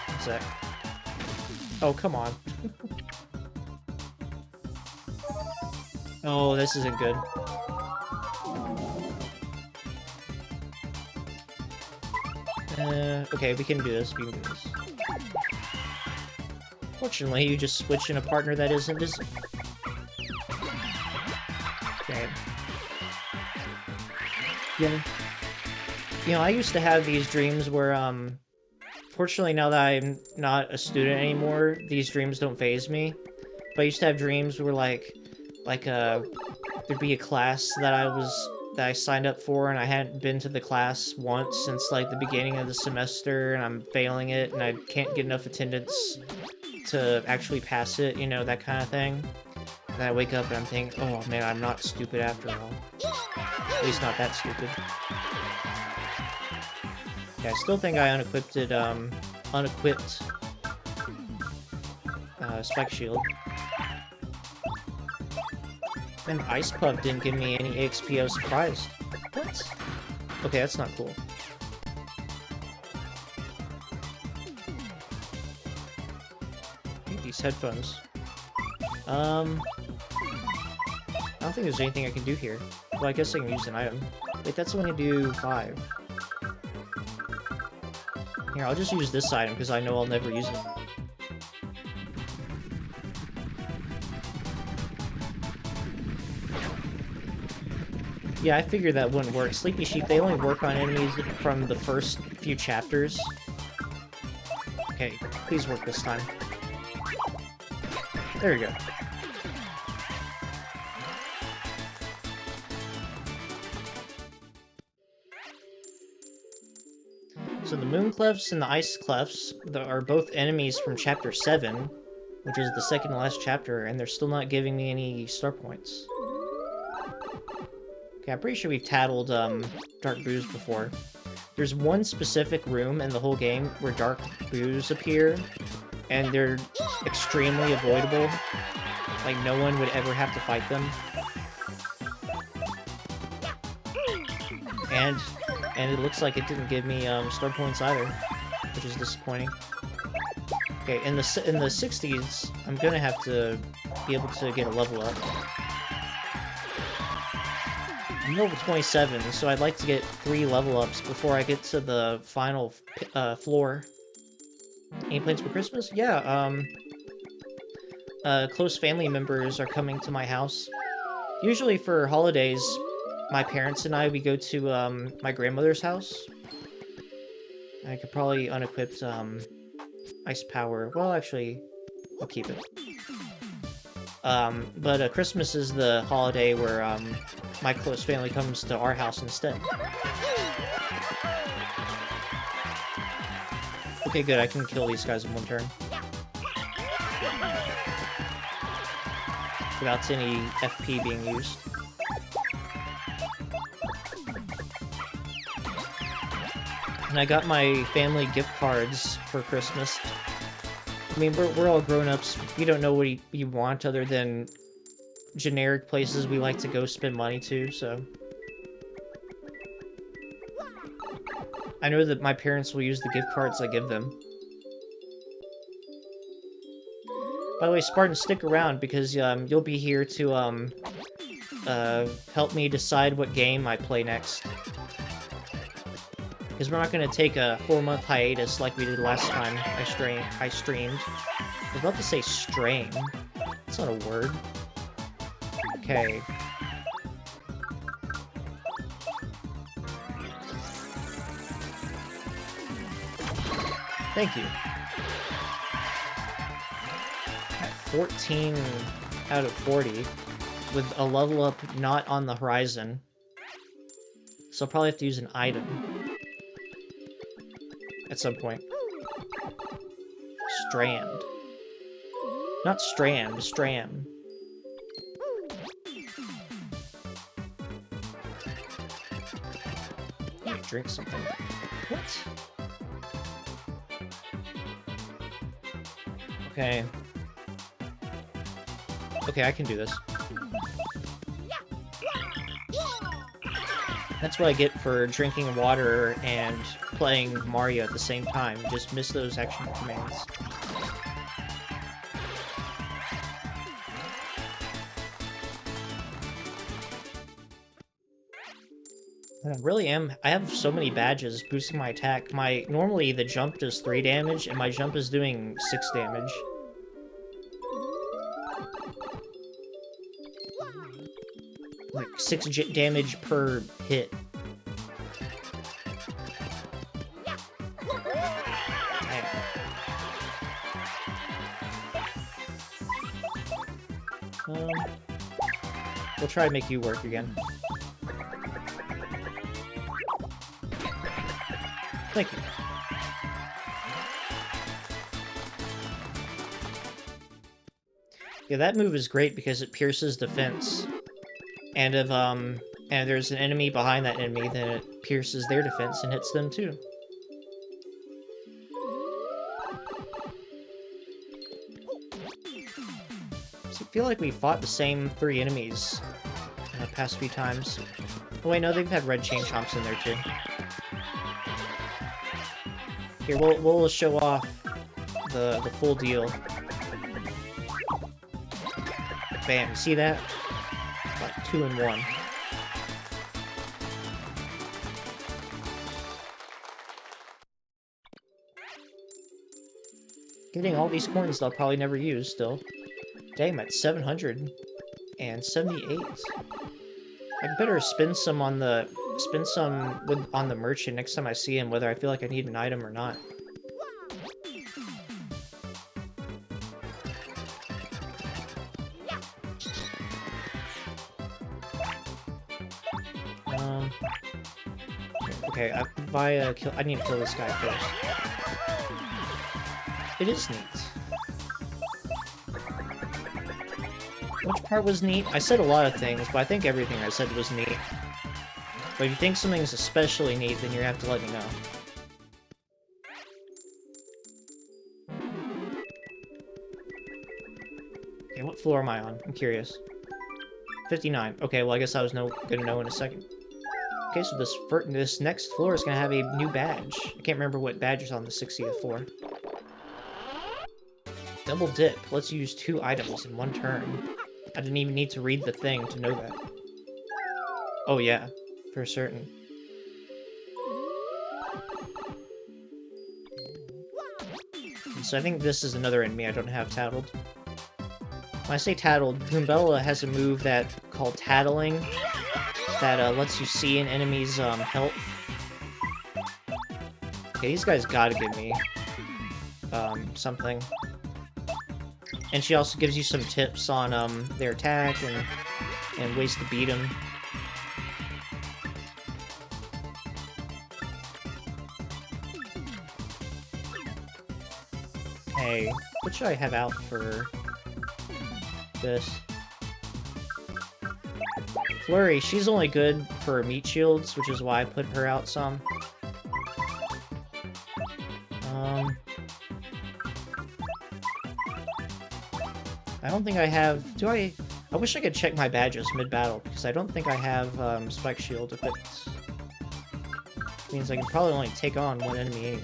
What's that? Oh, come on. Oh, this isn't good. Okay, we can do this, we can do this. Fortunately, you just switch in a partner that isn't as... Okay. Yeah. You know, I used to have these dreams where, fortunately now that I'm not a student anymore, these dreams don't faze me. But I used to have dreams where, there'd be a class that I signed up for, and I hadn't been to the class once since, like, the beginning of the semester, and I'm failing it, and I can't get enough attendance to actually pass it, you know, that kind of thing. And I wake up and I'm thinking, oh man, I'm not stupid after all. At least not that stupid. Yeah, I still think I unequipped Spike Shield. And Ice Puff didn't give me any XP, I was surprised. What? Okay, that's not cool. I hate these headphones. I don't think there's anything I can do here. Well, I guess I can use an item. Wait, that's only do 5. Here, I'll just use this item, because I know I'll never use it. Yeah, I figured that wouldn't work. Sleepy Sheep, they only work on enemies from the first few chapters. Okay, please work this time. There we go. So the Moon Clefs and the Ice Clefs are both enemies from Chapter 7, which is the second to last chapter, and they're still not giving me any star points. Okay, I'm pretty sure we've tattled Dark Boos before. There's one specific room in the whole game where Dark Boos appear, and they're extremely avoidable. Like, no one would ever have to fight them. And it looks like it didn't give me star points either, which is disappointing. Okay, in the 60s, I'm gonna have to be able to get a level up. I'm level 27, so I'd like to get 3 level ups before I get to the final floor. Any plans for Christmas? Yeah, close family members are coming to my house. Usually for holidays, my parents and we go to my grandmother's house. I could probably unequip Ice Power. Well, actually, I'll keep it. But Christmas is the holiday where my close family comes to our house instead. Okay, good. I can kill these guys in one turn. Without any FP being used. And I got my family gift cards for Christmas. I mean, we're all grown-ups. We don't know what we want other than generic places we like to go spend money to, so... I know that my parents will use the gift cards I give them. By the way, Spartan, stick around, because you'll be here to help me decide what game I play next. Because we're not going to take a 4-month hiatus like we did last time I streamed. I was about to say strain. That's not a word. Okay. Thank you. 14 out of 40 with a level up not on the horizon. So I'll probably have to use an item at some point. Strand. Not strand, stram. Drink something. What? Okay. Okay, I can do this. That's what I get for drinking water and playing Mario at the same time. Just miss those action commands. I really am. I have so many badges boosting my attack. Normally the jump does 3 damage, and my jump is doing 6 damage. Like 6 damage per hit. Damn. We'll try to make you work again. Thank you. Yeah, that move is great because it pierces defense. And if there's an enemy behind that enemy, then it pierces their defense and hits them too. So I feel like we fought the same 3 enemies in the past few times. Oh wait, no, they've had red chain chomps in there too. Here, we'll show off the full deal. Bam, you see that? Like 2 in 1. Getting all these coins that I'll probably never use still. Dang, I'm at 778. I better spend some on the on the merchant next time I see him, whether I feel like I need an item or not. Okay, I need to kill this guy first. It is neat. Which part was neat? I said a lot of things, but I think everything I said was neat. But if you think something's especially neat, then you have to let me know. Okay, what floor am I on? I'm curious. 59. Okay, well I guess I was gonna know in a second. Okay, so this next floor is gonna have a new badge. I can't remember what badge is on the 60th floor. Double dip. Let's use 2 items in 1 turn. I didn't even need to read the thing to know that. Oh yeah, for certain. So I think this is another enemy I don't have tattled. When I say tattled, Goombella has a move called tattling that lets you see an enemy's health. Okay, these guys gotta give me something. And she also gives you some tips on their attack and ways to beat them. Hey, what should I have out for this? Flurry, she's only good for meat shields, which is why I put her out some. I don't think I have... I wish I could check my badges mid-battle, because I don't think I have Spike Shield equipped. Means I can probably only take on 1 enemy anyway.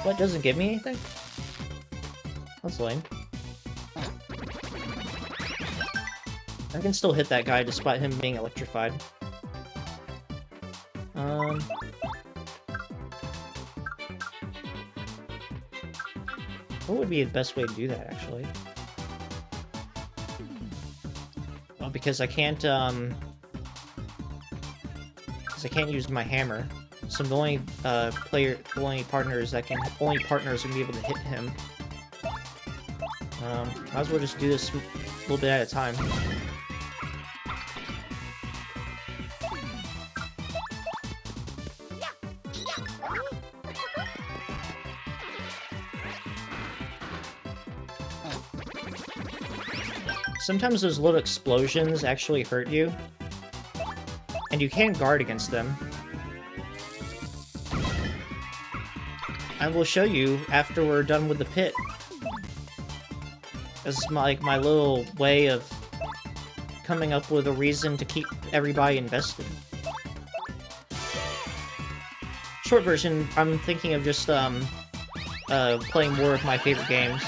What, doesn't give me anything? That's lame. I can still hit that guy despite him being electrified. What would be the best way to do that, actually? Well, because I can't, because I can't use my hammer. So the only only partners that can be able to hit him. Might as well just do this a little bit at a time. Sometimes those little explosions actually hurt you, and you can guard against them. I will show you after we're done with the pit. As my little way of coming up with a reason to keep everybody invested. Short version, I'm thinking of just playing more of my favorite games.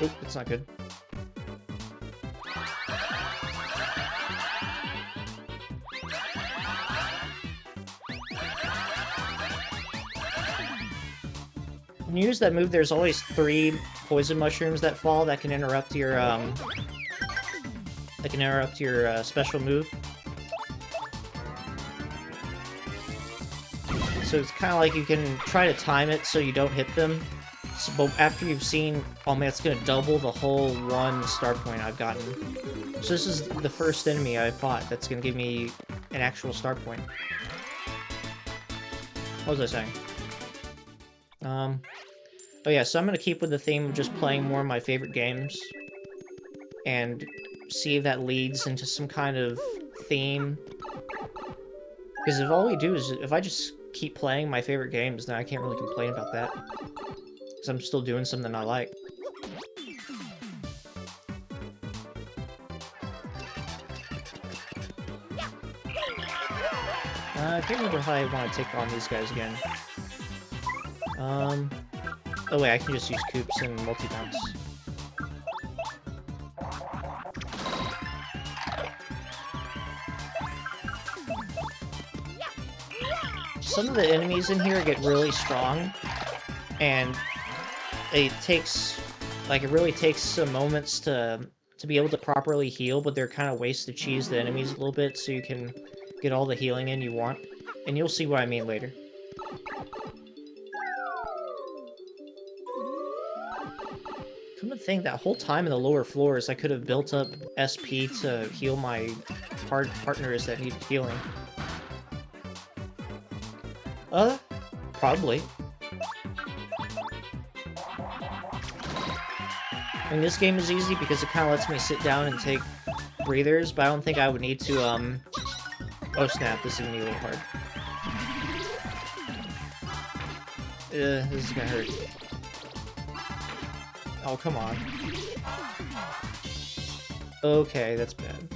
Oop, that's not good. When you use that move, there's always 3 poison mushrooms that fall that can interrupt your special move. So it's kind of like you can try to time it so you don't hit them. So, but after you've seen, oh man, it's gonna double the whole 1 star point I've gotten. So this is the first enemy I fought that's gonna give me an actual star point. What was I saying? Oh yeah, so I'm gonna keep with the theme of just playing more of my favorite games. And see if that leads into some kind of theme. Because if all we do is, if I just keep playing my favorite games, then I can't really complain about that. Because I'm still doing something I like. I can't remember how I want to take on these guys again. Oh wait, I can just use Koops and multi-bounce. Some of the enemies in here get really strong, and it really takes some moments to be able to properly heal, but they're kind of ways to cheese the enemies a little bit so you can get all the healing in you want. And you'll see what I mean later. Come to think, that whole time in the lower floors, I could have built up SP to heal my partners that need healing. Probably. I mean, this game is easy because it kind of lets me sit down and take breathers, but I don't think I would need to, Oh snap, this is gonna be a little hard. This is gonna hurt. Oh, come on. Okay, that's bad.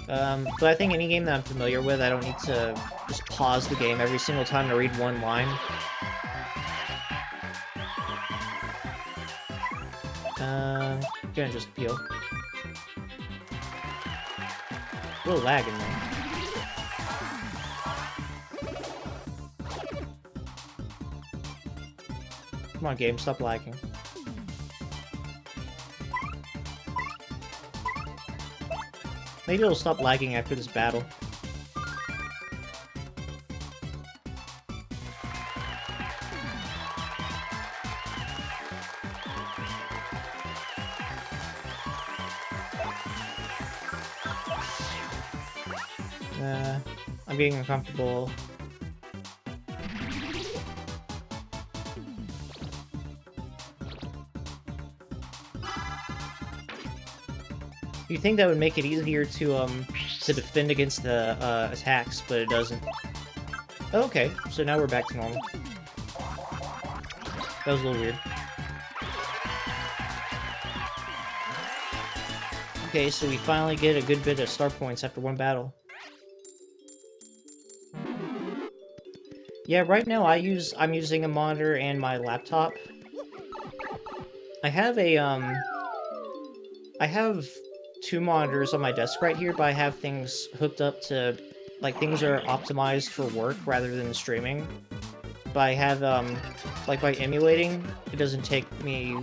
But I think any game that I'm familiar with, I don't need to just pause the game every single time to read one line. Gonna just heal. A little lag in there. Come on, game, stop lagging. Maybe it'll stop lagging after this battle. I'm getting uncomfortable. You'd think that would make it easier to defend against the attacks, but it doesn't. Okay, so now we're back to normal. That was a little weird. Okay, so we finally get a good bit of star points after one battle. Yeah, right now I'm using a monitor and my laptop. I have I have 2 monitors on my desk right here, but I have things hooked up to, like, things are optimized for work rather than streaming. But I have, like, by emulating, it doesn't take any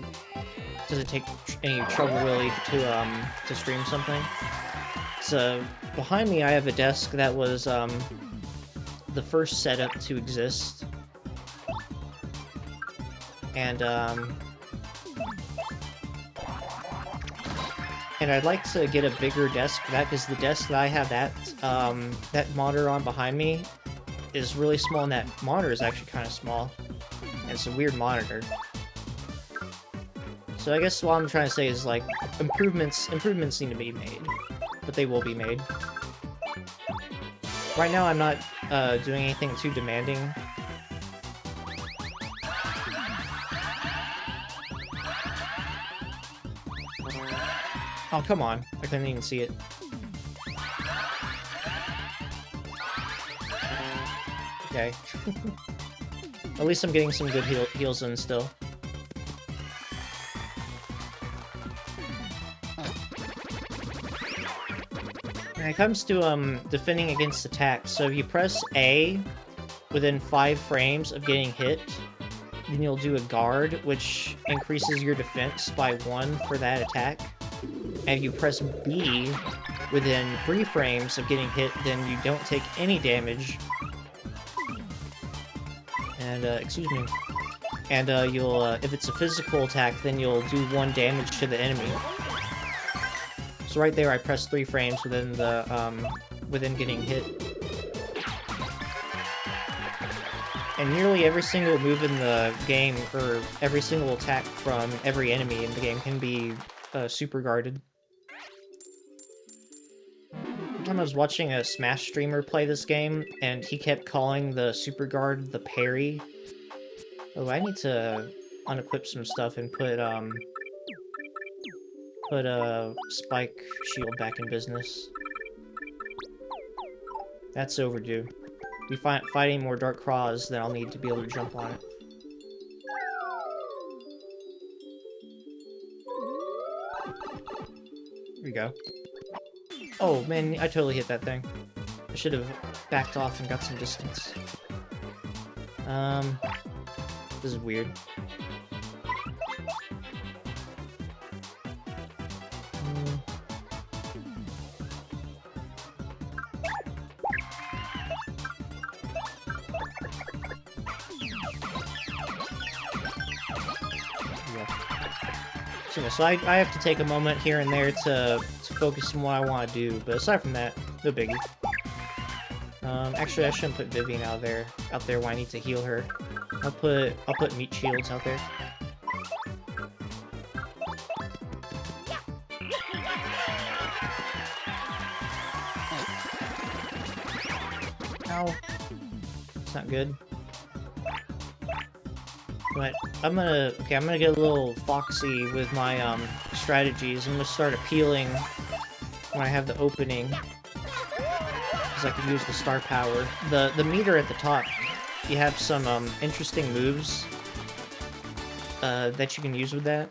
trouble really to stream something. So, behind me I have a desk that was, the first setup to exist. And I'd like to get a bigger desk for that, because the desk that I have that monitor on behind me is really small, and that monitor is actually kind of small. And it's a weird monitor. So I guess what I'm trying to say is, like, improvements need to be made. But they will be made. Right now I'm not doing anything too demanding. Oh, come on. I couldn't even see it. Okay. At least I'm getting some good heals in still. When it comes to defending against attacks, so if you press A within 5 frames of getting hit, then you'll do a guard, which increases your defense by 1 for that attack. And if you press B within 3 frames of getting hit, then you don't take any damage. And, excuse me. And, you'll, if it's a physical attack, then you'll do 1 damage to the enemy. So right there, I pressed 3 frames within the, within getting hit. And nearly every single move in the game, or every single attack from every enemy in the game can be, super guarded. I was watching a Smash streamer play this game, and he kept calling the super guard the parry. Oh, I need to unequip some stuff and put Spike Shield back in business. That's overdue. If we fight any more Dark Claws, then I'll need to be able to jump on it. Here we go. Oh, man, I totally hit that thing. I should have backed off and got some distance. This is weird. So I have to take a moment here and there to focus on what I want to do, but aside from that, no biggie. Actually, I shouldn't put Vivian out there when I need to heal her. I'll put meat shields out there. Ow. It's not good. But I'm gonna get a little foxy with my strategies. I'm gonna start appealing when I have the opening, because I can use the star power. The meter at the top, you have some interesting moves that you can use with that,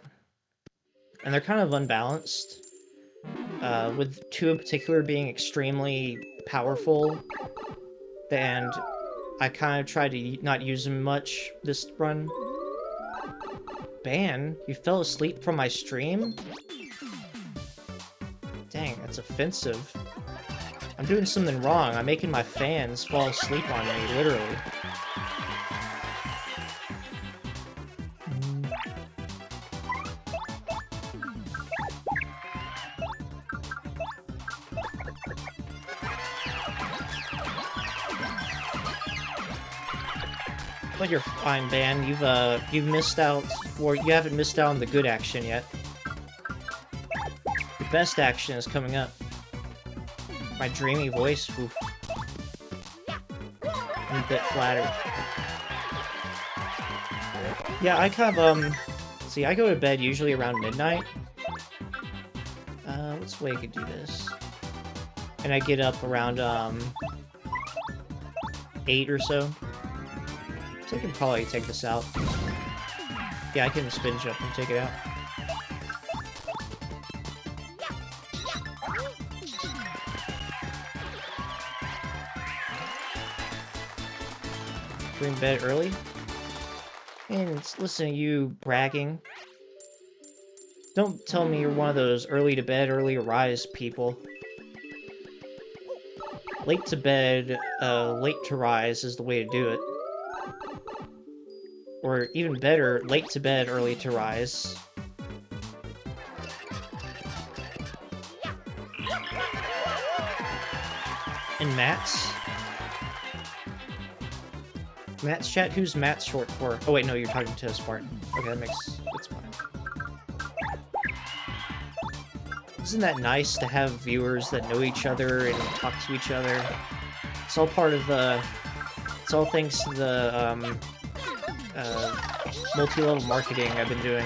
and they're kind of unbalanced. With 2 in particular being extremely powerful, and I kind of try to not use them much this run. Ban? You fell asleep from my stream? Dang, that's offensive. I'm doing something wrong. I'm making my fans fall asleep on me, literally. But you're fine, Ban. You've missed out, or you haven't missed out on the good action yet. The best action is coming up. My dreamy voice, oof. I'm a bit flattered. Yeah, I kind of, see, I go to bed usually around midnight. What's the way I could do this? And I get up around, 8 or so. So I can probably take this out. Yeah, I can spin jump and take it out. Go in bed early? And listen to you bragging. Don't tell me you're one of those early to bed, early to rise people. late to bed, late to rise is the way to do it. Or even better, late to bed, early to rise. And Matt's? Matt's chat? Who's Matt's short for? Oh wait, no, you're talking to Spartan. Okay, that's fine. Isn't that nice to have viewers that know each other and talk to each other? It's all part of the... It's all thanks to the, multi-level marketing I've been doing.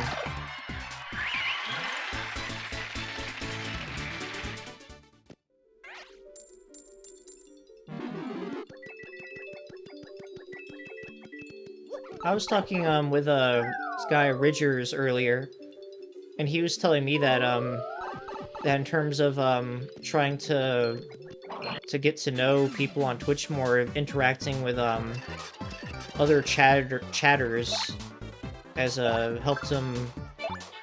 I was talking with this guy Ridgers earlier, and he was telling me that that in terms of trying to get to know people on Twitch more, interacting with other chatters has helped him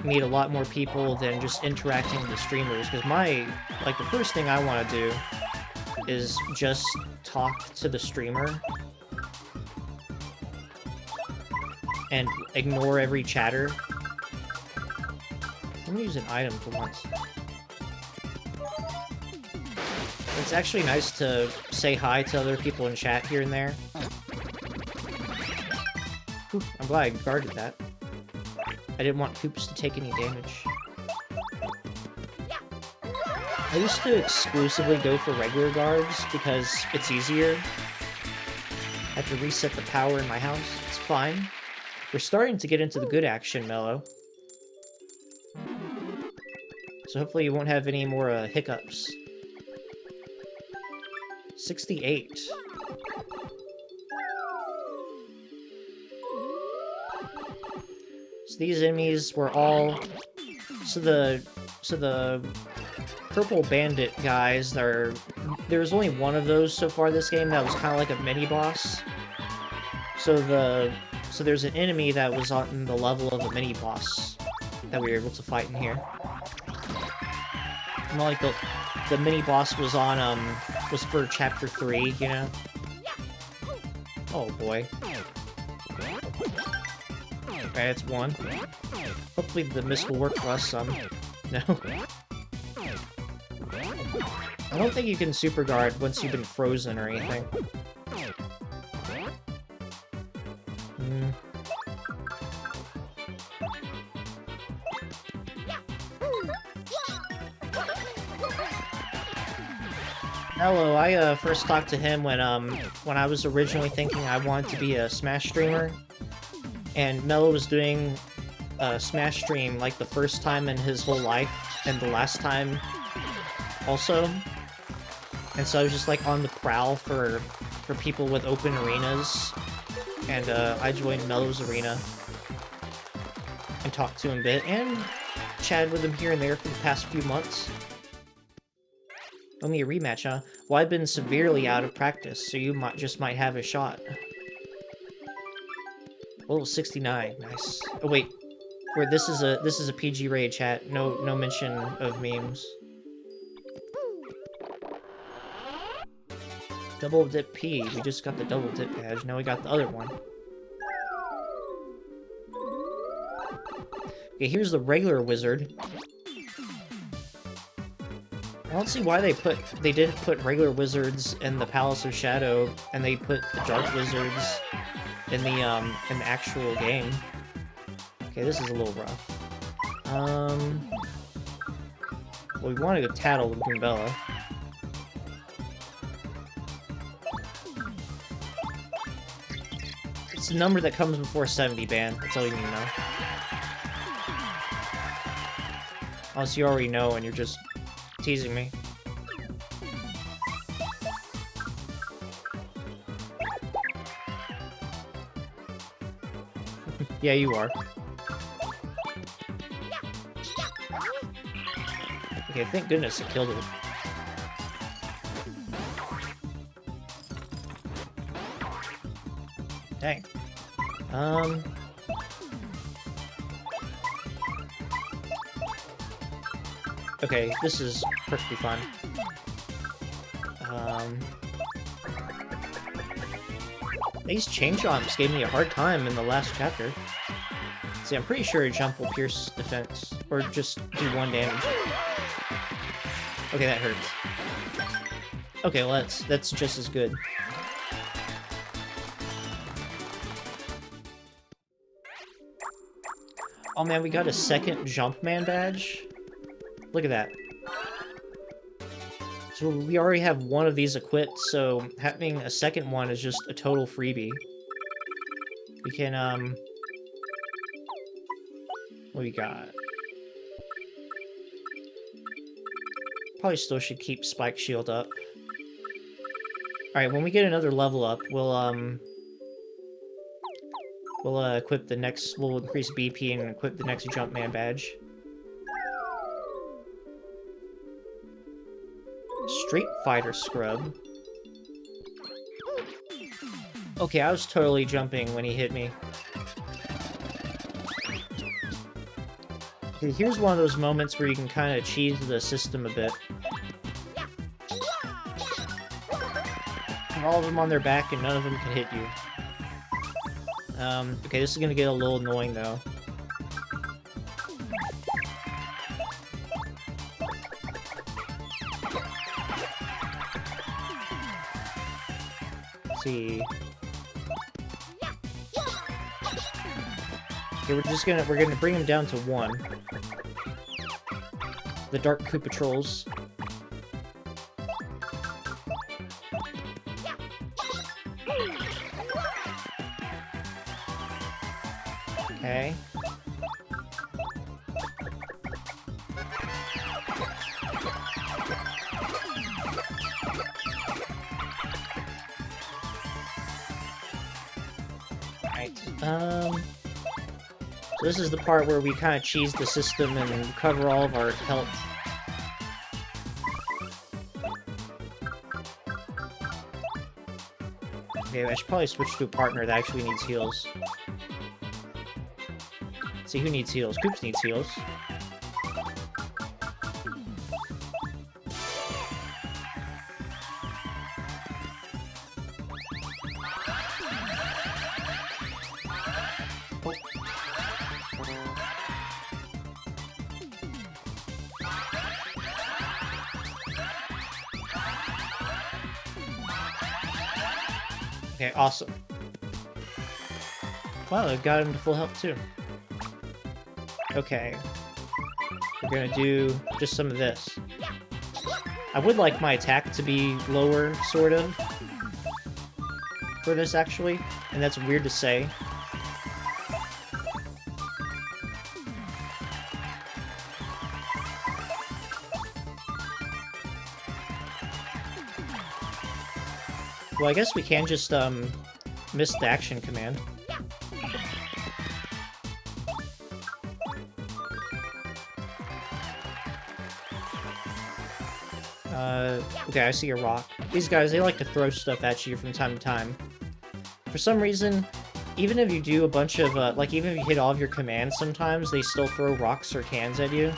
meet a lot more people than just interacting with the streamers. Because the first thing I want to do is just talk to the streamer and ignore every chatter. Let me use an item for once. It's actually nice to say hi to other people in chat here and there. Whew, I'm glad I guarded that. I didn't want Koopas to take any damage. I used to exclusively go for regular guards because it's easier. I have to reset the power in my house. It's fine. We're starting to get into the good action, Mellow. So hopefully you won't have any more hiccups. 68. So these enemies were all... So the purple bandit guys, there was only one of those so far this game that was kind of like a mini-boss. So there's an enemy that was on the level of a mini-boss that we were able to fight in here. More like the mini-boss was on, was for Chapter 3, you know? Oh boy. Okay, it's one. Hopefully the mist will work for us some. No. I don't think you can super guard once you've been frozen or anything. Hello, I first talked to him when I was originally thinking I wanted to be a Smash streamer, and Mello was doing a Smash stream like the first time in his whole life, and the last time also. And so I was just like on the prowl for people with open arenas, and I joined Mello's arena and talked to him a bit, and chatted with him here and there for the past few months. Only a rematch, huh? Well, I've been severely out of practice, so you might have a shot. Level 69, nice. Oh wait, this is a PG raid chat. No mention of memes. Double dip P. We just got the double dip badge. Now we got the other one. Okay, here's the regular wizard. I don't see why they didn't put regular wizards in the Palace of Shadow, and they put the dark wizards in the actual game. Okay, this is a little rough. Well, we want to go tattle with Goombella. It's the number that comes before 70, Ban. That's all you need to know. Unless you already know and you're just teasing me. Yeah, you are. Okay, thank goodness it killed it. Dang. Okay, this is perfectly fine. These chain jumps gave me a hard time in the last chapter. See, I'm pretty sure a jump will pierce defense, or just do 1 damage. Okay, that hurts. Okay, well that's just as good. Oh man, we got a second Jumpman badge? Look at that. So we already have one of these equipped, so having a second one is just a total freebie. We can, what we got? Probably still should keep Spike Shield up. Alright, when we get another level up, we'll equip the next, we'll increase BP and equip the next Jumpman badge. Street Fighter Scrub. Okay, I was totally jumping when he hit me. Okay, here's one of those moments where you can kind of cheese the system a bit. Have all of them on their back and none of them can hit you. Okay, this is gonna get a little annoying though. Let's see. Okay, we're gonna bring him down to 1. The Dark Koopa Trolls. Okay. Right. So this is the part where we kind of cheese the system and recover all of our health. Okay, I should probably switch to a partner that actually needs heals. Let's see who needs heals. Koops needs heals. Okay, awesome. Wow, I got him to full health too. Okay. We're gonna do just some of this. I would like my attack to be lower, sort of, for this actually, and that's weird to say. Well, I guess we can just, miss the action command. Okay, I see a rock. These guys, they like to throw stuff at you from time to time. For some reason, even if you do a bunch of, like, even if you hit all of your commands sometimes, they still throw rocks or cans at you.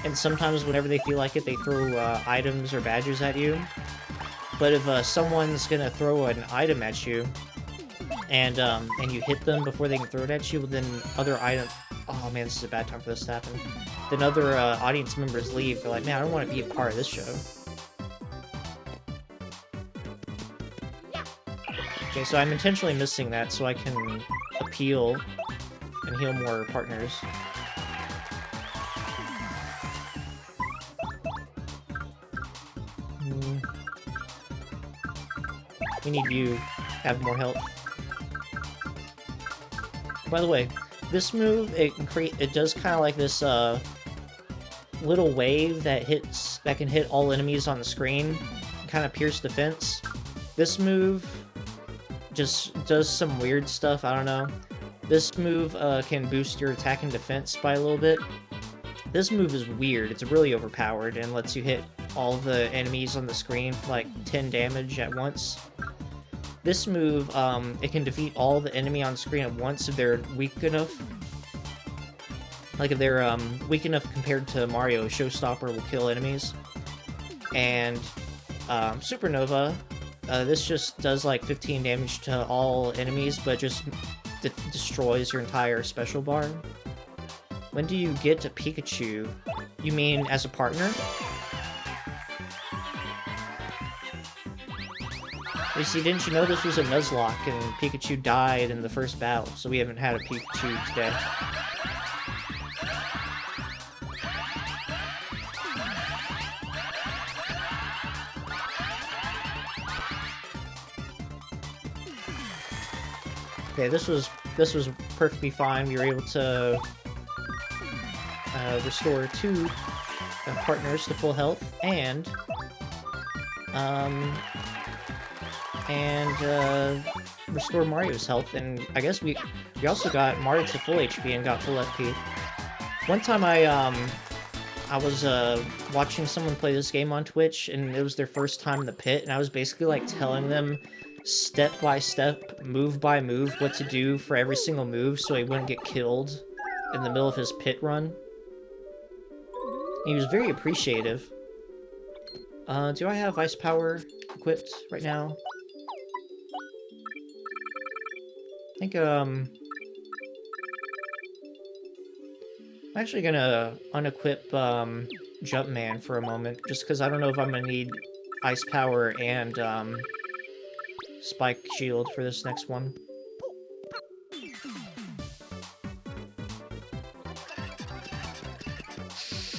And sometimes, whenever they feel like it, they throw, items or badges at you. But if someone's gonna throw an item at you, and you hit them before they can throw it at you, then other item... Oh man, this is a bad time for this to happen. Then other audience members leave. They're like, man, I don't want to be a part of this show. Okay, so I'm intentionally missing that so I can appeal and heal more partners. We need you to have more health. By the way, this move, it does kind of like this little wave that can hit all enemies on the screen, kind of pierce defense. This move just does some weird stuff, I don't know. This move can boost your attack and defense by a little bit. This move is weird, it's really overpowered and lets you hit all the enemies on the screen for like 10 damage at once. This move, it can defeat all the enemy on screen at once if they're weak enough. Like if they're weak enough compared to Mario, Showstopper will kill enemies. And Supernova This just does like 15 damage to all enemies, but just destroys your entire special bar. When do you get a Pikachu? You mean as a partner? You see, didn't you know this was a Nuzlocke and Pikachu died in the first battle, so we haven't had a Pikachu today. Okay, this was perfectly fine. We were able to restore 2 partners to full health, and restore Mario's health, and I guess we also got Mario to full HP and got full FP. One time I was watching someone play this game on Twitch, and it was their first time in the pit, and I was basically like telling them step by step, move by move, what to do for every single move so he wouldn't get killed in the middle of his pit run. He was very appreciative. Do I have Ice Power equipped right now? I think, I'm actually gonna unequip, Jumpman for a moment, just because I don't know if I'm gonna need Ice Power and, Spike Shield for this next one.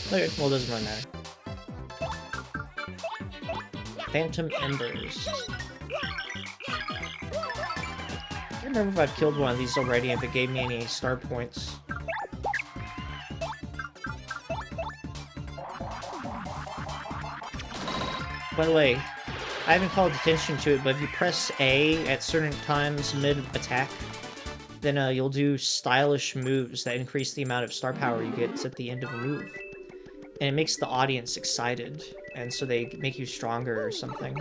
Okay, well, it doesn't really matter. Phantom Embers. I don't remember if I've killed one of these already, if it gave me any star points. By the way, I haven't called attention to it, but if you press A at certain times mid-attack, then you'll do stylish moves that increase the amount of star power you get at the end of a move. And it makes the audience excited, and so they make you stronger or something.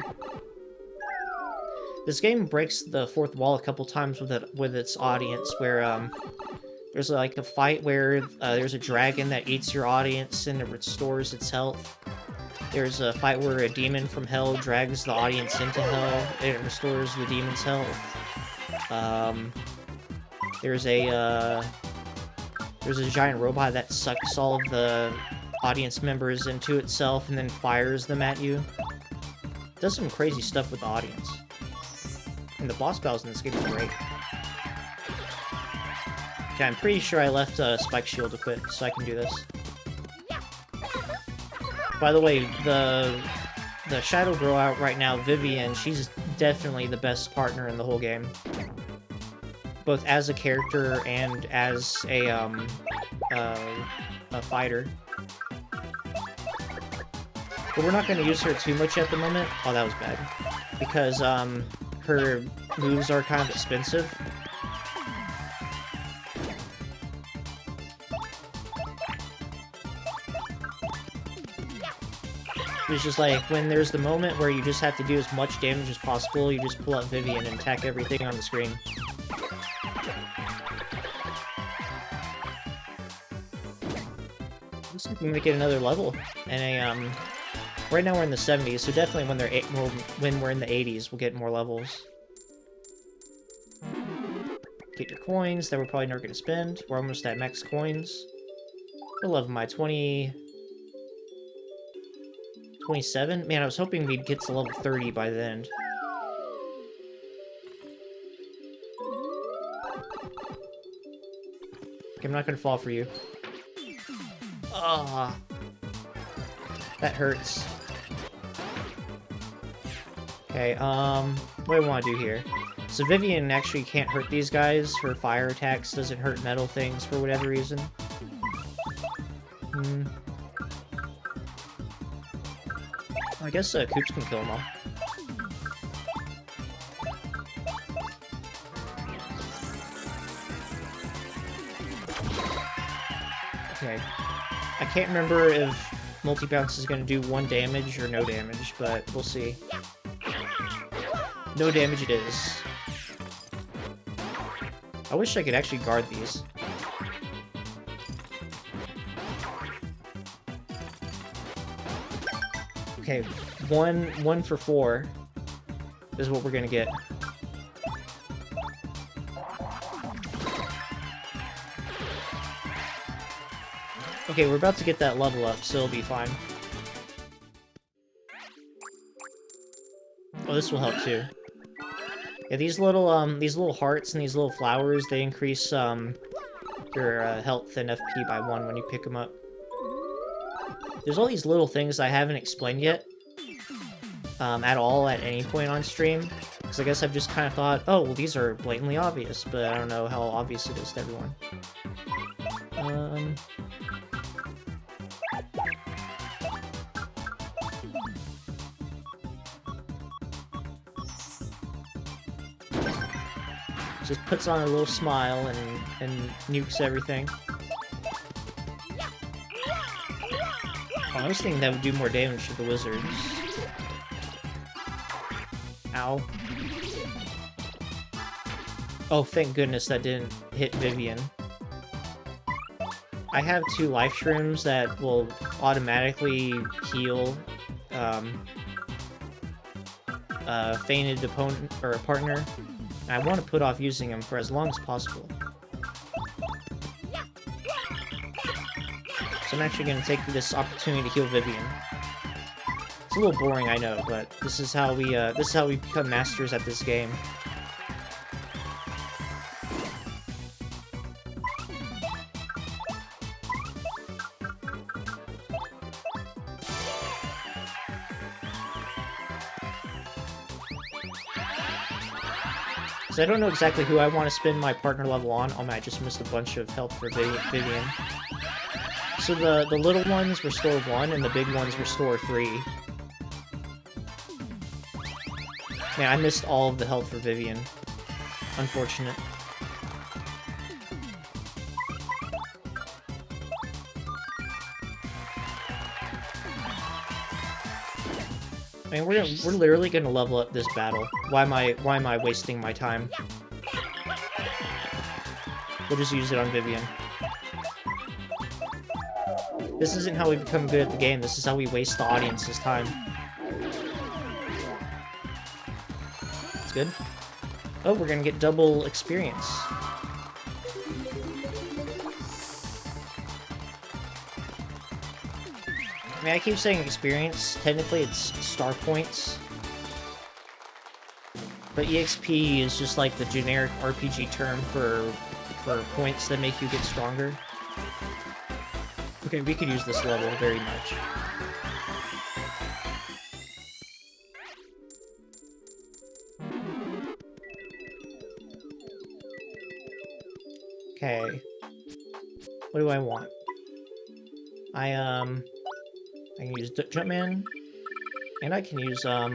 This game breaks the fourth wall a couple times with its audience, where there's like a fight where there's a dragon that eats your audience and it restores its health. There's a fight where a demon from hell drags the audience into hell and it restores the demon's health. There's a giant robot that sucks all of the audience members into itself and then fires them at you. It does some crazy stuff with the audience. And the boss battles in this game are great. Okay, I'm pretty sure I left Spike Shield equipped, so I can do this. By the way, the Shadow Girl out right now, Vivian, she's definitely the best partner in the whole game. Both as a character and as a fighter. But we're not going to use her too much at the moment. Oh, that was bad. Because her moves are kind of expensive. It's just like, when there's the moment where you just have to do as much damage as possible, you just pull out Vivian and attack everything on the screen. Looks like we might get another level. And right now we're in the 70s, so definitely when we're in the 80s, we'll get more levels. Get your coins that we're probably never going to spend. We're almost at max coins. What level am I? 27? Man, I was hoping we'd get to level 30 by the end. Okay, I'm not gonna fall for you. Ah, that hurts. Okay, what do I want to do here? So Vivian actually can't hurt these guys. Her fire attacks doesn't hurt metal things for whatever reason. I guess Koops can kill them all. Okay. I can't remember if multi-bounce is going to do 1 damage or no damage, but we'll see. No damage it is. I wish I could actually guard these. Okay, one for 4. This is what we're gonna get. Okay, we're about to get that level up, so it'll be fine. Oh, this will help too. Yeah, these little hearts and these little flowers, they increase your health and FP by 1 when you pick them up. There's all these little things I haven't explained yet, at all at any point on stream, because I guess I've just kind of thought, oh, well, these are blatantly obvious, but I don't know how obvious it is to everyone. Just puts on a little smile and nukes everything. Oh, I was thinking that would do more damage to the wizards. Ow. Oh, thank goodness that didn't hit Vivian. I have 2 life shrooms that will automatically heal fainted opponent or partner. I want to put off using them for as long as possible. So I'm actually going to take this opportunity to heal Vivian. It's a little boring, I know, but this is how we become masters at this game. So I don't know exactly who I want to spend my partner level on. Oh man, I just missed a bunch of health for Vivian. So the little ones restore 1, and the big ones restore 3. Man, I missed all of the health for Vivian. Unfortunate. I mean, we're literally gonna level up this battle. Why am I wasting my time? We'll just use it on Vivian. This isn't how we become good at the game. This is how we waste the audience's time. It's good. Oh, we're gonna get double experience. I mean, I keep saying experience. Technically, it's star points. But EXP is just like the generic RPG term for points that make you get stronger. Okay, we could use this level very much. Okay. What do I want? I can use Jumpman, and I can use, do I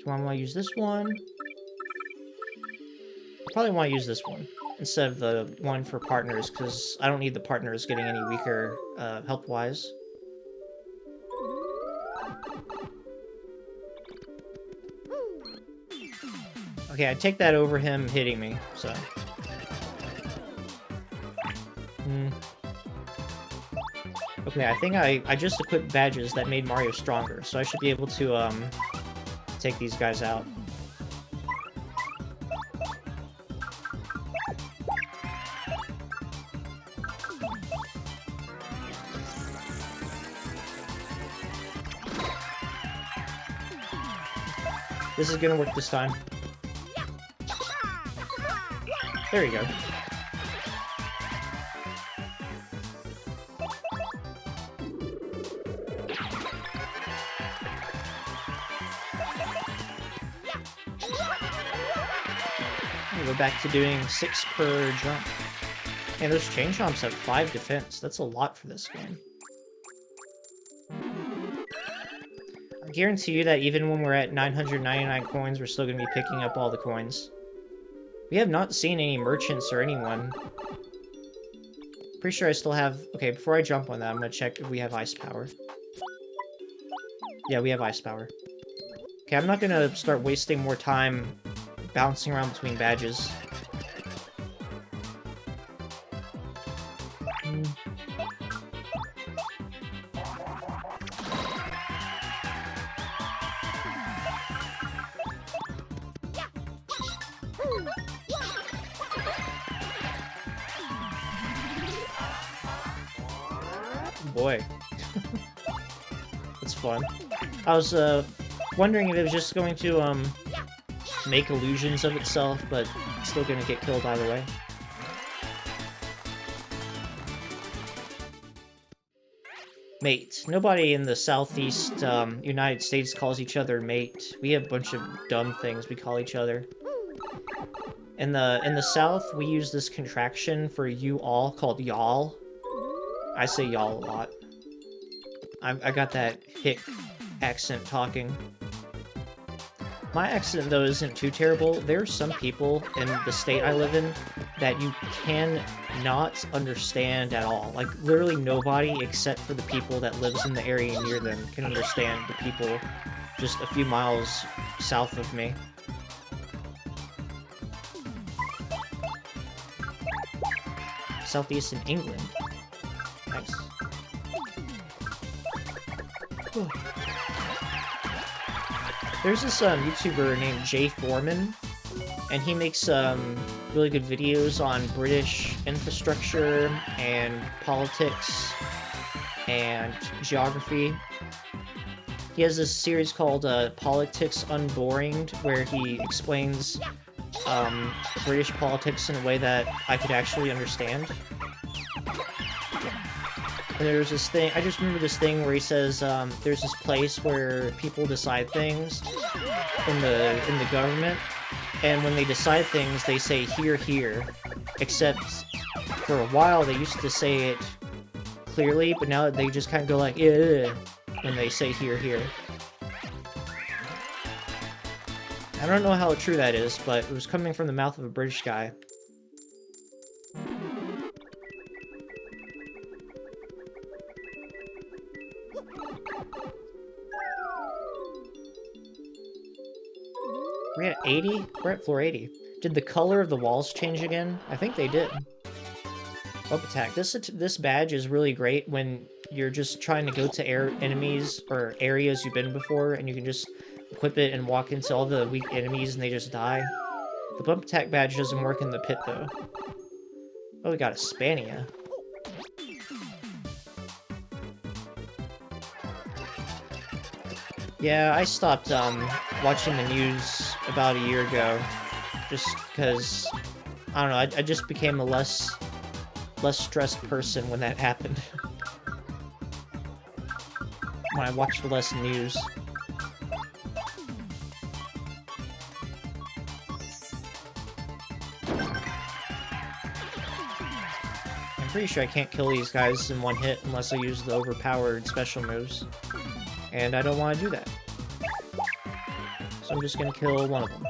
want to use this one? I probably want to use this one, instead of the one for partners, because I don't need the partners getting any weaker, health-wise. Okay, I take that over him hitting me, so... Okay, I think I just equipped badges that made Mario stronger, so I should be able to, take these guys out. This is gonna work this time. There you go. We're back to doing 6 per jump. And those chain chomps have 5 defense. That's a lot for this game. I guarantee you that even when we're at 999 coins, we're still going to be picking up all the coins. We have not seen any merchants or anyone. Pretty sure I still have... Okay, before I jump on that, I'm going to check if we have ice power. Yeah, we have ice power. Okay, I'm not going to start wasting more time bouncing around between badges. Boy. That's fun. I was wondering if it was just going to make illusions of itself, but it's still gonna get killed either way. Mate. Nobody in the southeast United States calls each other mate. We have a bunch of dumb things we call each other. In the south, we use this contraction for you all called y'all. I say y'all a lot. I got that hick accent talking. My accent, though, isn't too terrible. There are some people in the state I live in that you cannot understand at all. Like, literally nobody except for the people that lives in the area near them can understand the people just a few miles south of me. Southeastern England. Nice. Whew. There's this YouTuber named Jay Foreman, and he makes really good videos on British infrastructure and politics and geography. He has this series called Politics Unboring, where he explains British politics in a way that I could actually understand. And there's this thing, I just remember this thing where he says there's this place where people decide things in the government, and when they decide things, they say here, here. Except for a while they used to say it clearly, but now they just kind of go like yeah when they say here, here. I don't know how true that is, but it was coming from the mouth of a British guy. We're at 80? We're at floor 80. Did the color of the walls change again? I think they did. Up attack. This badge is really great when you're just trying to go to enemies or areas you've been before, and you can just equip it and walk into all the weak enemies and they just die. The bump attack badge doesn't work in the pit though. Oh, we got a Spania. Yeah, I stopped watching the news about a year ago, just because, I don't know, I just became a less stressed person when that happened. When I watched less news. I'm pretty sure I can't kill these guys in one hit unless I use the overpowered special moves. And I don't want to do that. So I'm just gonna kill one of them.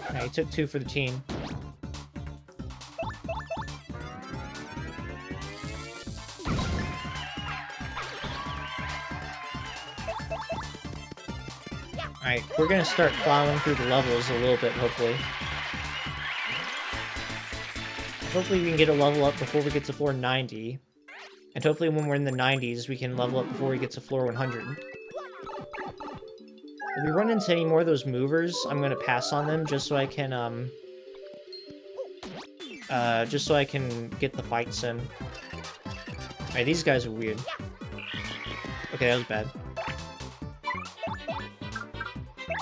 Alright, he took 2 for the team. Alright, we're gonna start plowing through the levels a little bit, hopefully. Hopefully we can get a level up before we get to floor 90. And hopefully when we're in the 90s, we can level up before we get to floor 100. If we run into any more of those movers, I'm gonna pass on them just so I can, get the fights in. Alright, these guys are weird. Okay, that was bad.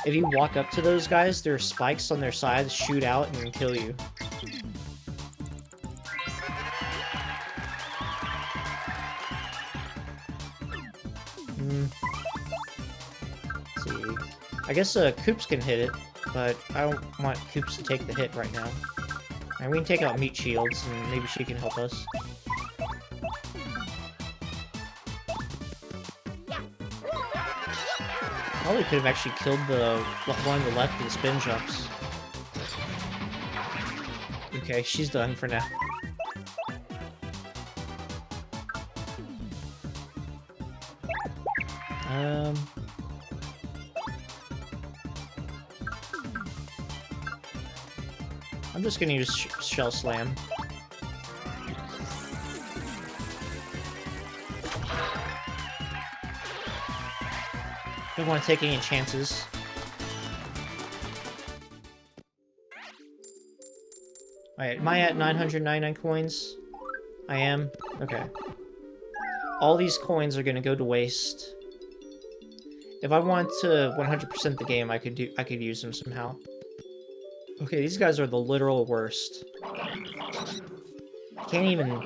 If you walk up to those guys, there are spikes on their sides, shoot out, and kill you. Let's see. I guess Koops can hit it, but I don't want Koops to take the hit right now. And we can take out Meat Shields, and maybe she can help us. Probably could have actually killed the one on the left with the spin jumps. Okay, she's done for now. I'm just gonna use Shell Slam. Don't want to take any chances. Alright, am I at 999 coins? I am? Okay. All these coins are gonna go to waste. If I want to 100% the game, I could use them somehow. Okay, these guys are the literal worst. Can't even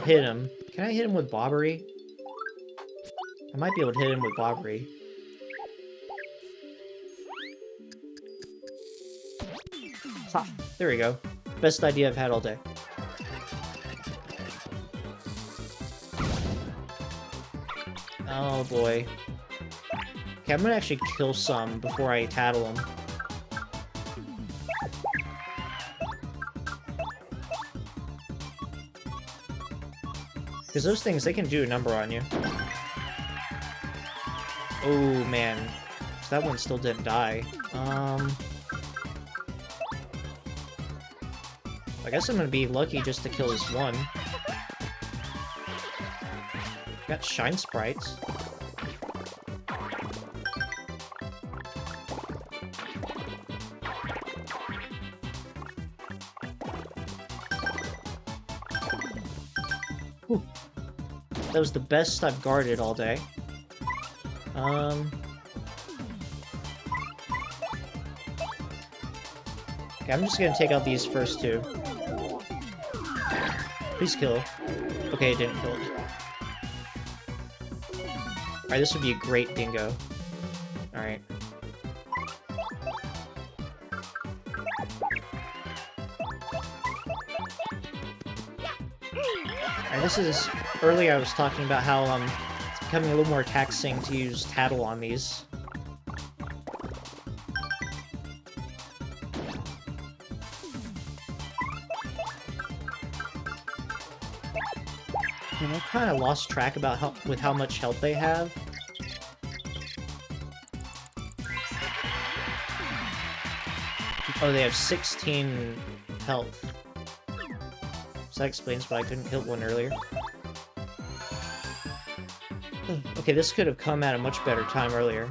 hit him. Can I hit him with Bobbery? I might be able to hit him with Bobbery. Ha! There we go. Best idea I've had all day. Oh boy. Okay, I'm gonna actually kill some before I tattle them. Because those things, they can do a number on you. Oh man. That one still didn't die. I guess I'm gonna be lucky just to kill this one. Got Shine Sprites. Whew. That was the best I've guarded all day. Okay, I'm just gonna take out these first two. Please kill. Okay, it didn't kill it. Alright, this would be a great bingo. Alright. Alright, this is... Earlier I was talking about how, it's becoming a little more taxing to use tattle on these. And I kind of lost track about how much health they have. Oh, they have 16 health. So that explains why I couldn't kill one earlier. Okay, this could have come at a much better time earlier.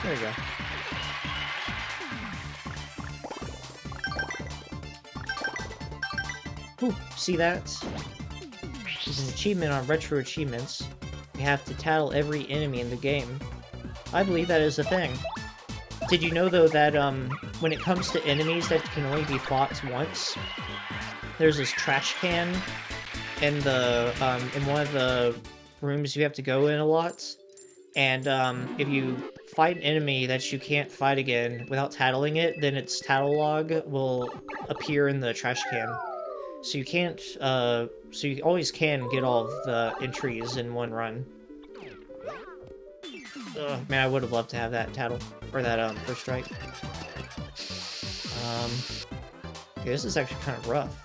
There we go. Ooh, see that? This is an achievement on Retro Achievements. You have to tattle every enemy in the game. I believe that is a thing. Did you know, though, that when it comes to enemies that can only be fought once, there's this trash can in the in one of the rooms you have to go in a lot, and if you fight an enemy that you can't fight again without tattling it, then its tattle log will appear in the trash can. So you can't, so you always can get all of the entries in one run. Ugh, man, I would have loved to have that tattle, or that, first strike. Okay, this is actually kind of rough.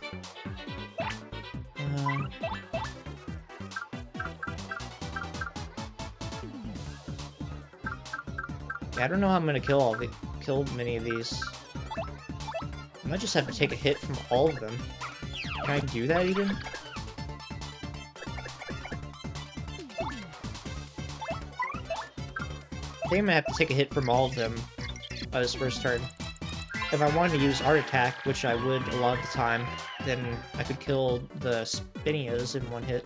Yeah, I don't know how I'm gonna kill many of these. I might just have to take a hit from all of them. Can I do that even? I think I'm gonna have to take a hit from all of them by this first turn. If I wanted to use Art Attack, which I would a lot of the time, then I could kill the Spinias in one hit.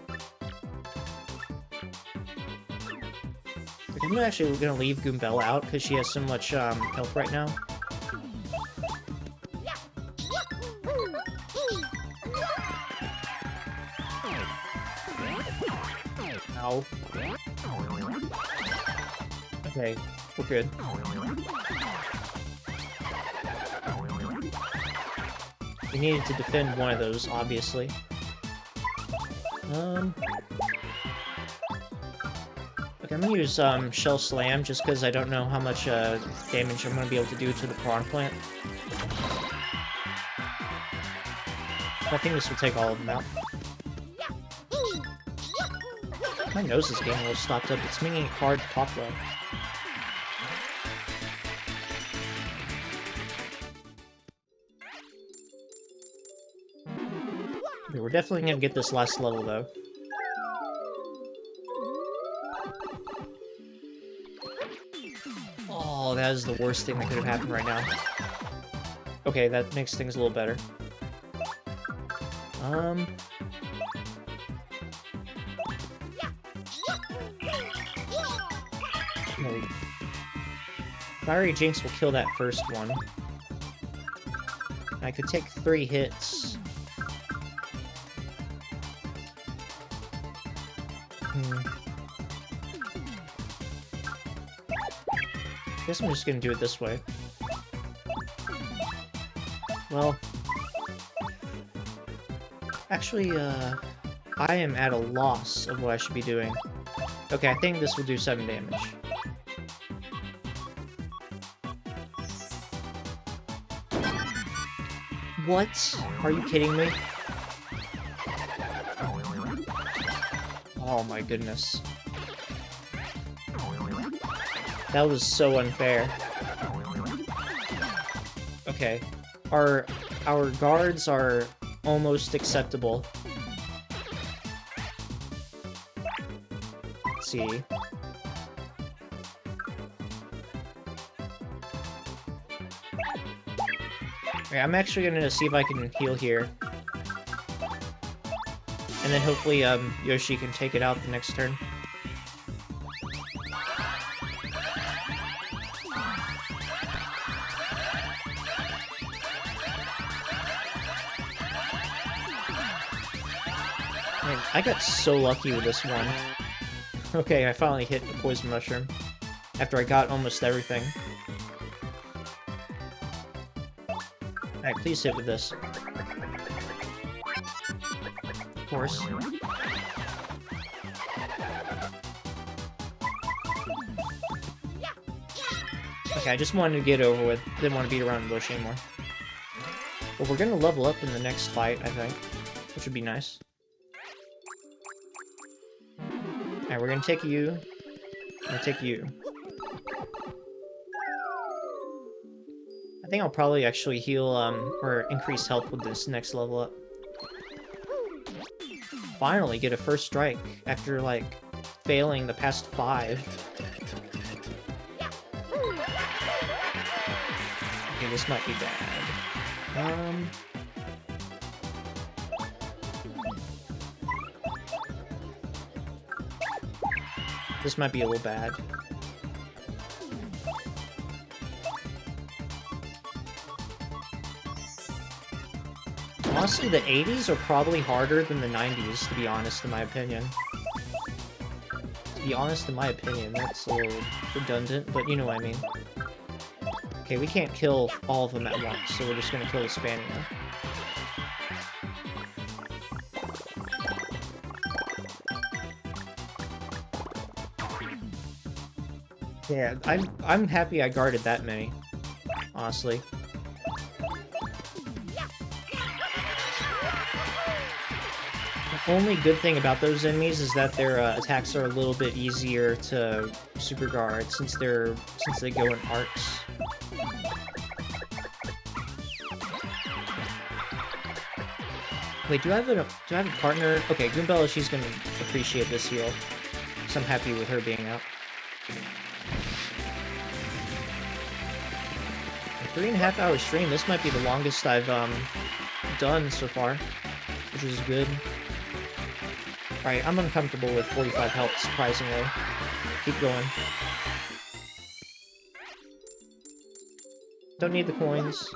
I'm actually gonna leave Goombella out because she has so much health right now. Ow. Okay, we're good. We needed to defend one of those, obviously. Okay, I'm gonna use Shell Slam just because I don't know how much damage I'm gonna be able to do to the Prawn Plant. I think this will take all of them out. My nose is getting a little stopped up. It's making it hard to talk though. we're definitely gonna get this last level, though. Oh, that is the worst thing that could have happened right now. Okay, that makes things a little better. No. Fiery Jinx will kill that first one. I could take 3 hits. Guess I'm just gonna do it this way. Well... Actually, I am at a loss of what I should be doing. Okay, I think this will do 7 damage. What? Are you kidding me? Oh my goodness. That was so unfair. Okay. Our guards are almost acceptable. Let's see. Okay, I'm actually gonna see if I can heal here. And then hopefully, Yoshi can take it out the next turn. Man, I got so lucky with this one. Okay, I finally hit the poison mushroom. After I got almost everything. Alright, please hit with this. Of course. Okay, I just wanted to get over with. Didn't want to beat around the bush anymore. But we're gonna level up in the next fight, I think. Which would be nice. Alright, we're gonna take you. I'm gonna take you. I think I'll probably actually heal, or increase health with this next level up. Finally get a first strike after, like, failing the past 5. Okay, this might be bad. This might be a little bad. Honestly, the 80s are probably harder than the 90s, to be honest, in my opinion. To be honest, in my opinion, that's a little redundant, but you know what I mean. Okay, we can't kill all of them at once, so we're just gonna kill the Spania. Yeah, I'm happy I guarded that many, honestly. The only good thing about those enemies is that their attacks are a little bit easier to super guard since they go in arcs. Wait, do I have a partner? Okay, Goombella, she's gonna appreciate this heal, so I'm happy with her being out. 3.5 hour stream. This might be the longest I've done so far, which is good. Alright, I'm uncomfortable with 45 health, surprisingly. Keep going. Don't need the coins.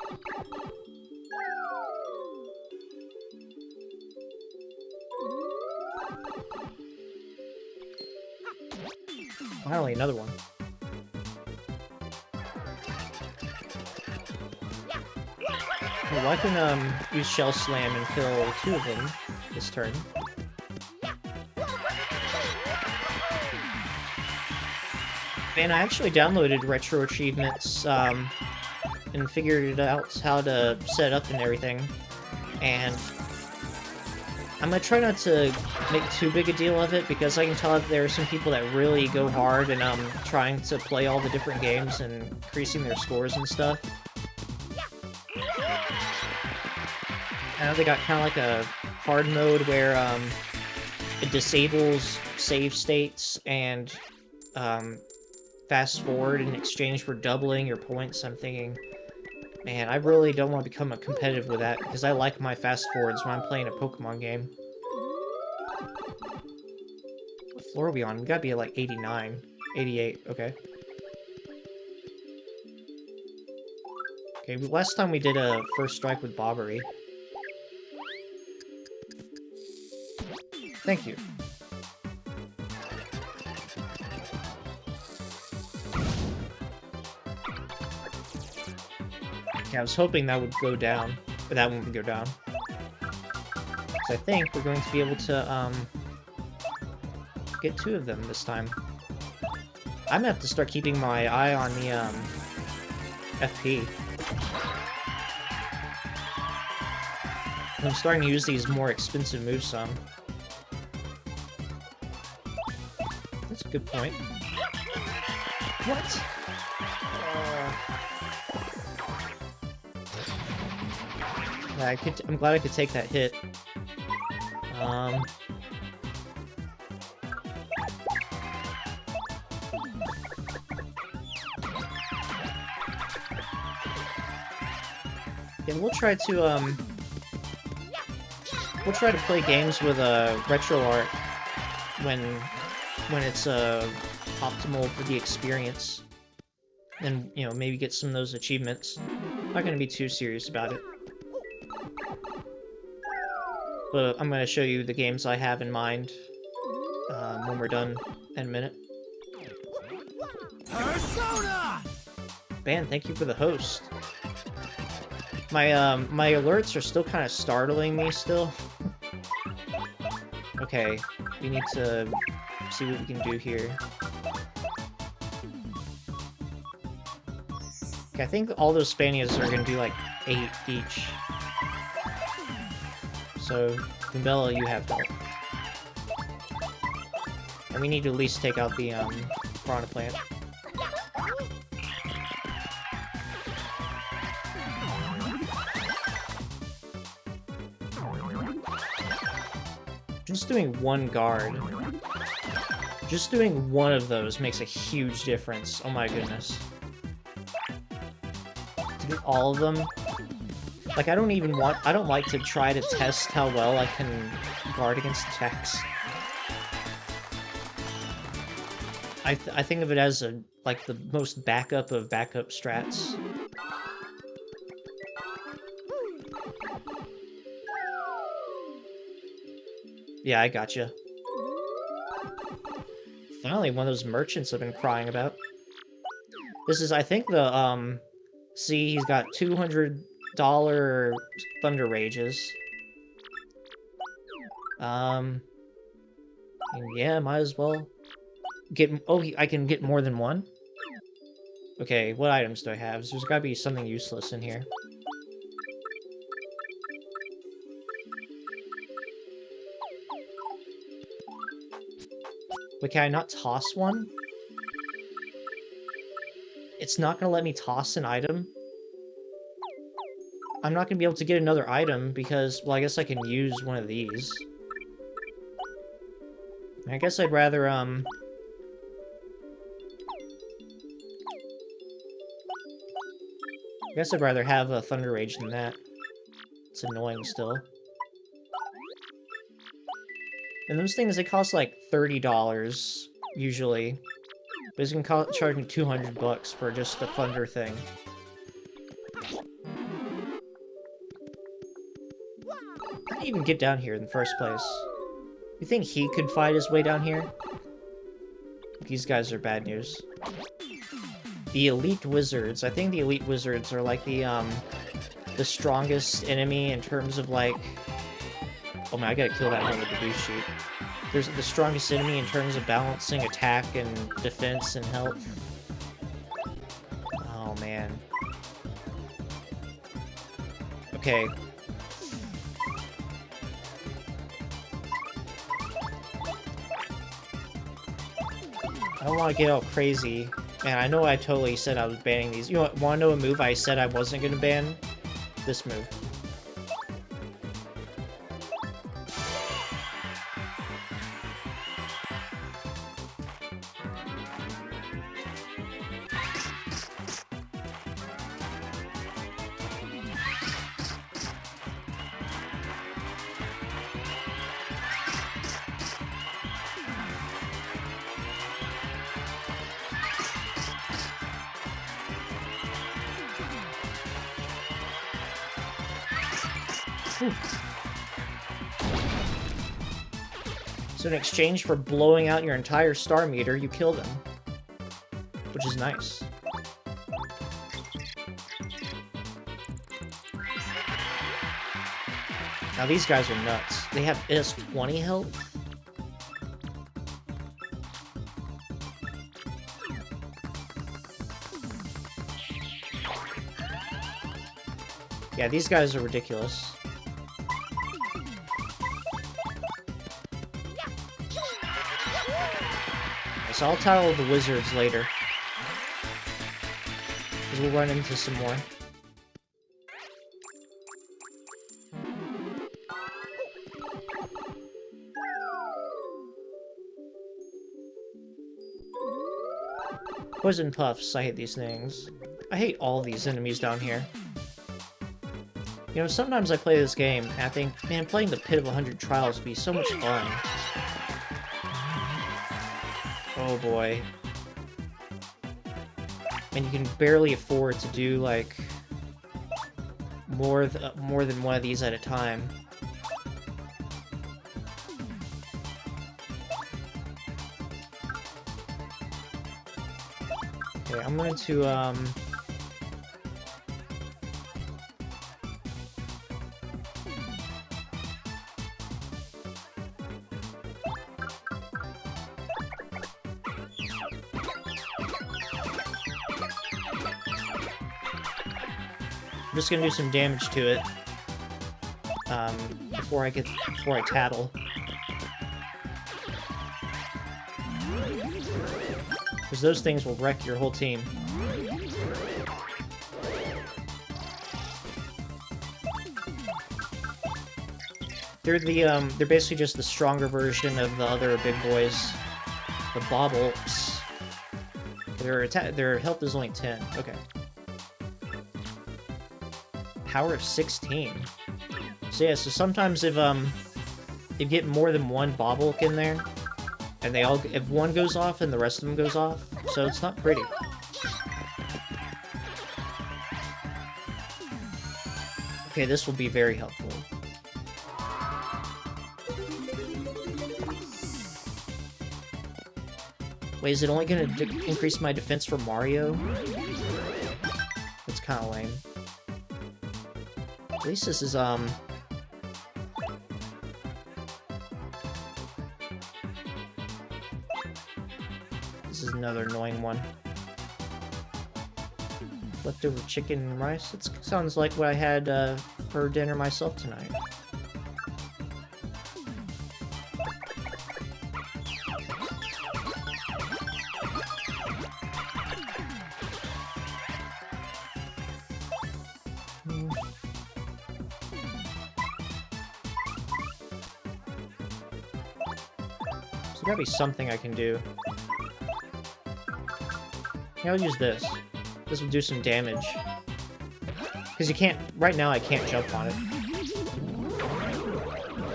Finally, another one. Well, I can use Shell Slam and kill 2 of them this turn. And I actually downloaded Retro Achievements and figured out how to set up and everything. And I'm gonna try not to make too big a deal of it because I can tell that there are some people that really go hard and trying to play all the different games and increasing their scores and stuff. I know they got kind of like hard mode where it disables save states and fast forward in exchange for doubling your points, I'm thinking, man, I really don't want to become a competitive with that because I like my fast forwards when I'm playing a Pokemon game. What floor are we on? We gotta be at like 89, 88, okay. Okay, last time we did a first strike with Bobbery. Thank you. Yeah, I was hoping that would go down, but that won't go down. So I think we're going to be able to, get 2 of them this time. I'm gonna have to start keeping my eye on the, FP. I'm starting to use these more expensive moves some. That's a good point. What? I'm glad I could take that hit. Yeah, we'll try to play games with retro art when it's optimal for the experience, and you know, maybe get some of those achievements. Not gonna be too serious about it, but I'm gonna show you the games I have in mind when we're done in a minute. Persona! Ben, thank you for the host. My alerts are still kind of startling me still. Okay, we need to see what we can do here. Okay, I think all those Spaniards are gonna do like 8 each. So, Kumbella, you have help. And we need to at least take out the Piranha Plant. Just doing one guard. Just doing one of those makes a huge difference. Oh my goodness. To get all of them... Like, I don't like to try to test how well I can guard against attacks. I think of it as like the most backup of backup strats. Yeah, I gotcha. Finally, one of those merchants I've been crying about. This is, I think, the, see, he's got $200 Thunder Rages. Yeah, might as well get... Oh, I can get more than one? Okay, what items do I have? There's gotta be something useless in here. Wait, can I not toss one? It's not gonna let me toss an item? I'm not gonna be able to get another item because, well, I guess I can use one of these. I guess I'd rather, I guess I'd rather have a Thunder Rage than that. It's annoying still. And those things, they cost like $30, usually. But it's gonna charge me 200 bucks for just a Thunder thing. How did he even get down here in the first place? You think he could fight his way down here? These guys are bad news. The Elite Wizards. I think the Elite Wizards are like the strongest enemy in terms of like... Oh man, I gotta kill that one with the boost shoot. There's the strongest enemy in terms of balancing attack and defense and health. Oh man. Okay. I don't want to get all crazy. Man, I know I totally said I was banning these. You know what, want to know a move I said I wasn't going to ban? This move. So in exchange for blowing out your entire star meter, you kill them. Which is nice. Now these guys are nuts. They have S20 health? Yeah, these guys are ridiculous. So I'll title the wizards later. Because we'll run into some more. Poison puffs, I hate these things. I hate all these enemies down here. You know, sometimes I play this game and I think, man, playing the Pit of 100 Trials would be so much fun. Oh boy. And you can barely afford to do, like, more than one of these at a time. Okay, I'm going to, I'm just gonna do some damage to it, before I tattle. Because those things will wreck your whole team. They're they're basically just the stronger version of the other big boys, the Bobbles. Their health is only 10. Okay. Power of 16. So yeah, so sometimes if you get more than one Bobulk in there, and if one goes off and the rest of them goes off, so it's not pretty. Okay, this will be very helpful. Wait, is it only gonna increase my defense for Mario? That's kinda lame. At least this is, this is another annoying one. Leftover chicken and rice? It sounds like what I had, for dinner myself tonight. There's gotta be something I can do. Yeah, I'll use this. This will do some damage. Because you can't... Right now, I can't jump on it.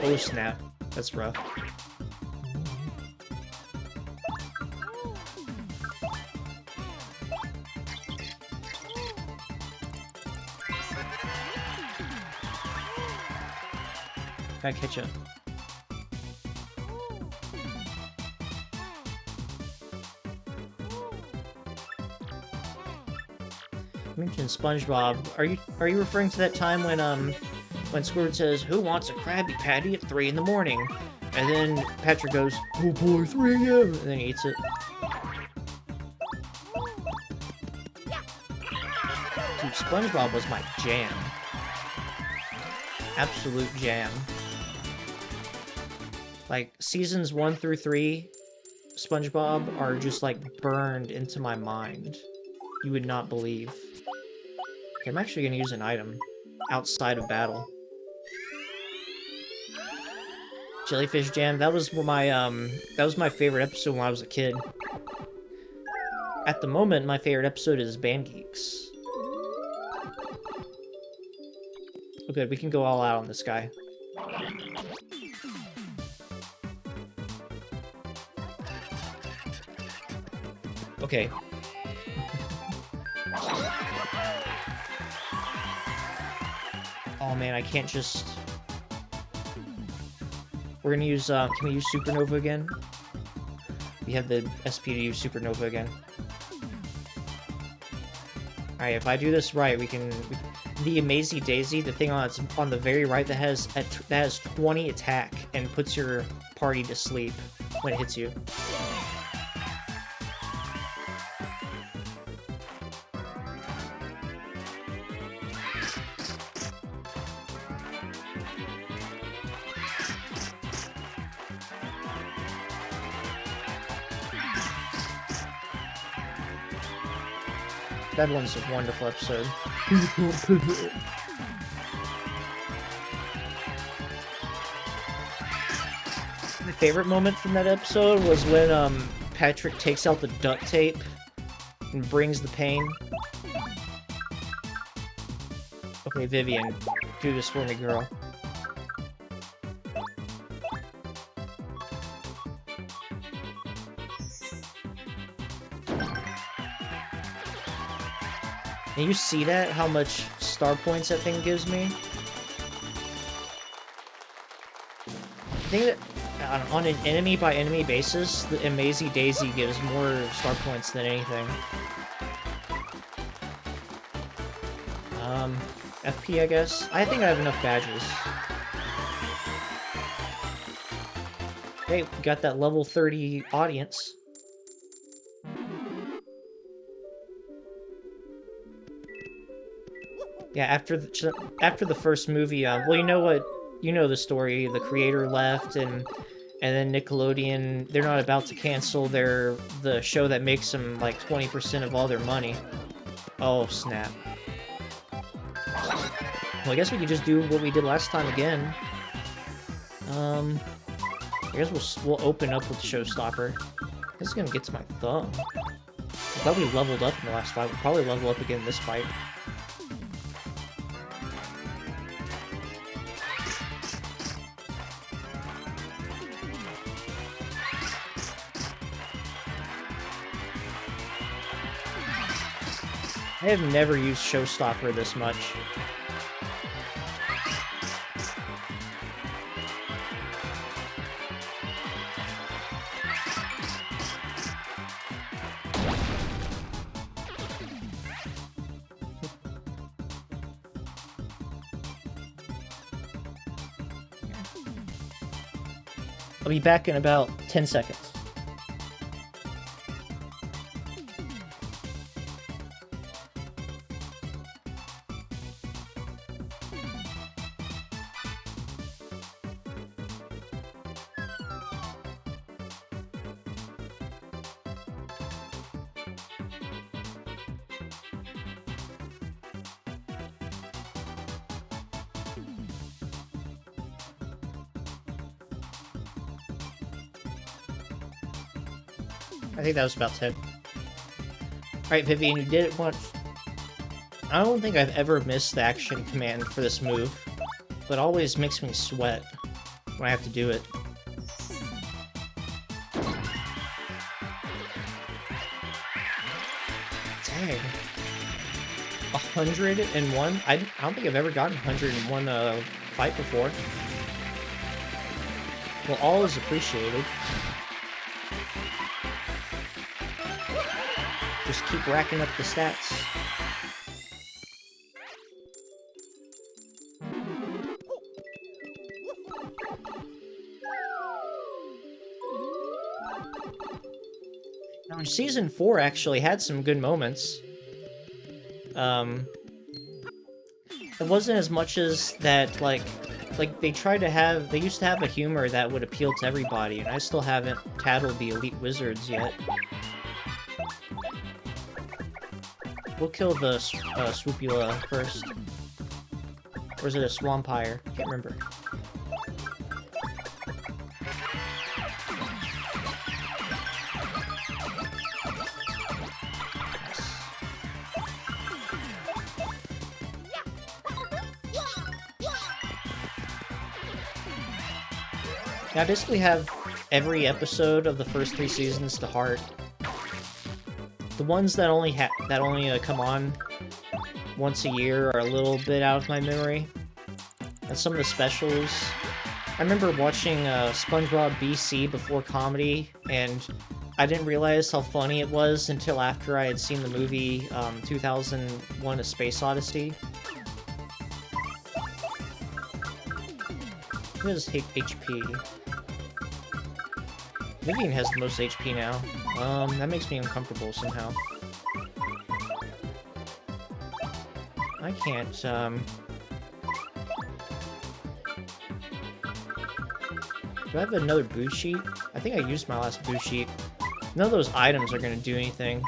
Oh, snap. That's rough. Gotta catch up. Mentioned SpongeBob. Are you referring to that time when Squidward says, "Who wants a Krabby Patty at 3 in the morning?" And then Patrick goes, "Oh boy, 3 a.m." and then he eats it. Dude, SpongeBob was my jam. Absolute jam. Like, seasons 1 through 3, SpongeBob are just, like, burned into my mind. You would not believe. Okay, I'm actually gonna use an item outside of battle. Jellyfish Jam, that was my favorite episode when I was a kid. At the moment, my favorite episode is Band Geeks. Oh good, we can go all out on this guy. Okay. Oh man, I can't just... We're gonna use, can we use Supernova again? We have the SP to use Supernova again. Alright, if I do this right, we can... The Amazy Daisy, the thing on the very right that has 20 attack and puts your party to sleep when it hits you. That one's a wonderful episode. My favorite moment from that episode was when Patrick takes out the duct tape and brings the pain. Okay, Vivian, do this for me, girl. And you see that? How much star points that thing gives me? I think that on an enemy-by-enemy basis, the Amazy Daisy gives more star points than anything. FP, I guess? I think I have enough badges. Hey, we got that level 30 audience. Yeah, after the first movie, well, you know the story. The creator left, and then Nickelodeon, they're not about to cancel the show that makes them like 20% of all their money. Oh snap! Well, I guess we could just do what we did last time again. I guess we'll open up with Showstopper. This is gonna get to my thumb. I thought we leveled up in the last fight. We'll probably level up again in this fight. I have never used Showstopper this much. I'll be back in about 10 seconds. I think that was about 10. Alright, Vivian, you did it once. I don't think I've ever missed the action command for this move, but it always makes me sweat when I have to do it. Dang. 101? I don't think I've ever gotten 101 fight before. Well, all is appreciated. Just keep racking up the stats. Now, Season 4 actually had some good moments. It wasn't as much as that, like they used to have a humor that would appeal to everybody, and I still haven't tattled the Elite Wizards yet. We'll kill the Swoopula first. Or is it a Swampire? Can't remember. Now, I basically have every episode of the first 3 seasons to heart. The ones that only come on once a year are a little bit out of my memory. And some of the specials I remember watching SpongeBob BC before comedy, and I didn't realize how funny it was until after I had seen the movie 2001: A Space Odyssey. Who has HP? Vivian has the most HP now. That makes me uncomfortable somehow. I can't, do I have another boost sheet? I think I used my last boost sheet. None of those items are gonna do anything.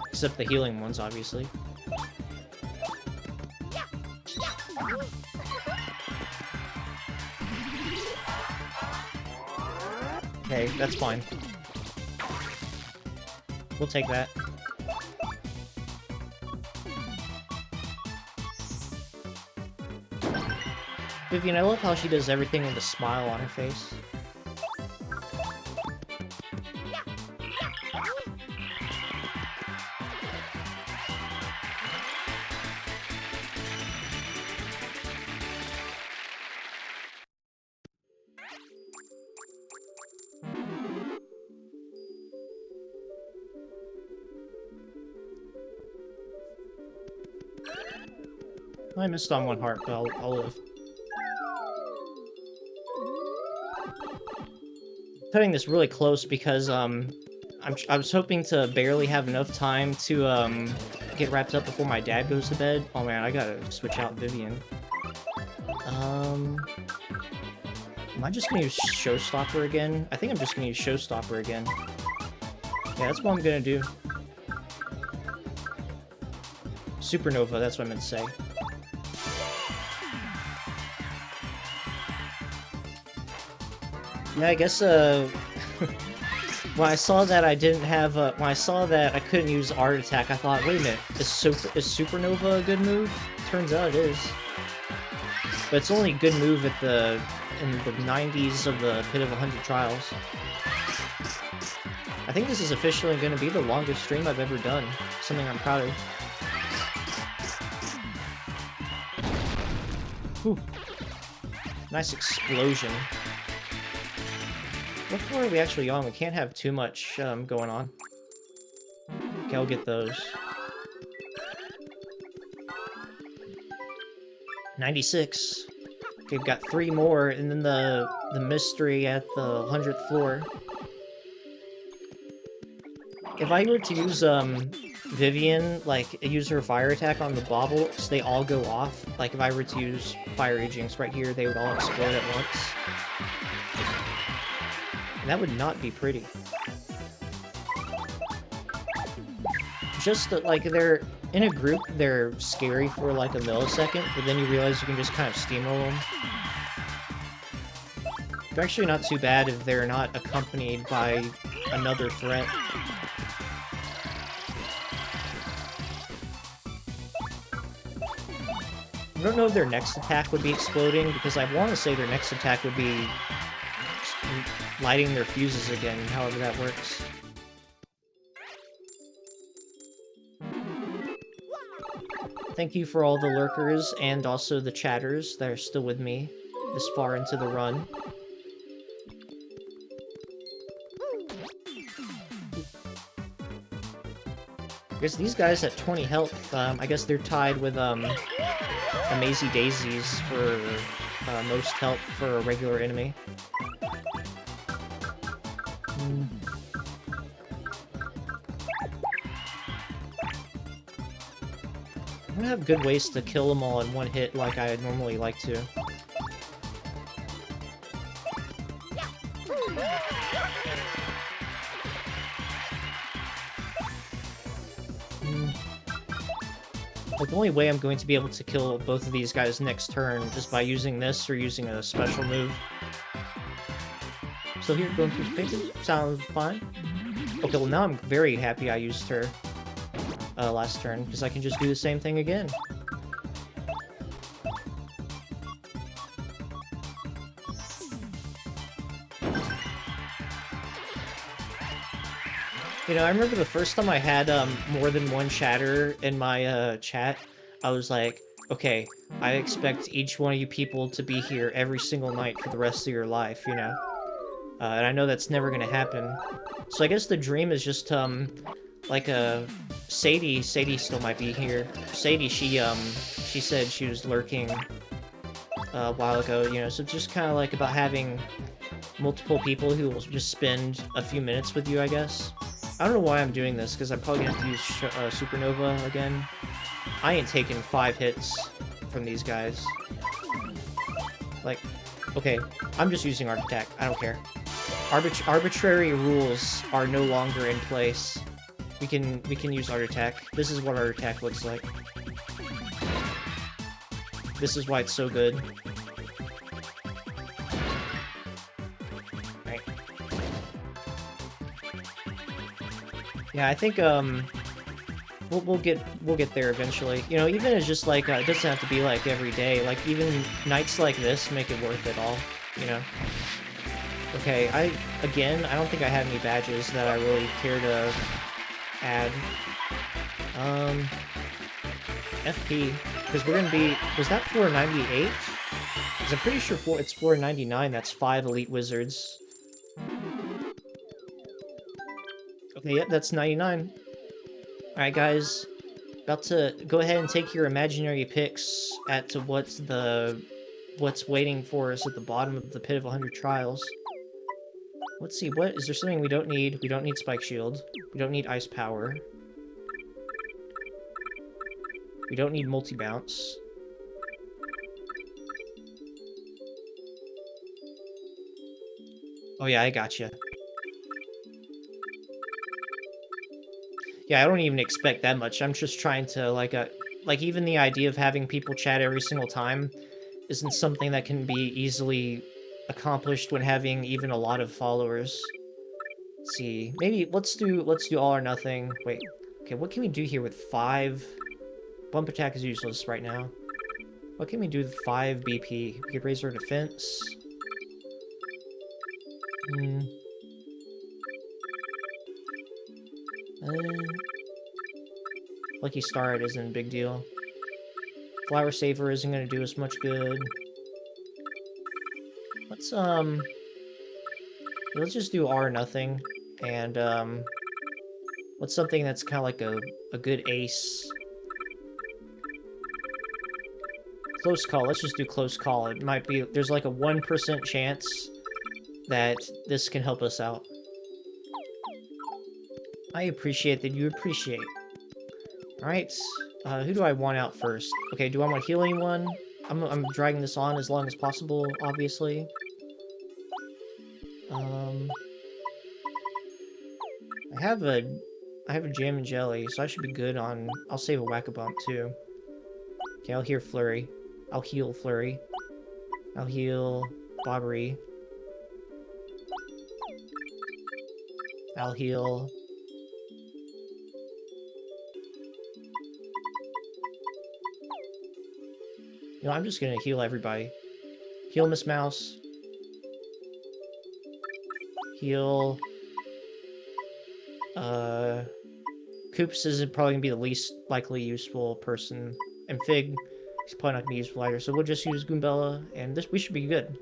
Except the healing ones, obviously. Okay, that's fine. We'll take that. Vivian, I love how she does everything with a smile on her face. I missed on one heart, but I'll live. Cutting this really close because I was hoping to barely have enough time to get wrapped up before my dad goes to bed. Oh man, I gotta switch out Vivian. Am I just gonna use Showstopper again? I think I'm just gonna use Showstopper again. Yeah, that's what I'm gonna do. Supernova, that's what I meant to say. Yeah, I guess, when I saw that I didn't have, when I saw that I couldn't use Art Attack, I thought, wait a minute, is Supernova a good move? Turns out it is. But it's only a good move at in the 90s of the Pit of 100 Trials. I think this is officially going to be the longest stream I've ever done. Something I'm proud of. Whew. Nice explosion. What floor are we actually on? We can't have too much going on. Okay, I'll get those. 96. Okay, we've got 3 more, and then the mystery at the 100th floor. If I were to use Vivian, like use her fire attack on the baubles, they all go off. Like if I were to use Fire Agents right here, they would all explode at once. And that would not be pretty. Just that, like, they're in a group, they're scary for like a millisecond, but then you realize you can just kind of steamroll them. They're actually not too bad if they're not accompanied by another threat. I don't know if their next attack would be exploding, because I want to say their next attack would be lighting their fuses again, however that works. Thank you for all the lurkers and also the chatters that are still with me this far into the run. I guess these guys at 20 health, I guess they're tied with Amazy Daisies for most health for a regular enemy. I'm gonna have good ways to kill them all in one hit like I normally like to. Like, the only way I'm going to be able to kill both of these guys next turn is by using this or using a special move. So here, going through spaces, sounds fine. Okay, well now I'm very happy I used her last turn, because I can just do the same thing again. You know, I remember the first time I had more than one chatter in my chat, I was like, okay, I expect each one of you people to be here every single night for the rest of your life, you know? And I know that's never gonna happen. So I guess the dream is just, like, Sadie still might be here. Sadie, she said she was lurking a while ago, you know, so it's just kind of like about having multiple people who will just spend a few minutes with you, I guess. I don't know why I'm doing this, because I'm probably gonna have to use Supernova again. I ain't taking 5 hits from these guys. Like, okay, I'm just using Art Attack. I don't care. Arbitrary rules are no longer in place. We can use Art Attack. This is what Art Attack looks like. This is why it's so good. Right. Yeah, I think we'll get there eventually. You know, even as just like it doesn't have to be like every day. Like even nights like this make it worth it all. You know. Okay, I don't think I have any badges that I really care to add. FP, because we're gonna be. Was that 498? Because I'm pretty sure it's 499. That's 5 elite wizards. Okay, yep, that's 99. Alright, guys. About to go ahead and take your imaginary picks at to what's waiting for us at the bottom of the pit of 100 trials. Let's see, what is there something we don't need? We don't need Spike Shield. We don't need Ice Power. We don't need multi-bounce. Oh yeah, I gotcha. Yeah, I don't even expect that much. I'm just trying to, like even the idea of having people chat every single time isn't something that can be easily accomplished when having even a lot of followers. Let's see, maybe let's do all or nothing. Wait, okay, what can we do here with 5? Bump attack is useless right now. What can we do with 5 BP? We could raise our defense. Lucky Star isn't a big deal. Flower Saver isn't gonna do us much good. Let's just do R or nothing, and what's something that's kind of like a good ace? Close call. Let's just do close call. It might be there's like a 1% chance that this can help us out. I appreciate that you appreciate. All right, who do I want out first? Okay, do I want to heal anyone? I'm dragging this on as long as possible, obviously. I have a jam and jelly, so I should be good on. I'll save a whack-a-bump too. Okay, I'll heal Flurry. I'll heal Flurry. I'll heal Bobbery. I'll heal. You know, I'm just gonna heal everybody. Heal Miss Mouse. Heal. Koops is probably gonna be the least likely useful person. And Fig, he's probably not gonna be useful either. So we'll just use Goombella, and we should be good.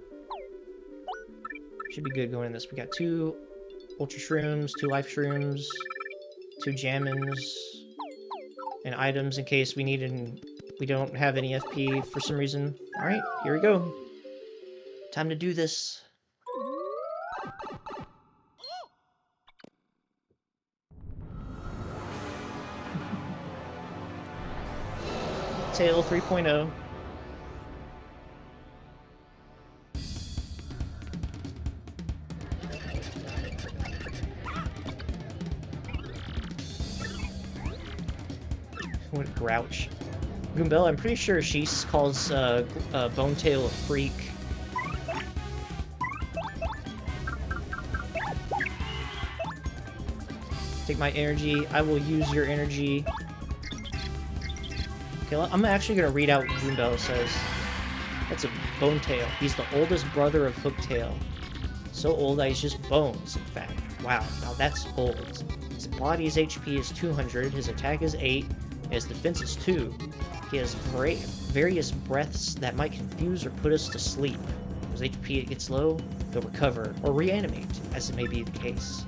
Should be good going in this. We got 2 Ultra Shrooms, 2 Life Shrooms, 2 Jammins, and items in case we need we don't have any FP for some reason. Alright, here we go. Time to do this. Tail 3.0. What a grouch. Goombella, I'm pretty sure she calls Bonetail a freak. Take my energy. I will use your energy. Okay, I'm actually gonna read out what Goombella says. That's a Bonetail. He's the oldest brother of Hooktail. So old that he's just bones, in fact. Wow, now that's old. His body's HP is 200, his attack is 8, and his defense is 2. He has various breaths that might confuse or put us to sleep. As HP gets low, he'll recover or reanimate, as it may be the case.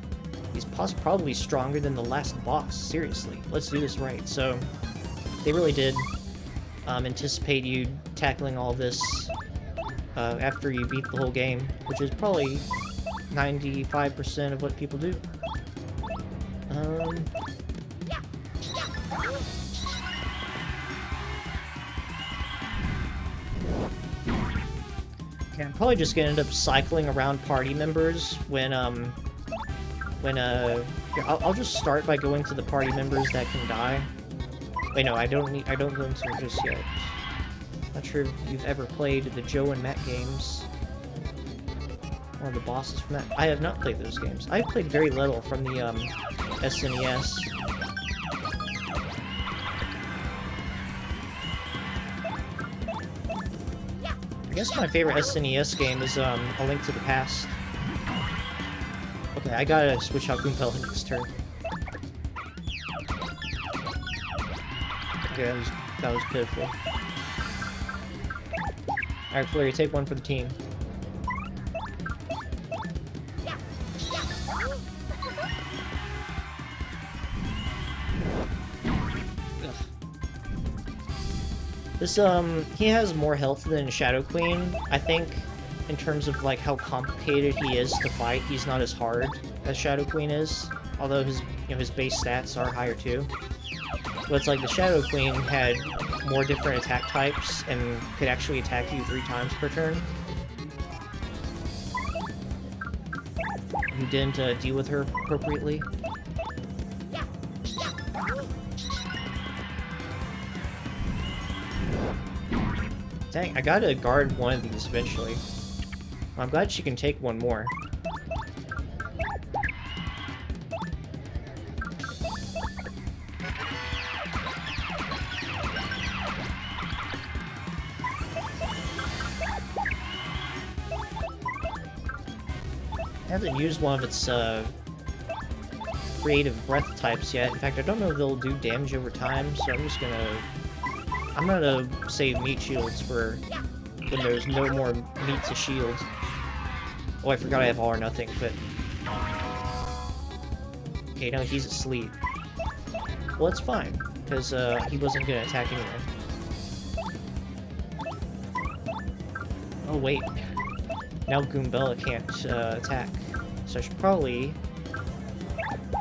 He's probably stronger than the last boss. Seriously, let's do this right. So, they really did anticipate you tackling all this after you beat the whole game, which is probably 95% of what people do. Okay, I'm probably just gonna end up cycling around party members when I'll just start by going to the party members that can die. Wait, no, I don't go into them just yet. Not sure if you've ever played the Joe and Matt games. One of the bosses from that. I have not played those games. I've played very little from the SNES. I guess my favorite SNES game is A Link to the Past. Okay, I gotta switch out Goombella next turn. Okay, that was pitiful. Alright, Flurry, take one for the team. Ugh. This, he has more health than Shadow Queen. I think, in terms of, like, how complicated he is to fight, he's not as hard as Shadow Queen is. Although his, his base stats are higher, too. But it's like the Shadow Queen had more different attack types and could actually attack you 3 times per turn. You didn't deal with her appropriately. Dang, I gotta guard one of these eventually. I'm glad she can take one more. I haven't used one of its creative breath types yet. In fact, I don't know if they'll do damage over time, so I'm gonna save meat shields for when there's no more meat to shield. Oh, I forgot I have all or nothing, but... Okay, no, he's asleep. Well, it's fine, because he wasn't gonna attack anyway. Oh, wait. Now Goombella can't attack. So I should probably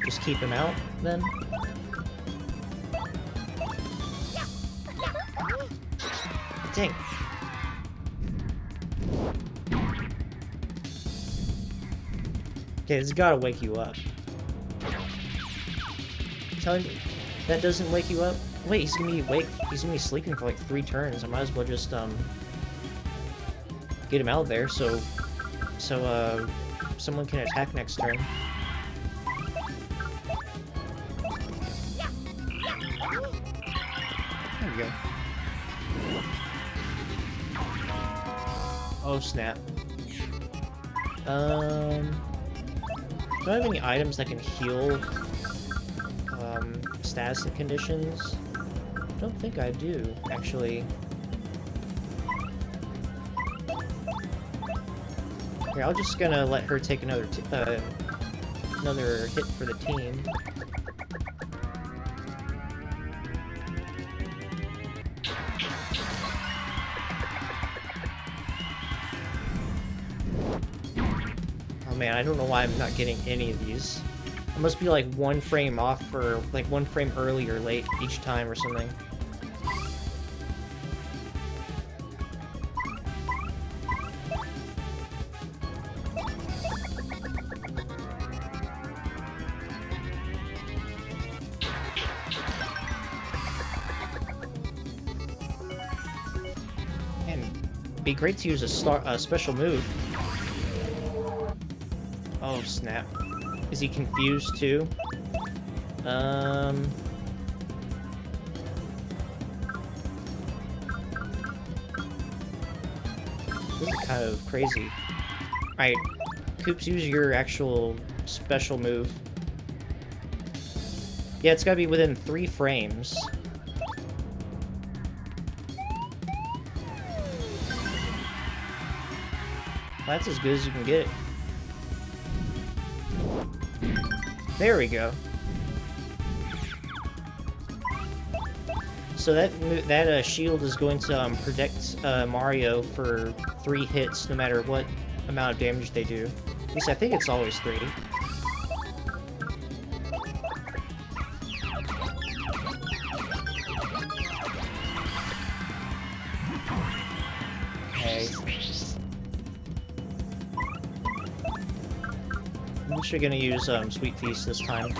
just keep him out, then. Dang. Okay, this has gotta wake you up. Tell him that doesn't wake you up? Wait, he's gonna be awake. He's gonna be sleeping for like 3 turns. I might as well just get him out of there so someone can attack next turn. There we go. Oh snap. Do I have any items that can heal status and conditions? I don't think I do, actually. Here, I'm just gonna let her take another hit for the team. Oh man, I don't know why I'm not getting any of these. I must be like 1 frame off for like 1 frame early or late each time or something. Be great to use a special move. Oh snap! Is he confused too? This is kind of crazy. Alright, Koops, use your actual special move. Yeah, it's gotta be within 3 frames. That's as good as you can get. There we go. So that shield is going to protect Mario for 3 hits, no matter what amount of damage they do. At least I think it's always 3. Okay. I'm actually gonna use Sweet Feast this time.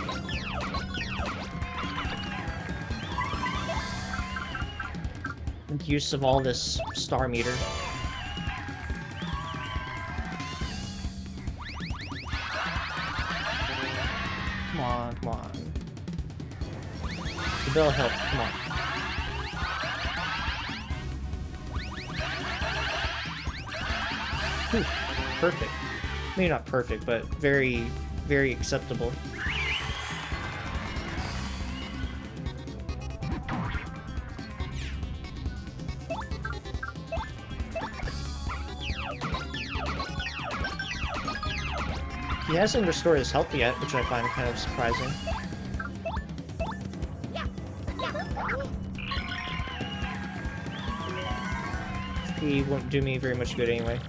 Make use of all this star meter. Come on, come on. The bell help, come on. Whew, perfect. Maybe not perfect, but very, very acceptable. He hasn't restored his health yet, which I find kind of surprising. He won't do me very much good anyway.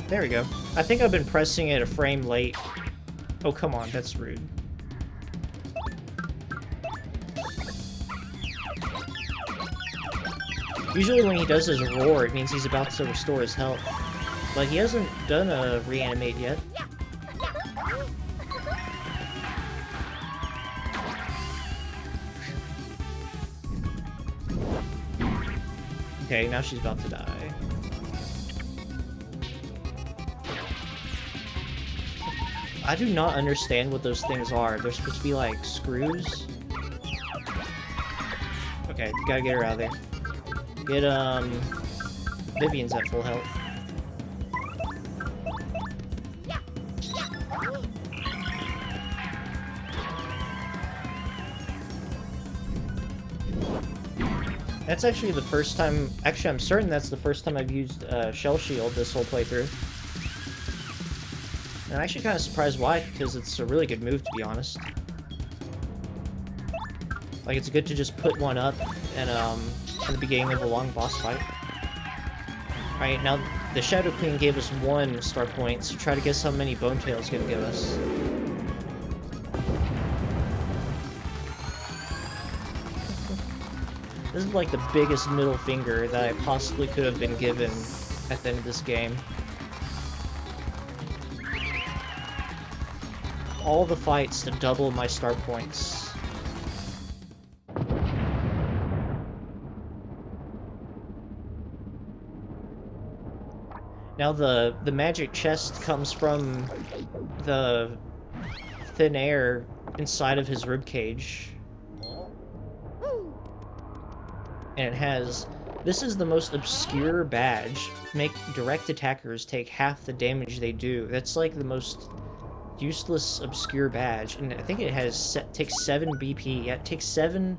There we go. I think I've been pressing it a frame late. Oh, come on, that's rude. Usually when he does his roar, it means he's about to restore his health. But he hasn't done a reanimate yet. Okay, now she's about to die. I do not understand what those things are. They're supposed to be like screws? Okay, gotta get her out of there. Get, Vivian's at full health. That's actually the first time... Actually, I'm certain that's the first time I've used Shell Shield this whole playthrough. And I'm actually kind of surprised why, because it's a really good move, to be honest. Like, it's good to just put one up and, in the beginning of a long boss fight. Alright, now, the Shadow Queen gave us 1 star point, so try to guess how many Bone Tail's gonna give us. This is like the biggest middle finger that I possibly could have been given at the end of this game. All the fights to double my star points. Now the magic chest comes from the thin air inside of his ribcage. And it has... This is the most obscure badge. Make direct attackers take half the damage they do. That's like the most useless, obscure badge. And I think it has takes 7 BP. Yeah, it takes 7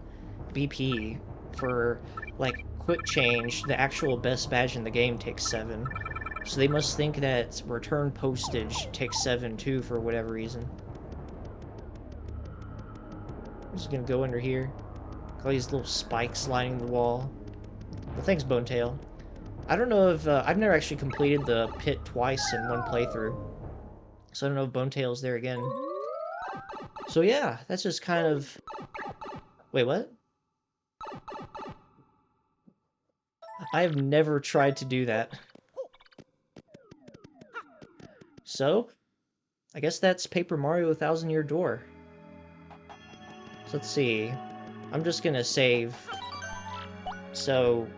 BP for, like, quick change. The actual best badge in the game takes 7. So they must think that return postage takes 7 too, for whatever reason. I'm just gonna go under here. All these little spikes lining the wall. Well, thanks, Bone Tail. I don't know if... I've never actually completed the pit twice in one playthrough. So I don't know if Bone Tail's there again. So yeah, that's just kind of... Wait, what? I have never tried to do that. So, I guess that's Paper Mario: 1000-Year Door. So let's see. I'm just gonna save, so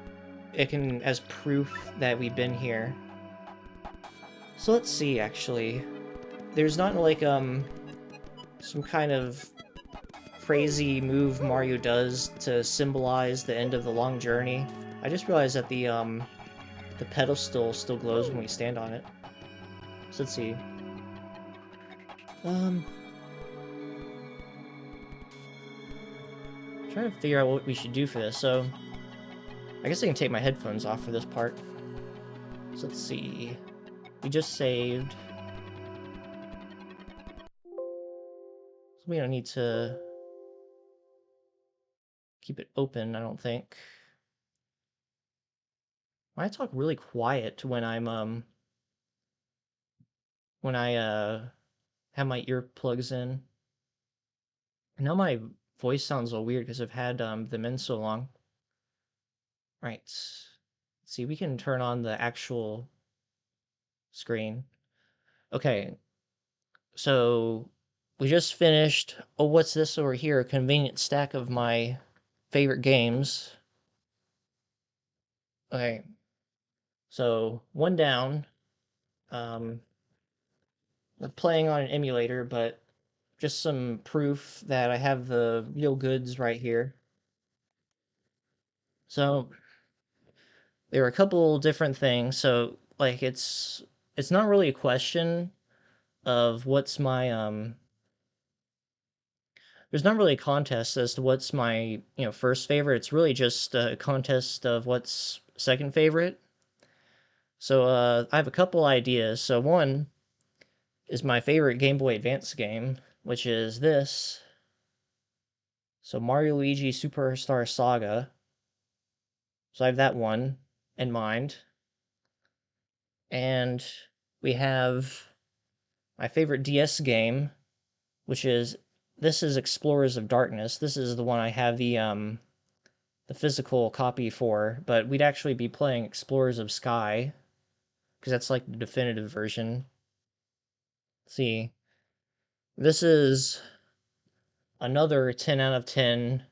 it can, as proof that we've been here. So let's see, actually. There's not, like, some kind of crazy move Mario does to symbolize the end of the long journey. I just realized that the pedestal still glows when we stand on it. So let's see. Trying to figure out what we should do for this. So I guess I can take my headphones off for this part. So let's see. We just saved. So we don't need to keep it open, I don't think. I talk really quiet when when I have my earplugs in. I know my voice sounds a little weird because I've had them in so long. Right. Let's see, we can turn on the actual screen. Okay, so we just finished. Oh, what's this over here? A convenient stack of my favorite games. Okay, so one down. Um, we're playing on an emulator, but just some proof that I have the real goods right here. So there are a couple different things. So like it's not really a question of what's my there's not really a contest as to what's my, first favorite. It's really just a contest of what's second favorite. So I have a couple ideas. So one is my favorite Game Boy Advance game, which is this. So Mario Luigi Superstar Saga. So I have that one in mind. And we have my favorite DS game, which is this is Explorers of Darkness. This is the one I have the physical copy for, but we'd actually be playing Explorers of Sky because that's like the definitive version. Let's see, this is another 10 out of 10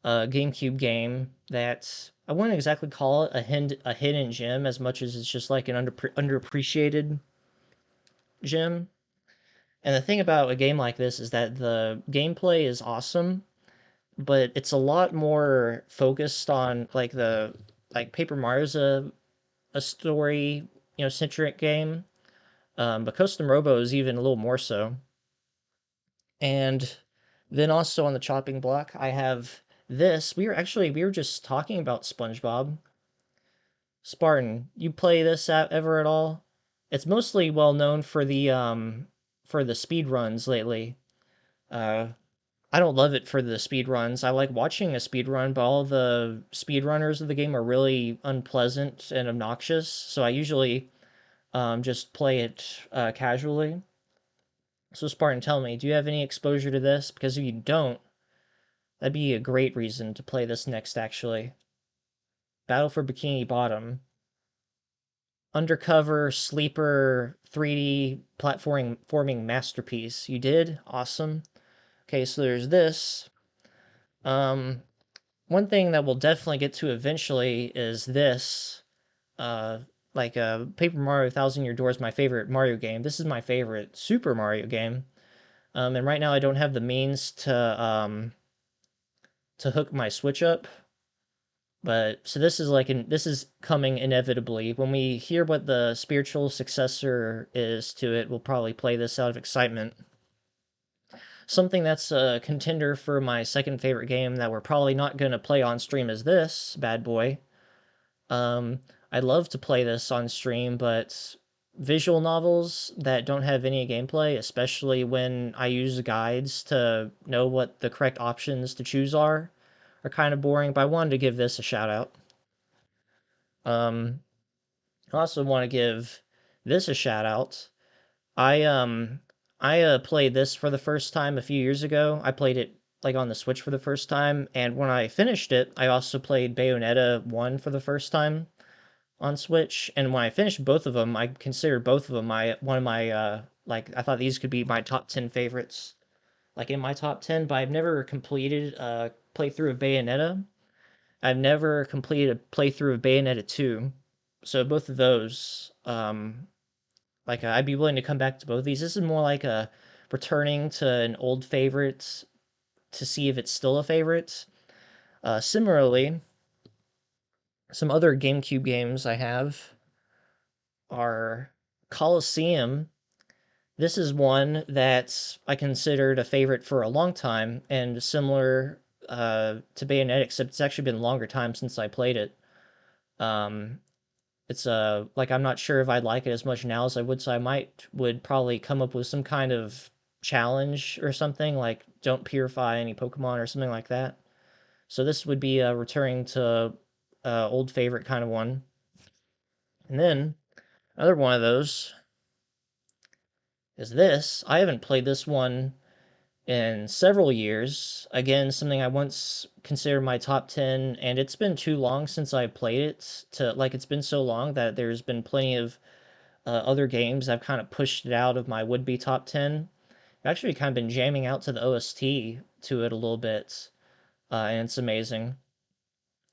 GameCube game that I wouldn't exactly call it a hidden gem as much as it's just like an underappreciated gem. And the thing about a game like this is that the gameplay is awesome, but it's a lot more focused on like Paper Mario's a story, centric game. But Custom Robo is even a little more so. And then also on the chopping block, I have this. We were just talking about SpongeBob. Spartan, you play this ever at all? It's mostly well known for the speed runs lately. Uh, I don't love it for the speed runs. I like watching a speed run, but all the speed runners of the game are really unpleasant and obnoxious. So I usually just play it casually. So Spartan, tell me, do you have any exposure to this? Because if you don't, that'd be a great reason to play this next, actually. Battle for Bikini Bottom. Undercover, sleeper, 3D platforming forming masterpiece. You did? Awesome. Okay, so there's this. Um, One thing that we'll definitely get to eventually is this. Uh, Paper Mario Thousand Year Door is my favorite Mario game. This is my favorite Super Mario game. And right now I don't have the means to hook my Switch up. But so this is coming inevitably. When we hear what the spiritual successor is to it, we'll probably play this out of excitement. Something that's a contender for my second favorite game that we're probably not gonna play on stream is this bad boy. Um, I'd love to play this on stream, but visual novels that don't have any gameplay, especially when I use guides to know what the correct options to choose are kind of boring. But I wanted to give this a shout out. Um, I also want to give this a shout out. I um I played this for the first time a few years ago. I played it like on the Switch for the first time, and when I finished it, I also played Bayonetta 1 for the first time on Switch. And when I finished both of them, I considered both of them my one of my I thought these could be my top 10 favorites, like in my top 10, but I've never completed a playthrough of Bayonetta. I've never completed a playthrough of Bayonetta 2. So both of those I'd be willing to come back to both of these. This is more like a returning to an old favorite to see if it's still a favorite. Similarly, some other GameCube games I have are Coliseum. This is one that I considered a favorite for a long time, and similar to Bayonetta, except it's actually been a longer time since I played it. Um, it's like I'm not sure if I'd like it as much now as I would, so I would probably come up with some kind of challenge or something like don't purify any Pokemon or something like that. So this would be returning to old favorite kind of one. And then another one of those is this. I haven't played this one in several years. Again, something I once considered my top 10, and it's been too long since I played it to like it's been so long that there's been plenty of other games I've kind of pushed it out of my would-be top 10. I've actually kind of been jamming out to the OST to it a little bit, and it's amazing.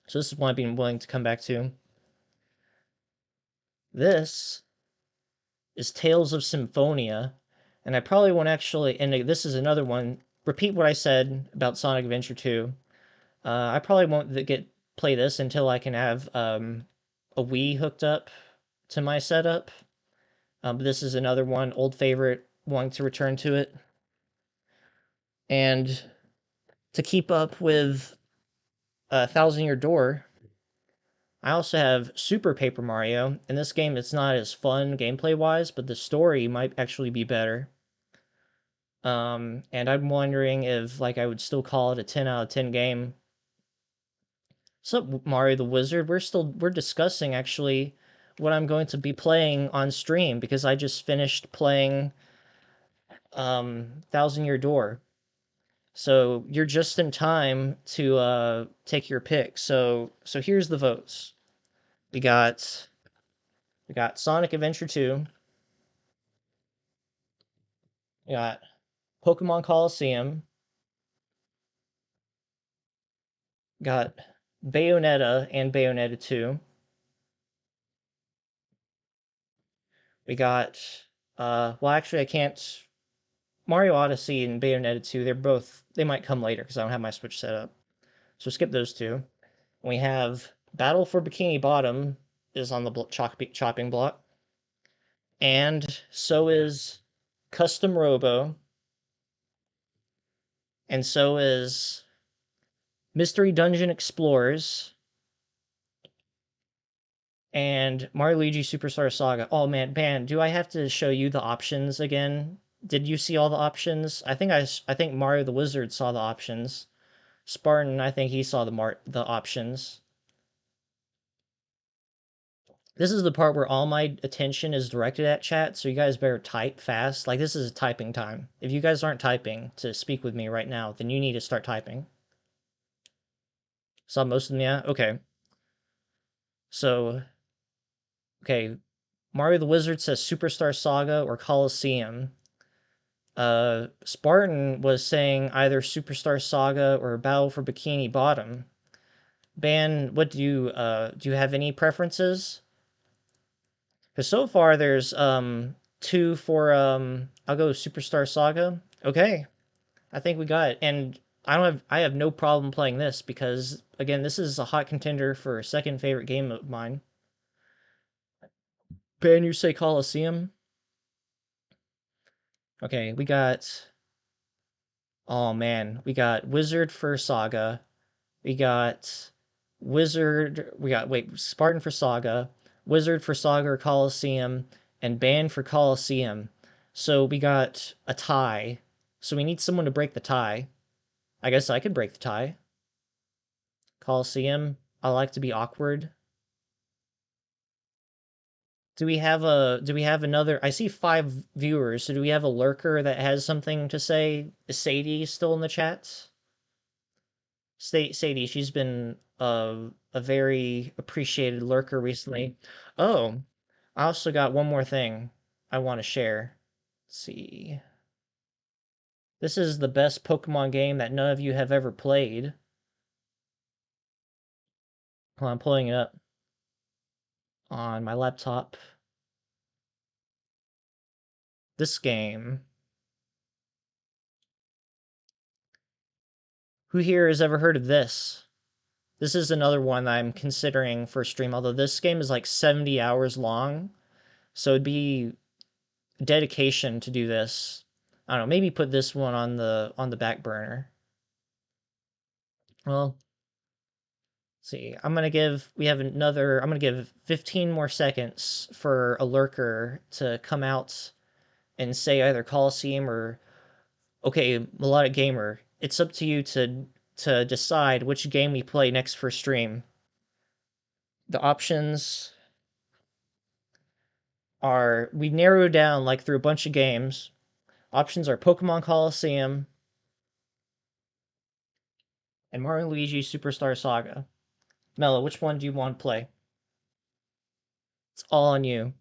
So this is one I've been willing to come back to. This is Tales of Symphonia, and I probably won't actually. And this is another one. Repeat what I said about Sonic Adventure 2. I probably won't get play this until I can have a Wii hooked up to my setup. But this is another one, old favorite, wanting to return to it. And to keep up with Thousand Year Door, I also have Super Paper Mario. In this game, it's not as fun gameplay wise, but the story might actually be better. And I'm wondering if like I would still call it a 10 out of 10 game. So Mario the Wizard, we're discussing actually what I'm going to be playing on stream because I just finished playing Thousand Year Door. So you're just in time to take your pick. So here's the votes. We got we got Sonic Adventure 2, we got Pokemon Coliseum, got Bayonetta and Bayonetta 2. We got well actually I can't Mario Odyssey and Bayonetta 2, they might come later because I don't have my Switch set up. So skip those two. We have Battle for Bikini Bottom is on the chopping block. And so is Custom Robo. And so is Mystery Dungeon Explorers and Mario Luigi Superstar Saga. Oh man, do I have to show you the options again? Did you see all the options? I think Mario the Wizard saw the options. Spartan, I think he saw the options. This is the part where all my attention is directed at chat, so you guys better type fast. Like this is a typing time. If you guys aren't typing to speak with me right now, then you need to start typing. Saw most of them, yeah? Okay. So, okay, Mario the Wizard says Superstar Saga or Coliseum. Spartan was saying either Superstar Saga or Battle for Bikini Bottom. Ban, what do you have any preferences? Because so far there's two for I'll go Superstar Saga. Okay, I think we got it, and I have no problem playing this because again this is a hot contender for second favorite game of mine. Ban, you say Coliseum? Okay, we got. Oh man, we got Wizard for Saga. We got Wizard. We got wait Spartan for Saga, Wizard for Saga or Coliseum, and Band for Coliseum. So we got a tie. So we need someone to break the tie. I guess I could break the tie. Coliseum. I like to be awkward. Do we have another? I see 5 viewers. So do we have a lurker that has something to say? Is Sadie still in the chat? Sadie, she's been a very appreciated lurker recently. Oh, I also got one more thing I want to share. Let's see. This is the best Pokemon game that none of you have ever played. Well, I'm pulling it up on my laptop. This game. Who here has ever heard of this? This is another one that I'm considering for stream, although this game is like 70 hours long. So it'd be dedication to do this. I don't know, maybe put this one on the back burner. Well, See, I'm gonna give 15 more seconds for a lurker to come out and say either Coliseum or, okay, Melodic Gamer, it's up to you to decide which game we play next for stream. The options are, we narrowed down like through a bunch of games. Options are Pokemon Coliseum and Mario and Luigi Superstar Saga. Mello, which one do you want to play? It's all on you.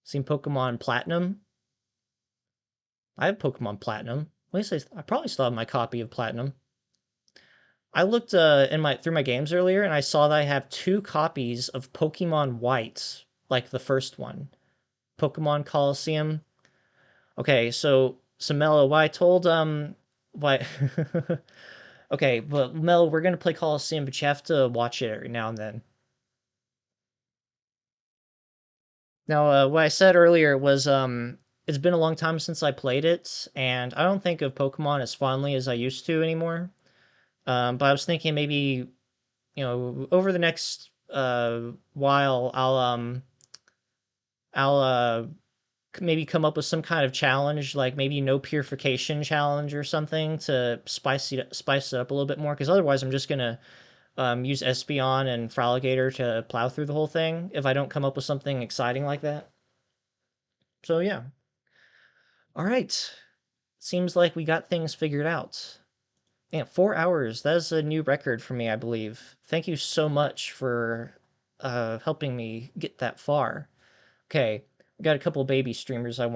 Seen Pokemon Platinum? I have Pokemon Platinum. At least I probably still have my copy of Platinum. I looked in my through my games earlier, and I saw that I have 2 copies of Pokemon White, like the first one, Pokemon Coliseum. Okay, so Mello, why I told why okay, but Mel, we're gonna play Coliseum, but you have to watch it every now and then. Now, what I said earlier was it's been a long time since I played it, and I don't think of Pokemon as fondly as I used to anymore. But I was thinking maybe, over the next while, I'll maybe come up with some kind of challenge, like maybe no purification challenge or something to spice it up a little bit more. Because otherwise, I'm just gonna use Espeon and Fraligator to plow through the whole thing if I don't come up with something exciting like that. So yeah. All right. Seems like we got things figured out. Yeah, 4 hours. That is a new record for me, I believe. Thank you so much for helping me get that far. Okay, we got a couple baby streamers um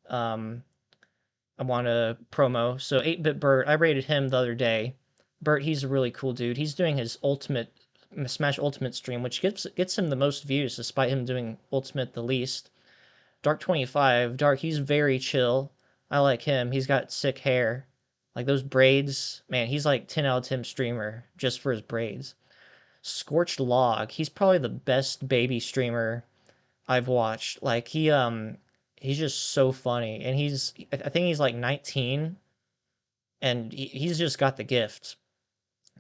I want to promo. So 8-Bit Bert, I rated him the other day. Bert, he's a really cool dude. He's doing his Ultimate Smash Ultimate stream, which gets him the most views despite him doing Ultimate the least. Dark25, Dark, he's very chill. I like him. He's got sick hair. Like those braids, man, he's like 10 out of 10 streamer just for his braids. Scorched Log, he's probably the best baby streamer I've watched. Like he's just so funny, and I think he's like 19, and he's just got the gift.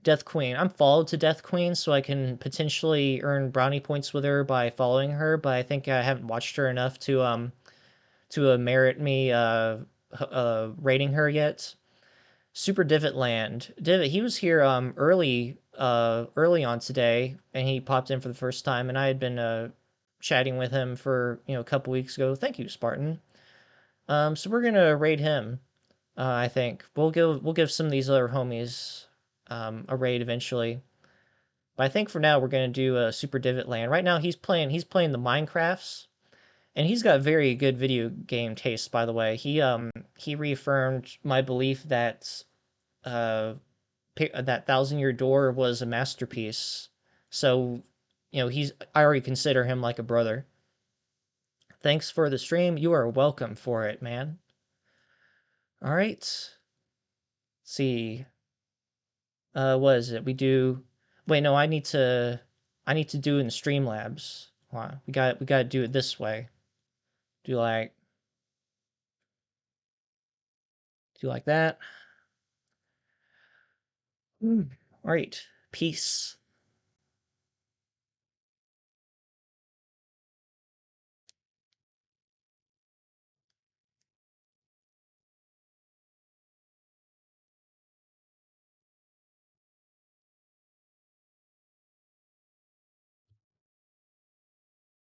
Death Queen, I'm followed to Death Queen, so I can potentially earn brownie points with her by following her, but I think I haven't watched her enough to merit me rating her yet. Super Divot Land. Divot, he was here early on today, and he popped in for the first time, and I had been chatting with him for a couple weeks ago. Thank you, Spartan. So we're gonna raid him. I think we'll give some of these other homies a raid eventually. But I think for now we're gonna do Super Divot Land. Right now he's playing the Minecrafts, and he's got very good video game taste, by the way. He reaffirmed my belief that uh that Thousand Year Door was a masterpiece. So, I already consider him like a brother. Thanks for the stream. You are welcome for it, man. All right. Let's see. What is it? We do. Wait, no. I need to do it in Streamlabs. Wow. We got to do it this way. Do like do like that. All right. Peace.